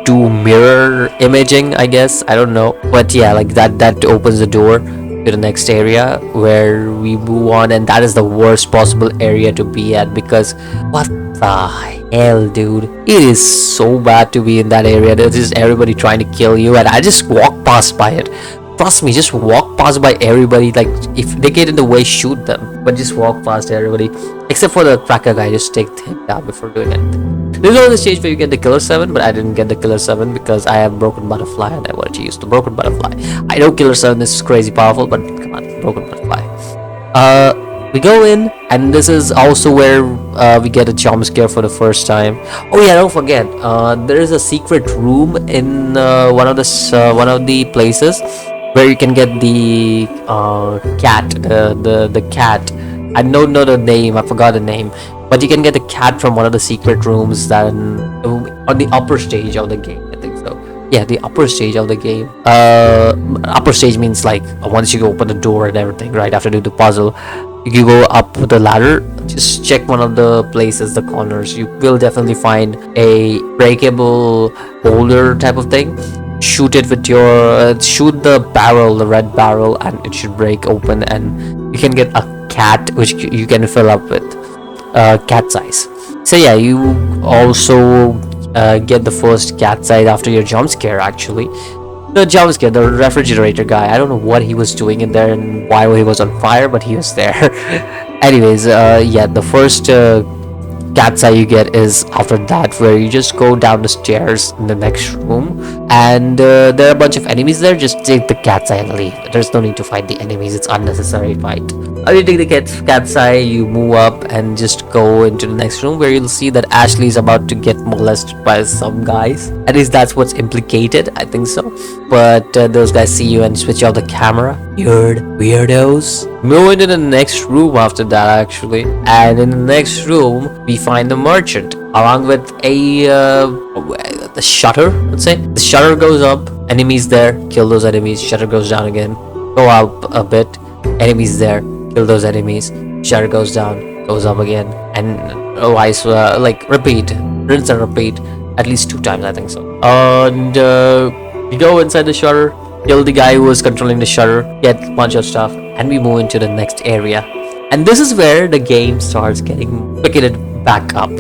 do mirror imaging, I guess. I don't know, but yeah, like that opens the door to the next area where we move on, and that is the worst possible area to be at, because what the hell, dude, it is so bad to be in that area. There's just everybody trying to kill you, and I just walk past by it. Trust me, just walk past by everybody. Like, if they get in the way, shoot them, but just walk past everybody, except for the cracker guy. Just take him down before doing anything. There's another stage where you get the Killer 7, but I didn't get the Killer 7 because I have Broken Butterfly and I wanted to use the Broken Butterfly. I know Killer 7 is crazy powerful, but come on, Broken Butterfly. We go in, and this is also where we get a jump scare for the first time. Oh yeah, don't forget, there is a secret room in one of the places where you can get the cat, the cat. I don't know the name, I forgot the name, but you can get the cat from one of the secret rooms that on the upper stage of the game, I think so. Yeah, the upper stage of the game. Upper stage means like once you open the door and everything, right after you do the puzzle, you go up the ladder. Just check one of the places, the corners. You will definitely find a breakable boulder type of thing. Shoot it with your shoot the barrel, the red barrel, and it should break open, and you can get a cat which you can fill up with cat size. So yeah, you also get the first cat size after your jump scare. Actually, the jump scare, the refrigerator guy, I don't know what he was doing in there and why he was on fire, but he was there. Anyways, yeah, the first cat's eye you get is after that, where you just go down the stairs in the next room, and there are a bunch of enemies there. Just take the cat's eye and leave. There's no need to fight the enemies. It's unnecessary fight. After you take the cat's eye, you move up and just go into the next room, where you'll see that Ashley is about to get molested by some guys. At least that's what's implicated. I think so. But those guys see you and switch off the camera. Weird weirdos. Move into the next room after that, actually, and in the next room we find the merchant along with the shutter. Let's say the shutter goes up, enemies there, kill those enemies. Shutter goes down again, go up a bit, enemies there, kill those enemies. Shutter goes down, goes up again, and vice like repeat, rinse and repeat at least 2 times, I think so. And we go inside the shutter, kill the guy who was controlling the shutter, get a bunch of stuff, and we move into the next area. And this is where the game starts getting picketed back up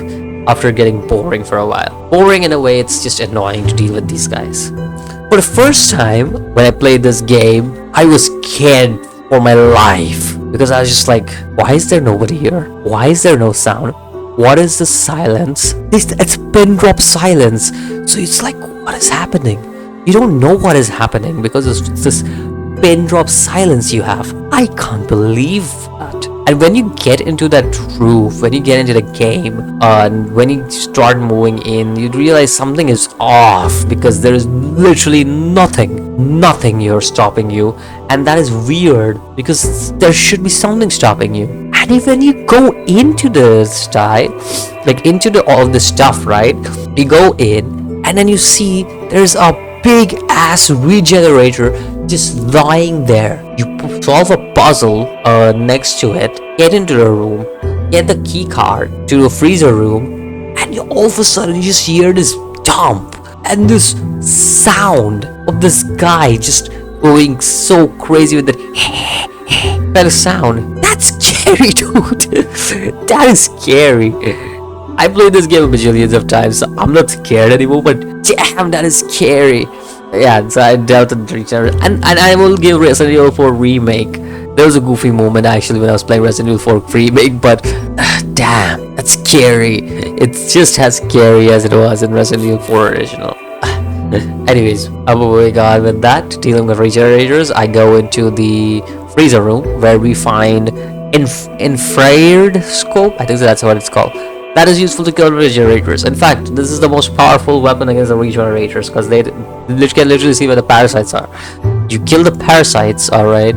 after getting boring for a while. Boring in a way, it's just annoying to deal with these guys. For the first time when I played this game, I was scared for my life, because I was just like, why is there nobody here? Why is there no sound? What is the silence? It's pin drop silence. So it's like, what is happening? You don't know what is happening because it's this pin drop silence you have. I can't believe that. And when you get into that groove, when you get into the game, and when you start moving in, you realize something is off, because there is literally nothing here stopping you. And that is weird, because there should be something stopping you. And if when you go into the style, like into all of the stuff, right? You go in and then you see there's a big ass regenerator just lying there. You solve a puzzle next to it, get into the room, get the key card to the freezer room, and you all of a sudden you just hear this dump and this sound of this guy just going so crazy with the kind of sound. That's scary, dude. That is scary. I played this game a bajillions of times, so I'm not scared anymore, but damn, that is scary. Yeah, so I dealt with Regenerator, and I will give Resident Evil 4 Remake. There was a goofy moment actually when I was playing Resident Evil 4 Remake, but damn, that's scary. It's just as scary as it was in Resident Evil 4 Original. Anyways, I'm moving on with that. Dealing with regenerators, I go into the freezer room where we find infrared scope. I think that's what it's called. That is useful to kill regenerators. In fact, this is the most powerful weapon against the regenerators, because they can literally see where the parasites are. You kill the parasites, alright,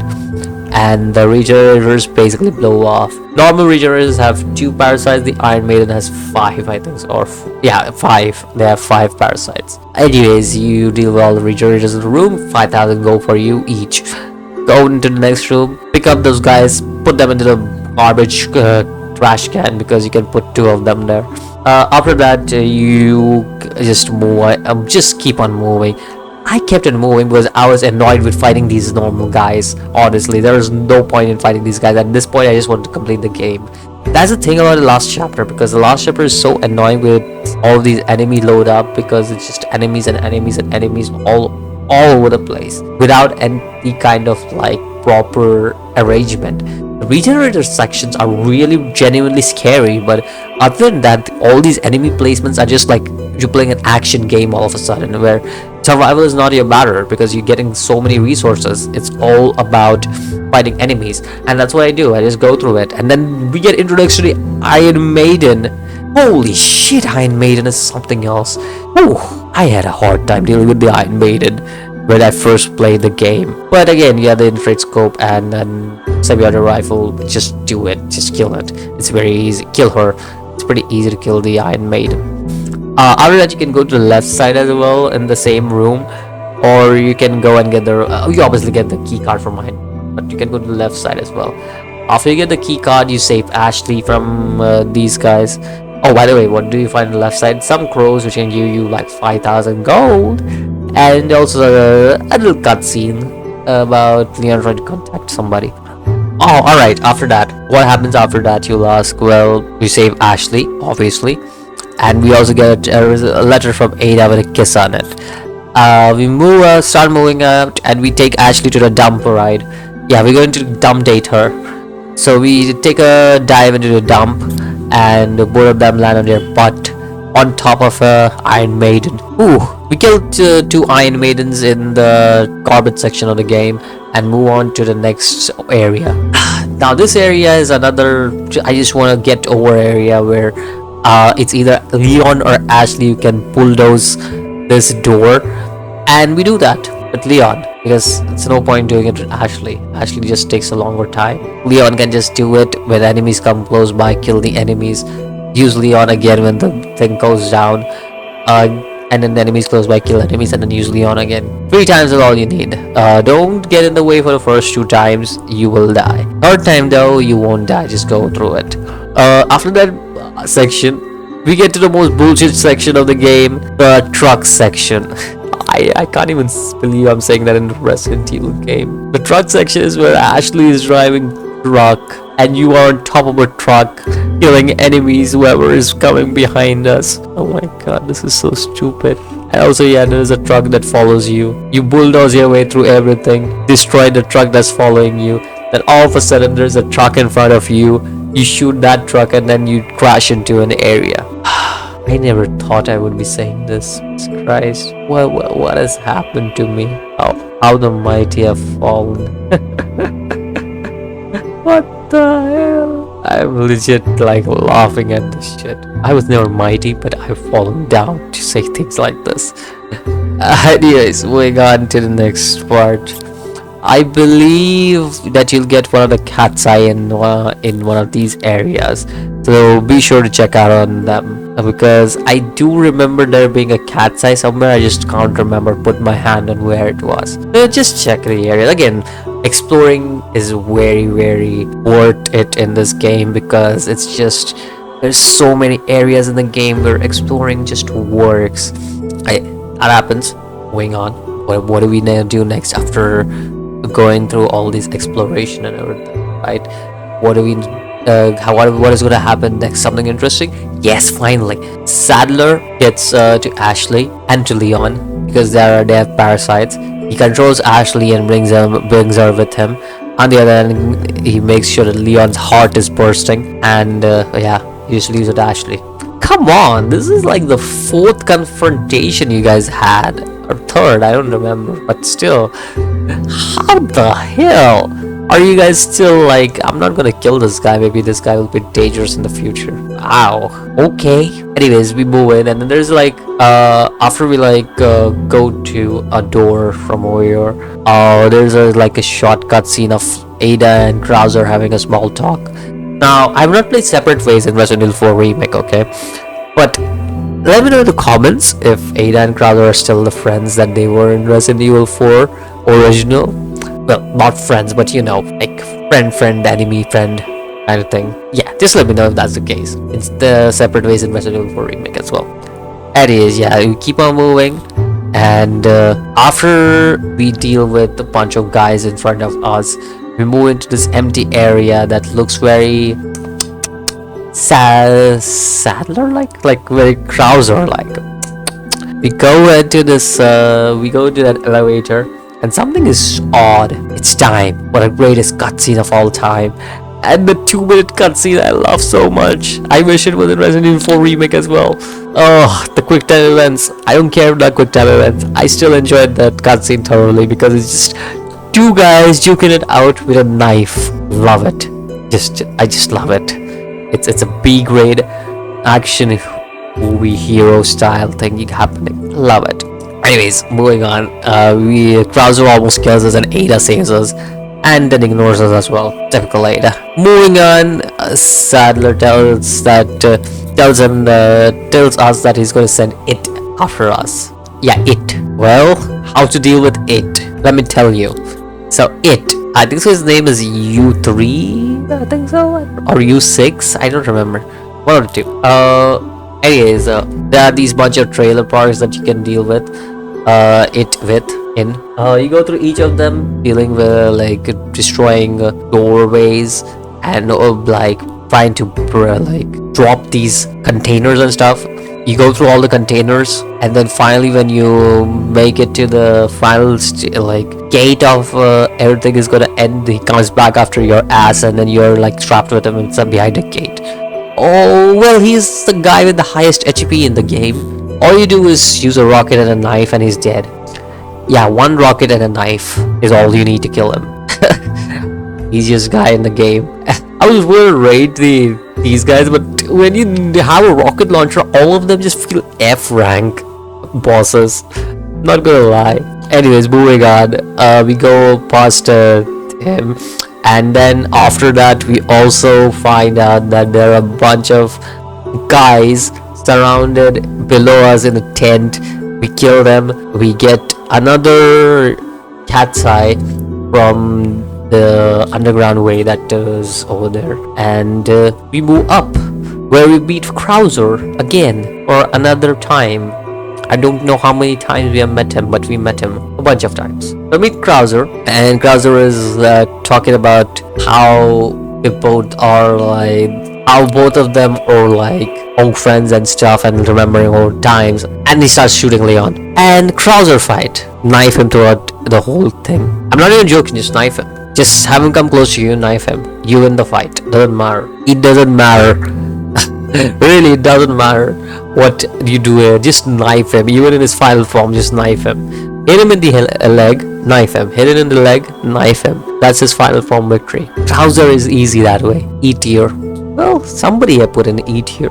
and the regenerators basically blow off. Normal regenerators have 2 parasites. The Iron Maiden has 5, I think, or 5. They have 5 parasites. Anyways, you deal with all the regenerators in the room. 5,000 go for you each. Go into the next room, pick up those guys, put them into the garbage trash can, because you can put 2 of them there. After that, you just move. Just keep on moving. I kept on moving because I was annoyed with fighting these normal guys. Honestly, there is no point in fighting these guys. At this point, I just want to complete the game. That's the thing about the last chapter, because the last chapter is so annoying with all of these enemy load up, because it's just enemies and enemies and enemies all over the place without any kind of like proper arrangement. The regenerator sections are really genuinely scary, but other than that, all these enemy placements are just like you're playing an action game all of a sudden, where survival is not your matter because you're getting so many resources. It's all about fighting enemies, and that's what I do. I just go through it, and then we get introduced to the Iron Maiden. Holy shit, Iron Maiden is something else. Oh, I had a hard time dealing with the Iron Maiden when I first played the game. But again, you have the infrared scope and then semi-auto rifle. Just do it. Just kill it. It's very easy. Kill her. It's pretty easy to kill the Iron Maiden. After that, you can go to the left side as well in the same room, or you can go and get the you obviously get the key card from mine, but you can go to the left side as well. After you get the key card, you save Ashley from these guys. Oh, by the way, what do you find on the left side? Some crows which can give you like 5,000 gold, and also a little cutscene about Leon trying to contact somebody. Oh, alright, after that, what happens after that, you'll ask? Well, you save Ashley, obviously, and we also get a letter from Ada with a kiss on it. We start moving out, and we take Ashley to the dump ride. Yeah, we're going to dump date her. So we take a dive into the dump, and both of them land on their butt on top of a Iron Maiden. Ooh, we killed two Iron Maidens in the garbage section of the game and move on to the next area. Now this area is another I just want to get over area where it's either Leon or Ashley who can bulldoze this door, and we do that with Leon because it's no point doing it with Ashley. Ashley just takes a longer time. Leon can just do it when enemies come close by, kill the enemies, use Leon again when the thing goes down, and then the enemies close by, kill enemies, and then use Leon again. 3 times is all you need. Don't get in the way for the first 2 times, you will die. Third time though, you won't die, just go through it. After that section, we get to the most bullshit section of the game, the truck section. I can't even believe I'm saying that in the Resident Evil game. The truck section is where Ashley is driving truck and you are on top of a truck killing enemies, whoever is coming behind us. Oh my god, this is so stupid. And also, yeah, there's a truck that follows you. You bulldoze your way through everything, destroy the truck that's following you. Then all of a sudden there's a truck in front of you. You shoot that truck and then you crash into an area. I never thought I would be saying this. Jesus Christ, what has happened to me? How the mighty have fallen. What the hell? I'm legit like laughing at this shit. I was never mighty, but I've fallen down to say things like this. Anyways, moving on to the next part. I believe that you'll get one of the cat's eye in one of these areas, so be sure to check out on them, because I do remember there being a cat's eye somewhere. I just can't remember, put my hand on where it was. So just check the area. Again, exploring is very worth it in this game, because it's just, there's so many areas in the game where exploring just works. That happens. Moving on, what do we now do next after going through all this exploration and everything, right? What do we what is going to happen next? Something interesting? Yes, finally, Sadler gets to Ashley and to Leon, because they have parasites. He controls Ashley and brings her with him. On the other hand, he makes sure that Leon's heart is bursting, and yeah, he just leaves with Ashley. Come on, this is like the 4th confrontation you guys had, or 3rd, I don't remember, but still, how the hell are you guys still like, I'm not gonna kill this guy, maybe this guy will be dangerous in the future? Ow. Okay, anyways, we move in, and then there's like after we like go to a door from over here, there's like a shortcut scene of Ada and Krauser having a small talk. Now, I've not played Separate Ways in Resident Evil 4 Remake, okay? But let me know in the comments if Ada and Krauser are still the friends that they were in Resident Evil 4 original. Well, not friends, but you know, like friend, enemy, friend kind of thing. Yeah, just let me know if that's the case. It's the Separate Ways in Resident Evil 4 Remake as well. Anyways, yeah, we keep on moving. And after we deal with a bunch of guys in front of us, we move into this empty area that looks very Sadler like very Krauser like. We go into this we go to that elevator, and something is odd. It's time. What a greatest cutscene of all time. And the 2-minute cutscene I love so much. I wish it was in Resident Evil 4 Remake as well. Oh, the quick time events. I don't care about quick time events. I still enjoyed that cutscene thoroughly, because it's just 2 guys duking it out with a knife. Love it. I just love it. It's a B grade action movie hero style thing happening. Love it. Anyways, moving on. Krauser almost kills us, and Ada saves us, and then ignores us as well. Typical Ada. Moving on, Sadler tells us that he's going to send it after us. Yeah, it. Well, how to deal with it? Let me tell you. So it, I think so his name is U3, I think so, or U6, I don't remember, one or two. Anyways, there are these bunch of trailer parks that you can deal with, you go through each of them, dealing with like destroying doorways and like trying to like drop these containers and stuff. You go through all the containers, and then finally when you make it to the final like gate of everything is gonna end, he comes back after your ass, and then you're like trapped with him behind a gate. Oh, well, he's the guy with the highest HP in the game. All you do is use a rocket and a knife and he's dead. Yeah, one rocket and a knife is all you need to kill him. Easiest guy in the game. I was going to raid these guys, but when you have a rocket launcher, all of them just feel F rank bosses. Not gonna lie. Anyways, moving on. We go past him, and then after that, we also find out that there are a bunch of guys surrounded below us in a tent. We kill them. We get another cat's eye from the underground way that is over there, and we move up where we meet Krauser again for another time. I don't know how many times we have met him, but we met him a bunch of times. We meet Krauser, and Krauser is talking about how we both are like, how both of them are like old friends and stuff, and remembering old times. And he starts shooting Leon, and Krauser fight, knife him throughout the whole thing. I'm not even joking, just knife him. Just have him come close to you, knife him. You win the fight. Doesn't matter. It doesn't matter. Really, it doesn't matter what you do here. Just knife him. Even in his final form, just knife him. Hit him in the leg, knife him. Hit it in the leg, knife him. That's his final form victory. Krauser is easy that way. E tier. Well, somebody had put in E tier.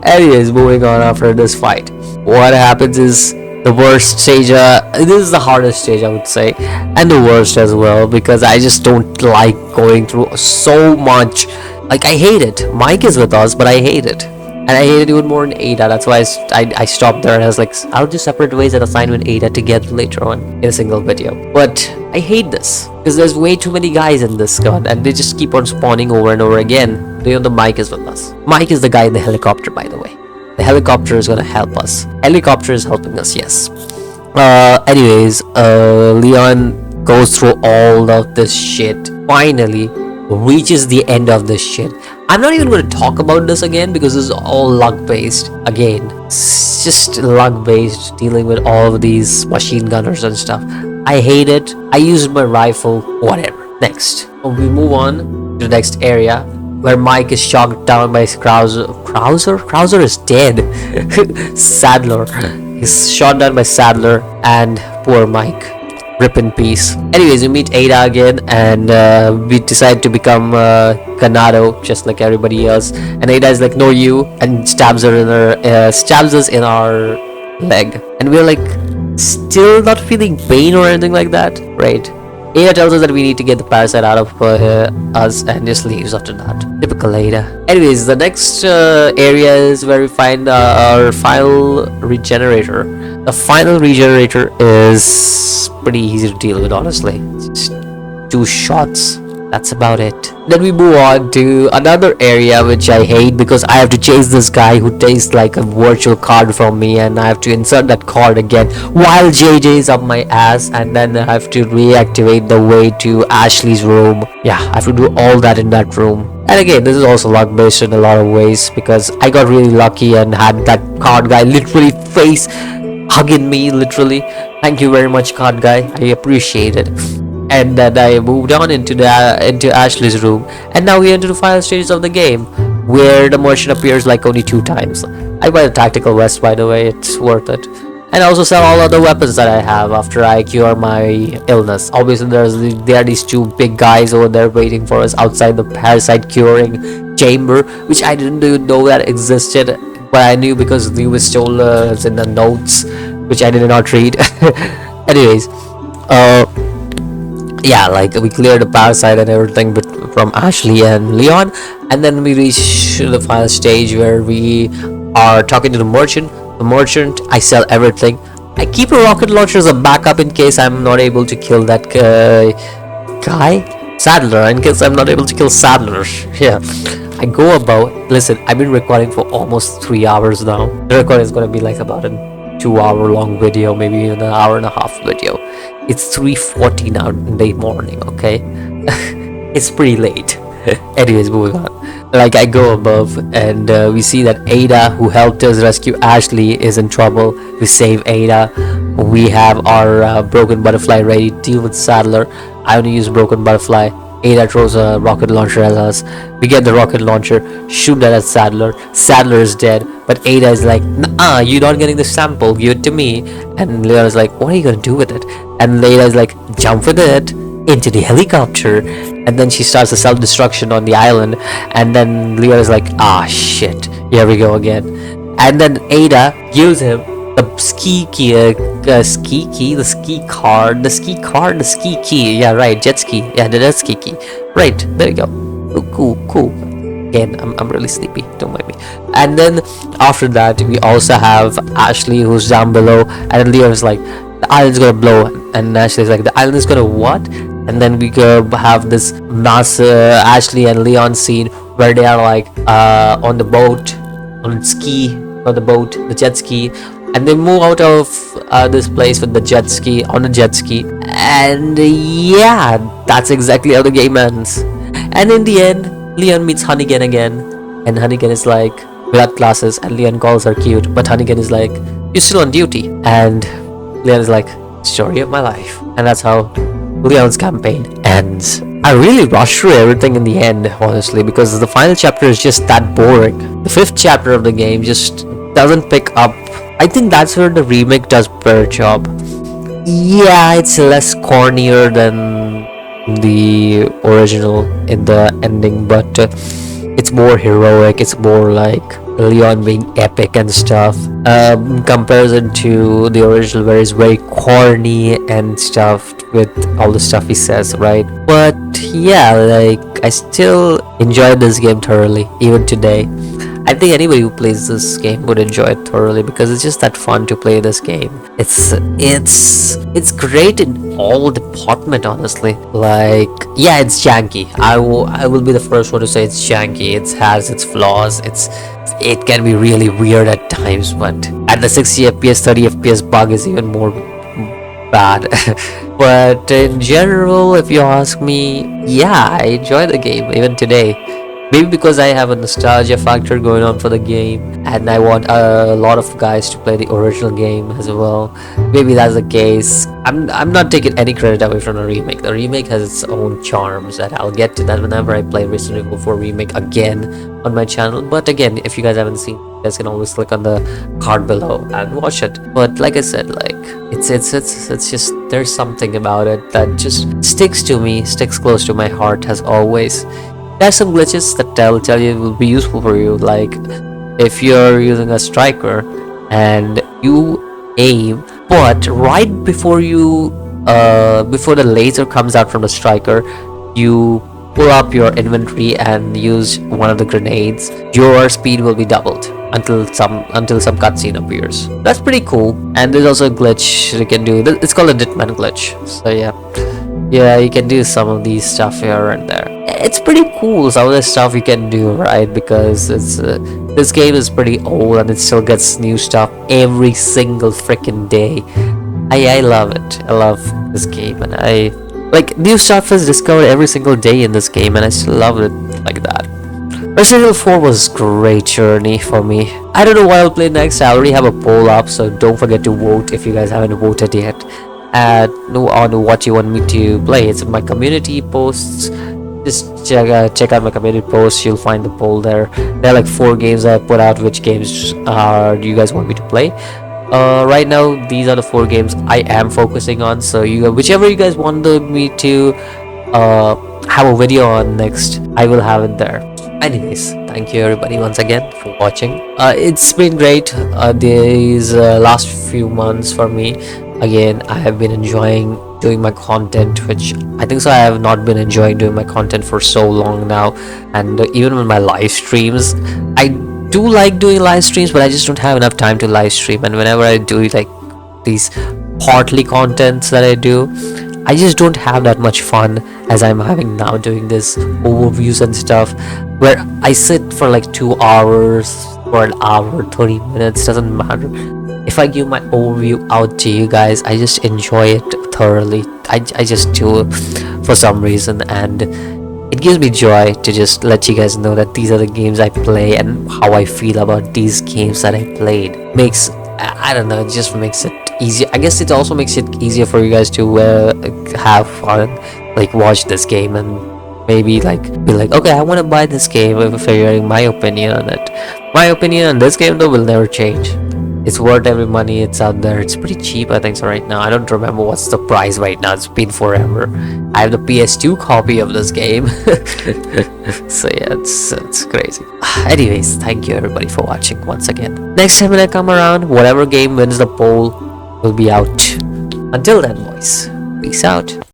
Anyways, moving on after this fight. What happens is the worst stage, this is the hardest stage, I would say, and the worst as well, because I just don't like going through so much. Like, I hate it. Mike is with us, but I hate it, and I hate it even more in Ada. That's why I stopped there, and I was like, I'll do separate ways and assign with Ada together later on in a single video. But I hate this because there's way too many guys in this squad, and they just keep on spawning over and over again. You know, the Mike is with us. Mike is the guy in the helicopter, by the way. The helicopter is gonna help us. Helicopter is helping us, yes. Anyways, Leon goes through all of this shit. Finally, reaches the end of this shit. I'm not even going to talk about this again because this is all luck based. Again, it's just luck based, dealing with all of these machine gunners and stuff. I hate it. I used my rifle. Whatever. Next, we move on to the next area, where Mike is shot down by Krauser. Krauser is dead. Sadler. He's shot down by Sadler, and poor Mike. Rip in peace. Anyways, we meet Ada again, and we decide to become Ganado, just like everybody else. And Ada is like, "No, you," and stabs us in our leg, and we're like, still not feeling pain or anything like that, right? Ada tells us that we need to get the parasite out of us, and just leaves after that. Typical Ada. Anyways, the next area is where we find our final regenerator. The final regenerator is pretty easy to deal with, honestly. It's just 2 shots. That's about it. Then we move on to another area which I hate, because I have to chase this guy who takes like a virtual card from me, and I have to insert that card again while JJ is up my ass, and then I have to reactivate the way to Ashley's room. Yeah, I have to do all that in that room. And again, this is also luck based in a lot of ways, because I got really lucky and had that card guy literally face hugging me, literally. Thank you very much, card guy. I appreciate it. And then I moved on into Ashley's room, and now we enter the final stages of the game, where the merchant appears like only 2 times. I buy the tactical vest, by the way. It's worth it. And I also sell all other weapons that I have after I cure my illness. Obviously, there are these 2 big guys over there waiting for us outside the parasite curing chamber, which I didn't even know that existed, but I knew because Lewis told us in the notes, which I did not read. Anyways, yeah, like we cleared the parasite and everything, but from Ashley and Leon, and then we reach the final stage where we are talking to the merchant. The merchant, I sell everything. I keep a rocket launcher as a backup in case I'm not able to kill that guy, Sadler. In case I'm not able to kill Sadler, yeah. I go about. Listen, I've been recording for almost 3 hours now. The recording is gonna be like about a 2-hour long video, maybe even an hour and a half video. It's 3:40 now in the morning, okay? It's pretty late. Anyways, moving on. Like, I go above, and we see that Ada, who helped us rescue Ashley, is in trouble. We save Ada. We have our broken butterfly ready to deal with Sadler. I only use broken butterfly. Ada throws a rocket launcher at us. We get the rocket launcher, shoot that at Sadler. Sadler is dead, but Ada is like, nah, you're not getting the sample, give it to me. And Leon is like, what are you gonna do with it? And Ada is like, jump with it into the helicopter. And then she starts the self-destruction on the island. And then Leon is like, ah, shit, here we go again. And then Ada gives him the ski key, the ski key. Yeah, right, jet ski. Yeah, the jet ski key. Right, there you go. Oh, cool. Again, I'm really sleepy. Don't mind me. And then after that, we also have Ashley, who's down below, and then Leo is like, the island's gonna blow, and Ashley's like, the island is gonna what? And then we go have this mass Ashley and Leon scene where they are like on the boat, on the jet ski, and they move out of this place with the jet ski, on a jet ski. And yeah, that's exactly how the game ends. And in the end, Leon meets Honeygan again, and Honeygan is like, without glasses, and Leon calls her cute, but Honeygan is like, you're still on duty. And Leon is like, story of my life. And that's how Leon's campaign ends. I really rushed through everything in the end, honestly, because the final chapter is just that boring. The 5th chapter of the game just doesn't pick up. I think that's where the remake does better job. Yeah, it's less cornier than the original in the ending, but it's more heroic. It's more like Leon being epic and stuff, in comparison to the original, where it's very corny and stuff with all the stuff he says, right? But yeah, like, I still enjoyed this game thoroughly, even today. I think anybody who plays this game would enjoy it thoroughly, because it's just that fun to play this game. It's great in all department, honestly. Like, yeah, it's janky. I will be the first one to say it's janky. It has its flaws. It can be really weird at times, but at the 60 FPS 30 FPS bug is even more bad. But in general, if you ask me, yeah, I enjoy the game even today. Maybe because I have a nostalgia factor going on for the game, and I want a lot of guys to play the original game as well. Maybe that's the case. I'm not taking any credit away from the remake. The remake has its own charms, and I'll get to that whenever I play Resident Evil 4 remake again on my channel. But again, if you guys haven't seen, you guys can always click on the card below and watch it. But like I said, like, it's just, there's something about it that just sticks to me, sticks close to my heart as always. There's some glitches that tell you will be useful for you, like if you're using a striker and you aim, but right before you before the laser comes out from the striker, you pull up your inventory and use one of the grenades, your speed will be doubled until some cutscene appears. That's pretty cool. And there's also a glitch you can do. It's called a Ditman glitch. So yeah, you can do some of these stuff here and there. It's pretty cool, some of the stuff you can do, right? Because it's this game is pretty old and it still gets new stuff every single freaking day. I love it. I love this game, and I like new stuff is discovered every single day in this game, and I still love it like that. Resident Evil 4 was a great journey for me. I don't know what I'll play next. I already have a poll up, so don't forget to vote if you guys haven't voted yet. On what you want me to play. It's in my community posts. Just check out my community posts. You'll find the poll there. There are like 4 games I put out. Which games do you guys want me to play? Right now, these are the 4 games I am focusing on. So whichever you guys wanted me to have a video on next, I will have it there. Anyways, thank you everybody once again for watching. It's been great these last few months for me. Again, I have been enjoying doing my content, which I think so I have not been enjoying doing my content for so long now. And even with my live streams, I do like doing live streams, but I just don't have enough time to live stream. And whenever I do like these partly contents that I do, I just don't have that much fun as I'm having now doing this overviews and stuff, where I sit for like 2 hours or an hour, 30 minutes, doesn't matter. If I give my overview out to you guys, I just enjoy it thoroughly. I just do it for some reason, and it gives me joy to just let you guys know that these are the games I play and how I feel about these games that I played. I don't know, it just makes it easier. I guess it also makes it easier for you guys to have fun, like watch this game and maybe like be like, okay, I want to buy this game, figuring my opinion on it. My opinion on this game though will never change. It's worth every money. It's out there. It's pretty cheap, I think so right now. I don't remember what's the price right now. It's been forever. I have the PS2 copy of this game. So yeah, it's crazy. Anyways, thank you everybody for watching once again. Next time when I come around, whatever game wins the poll will be out. Until then, boys, peace out.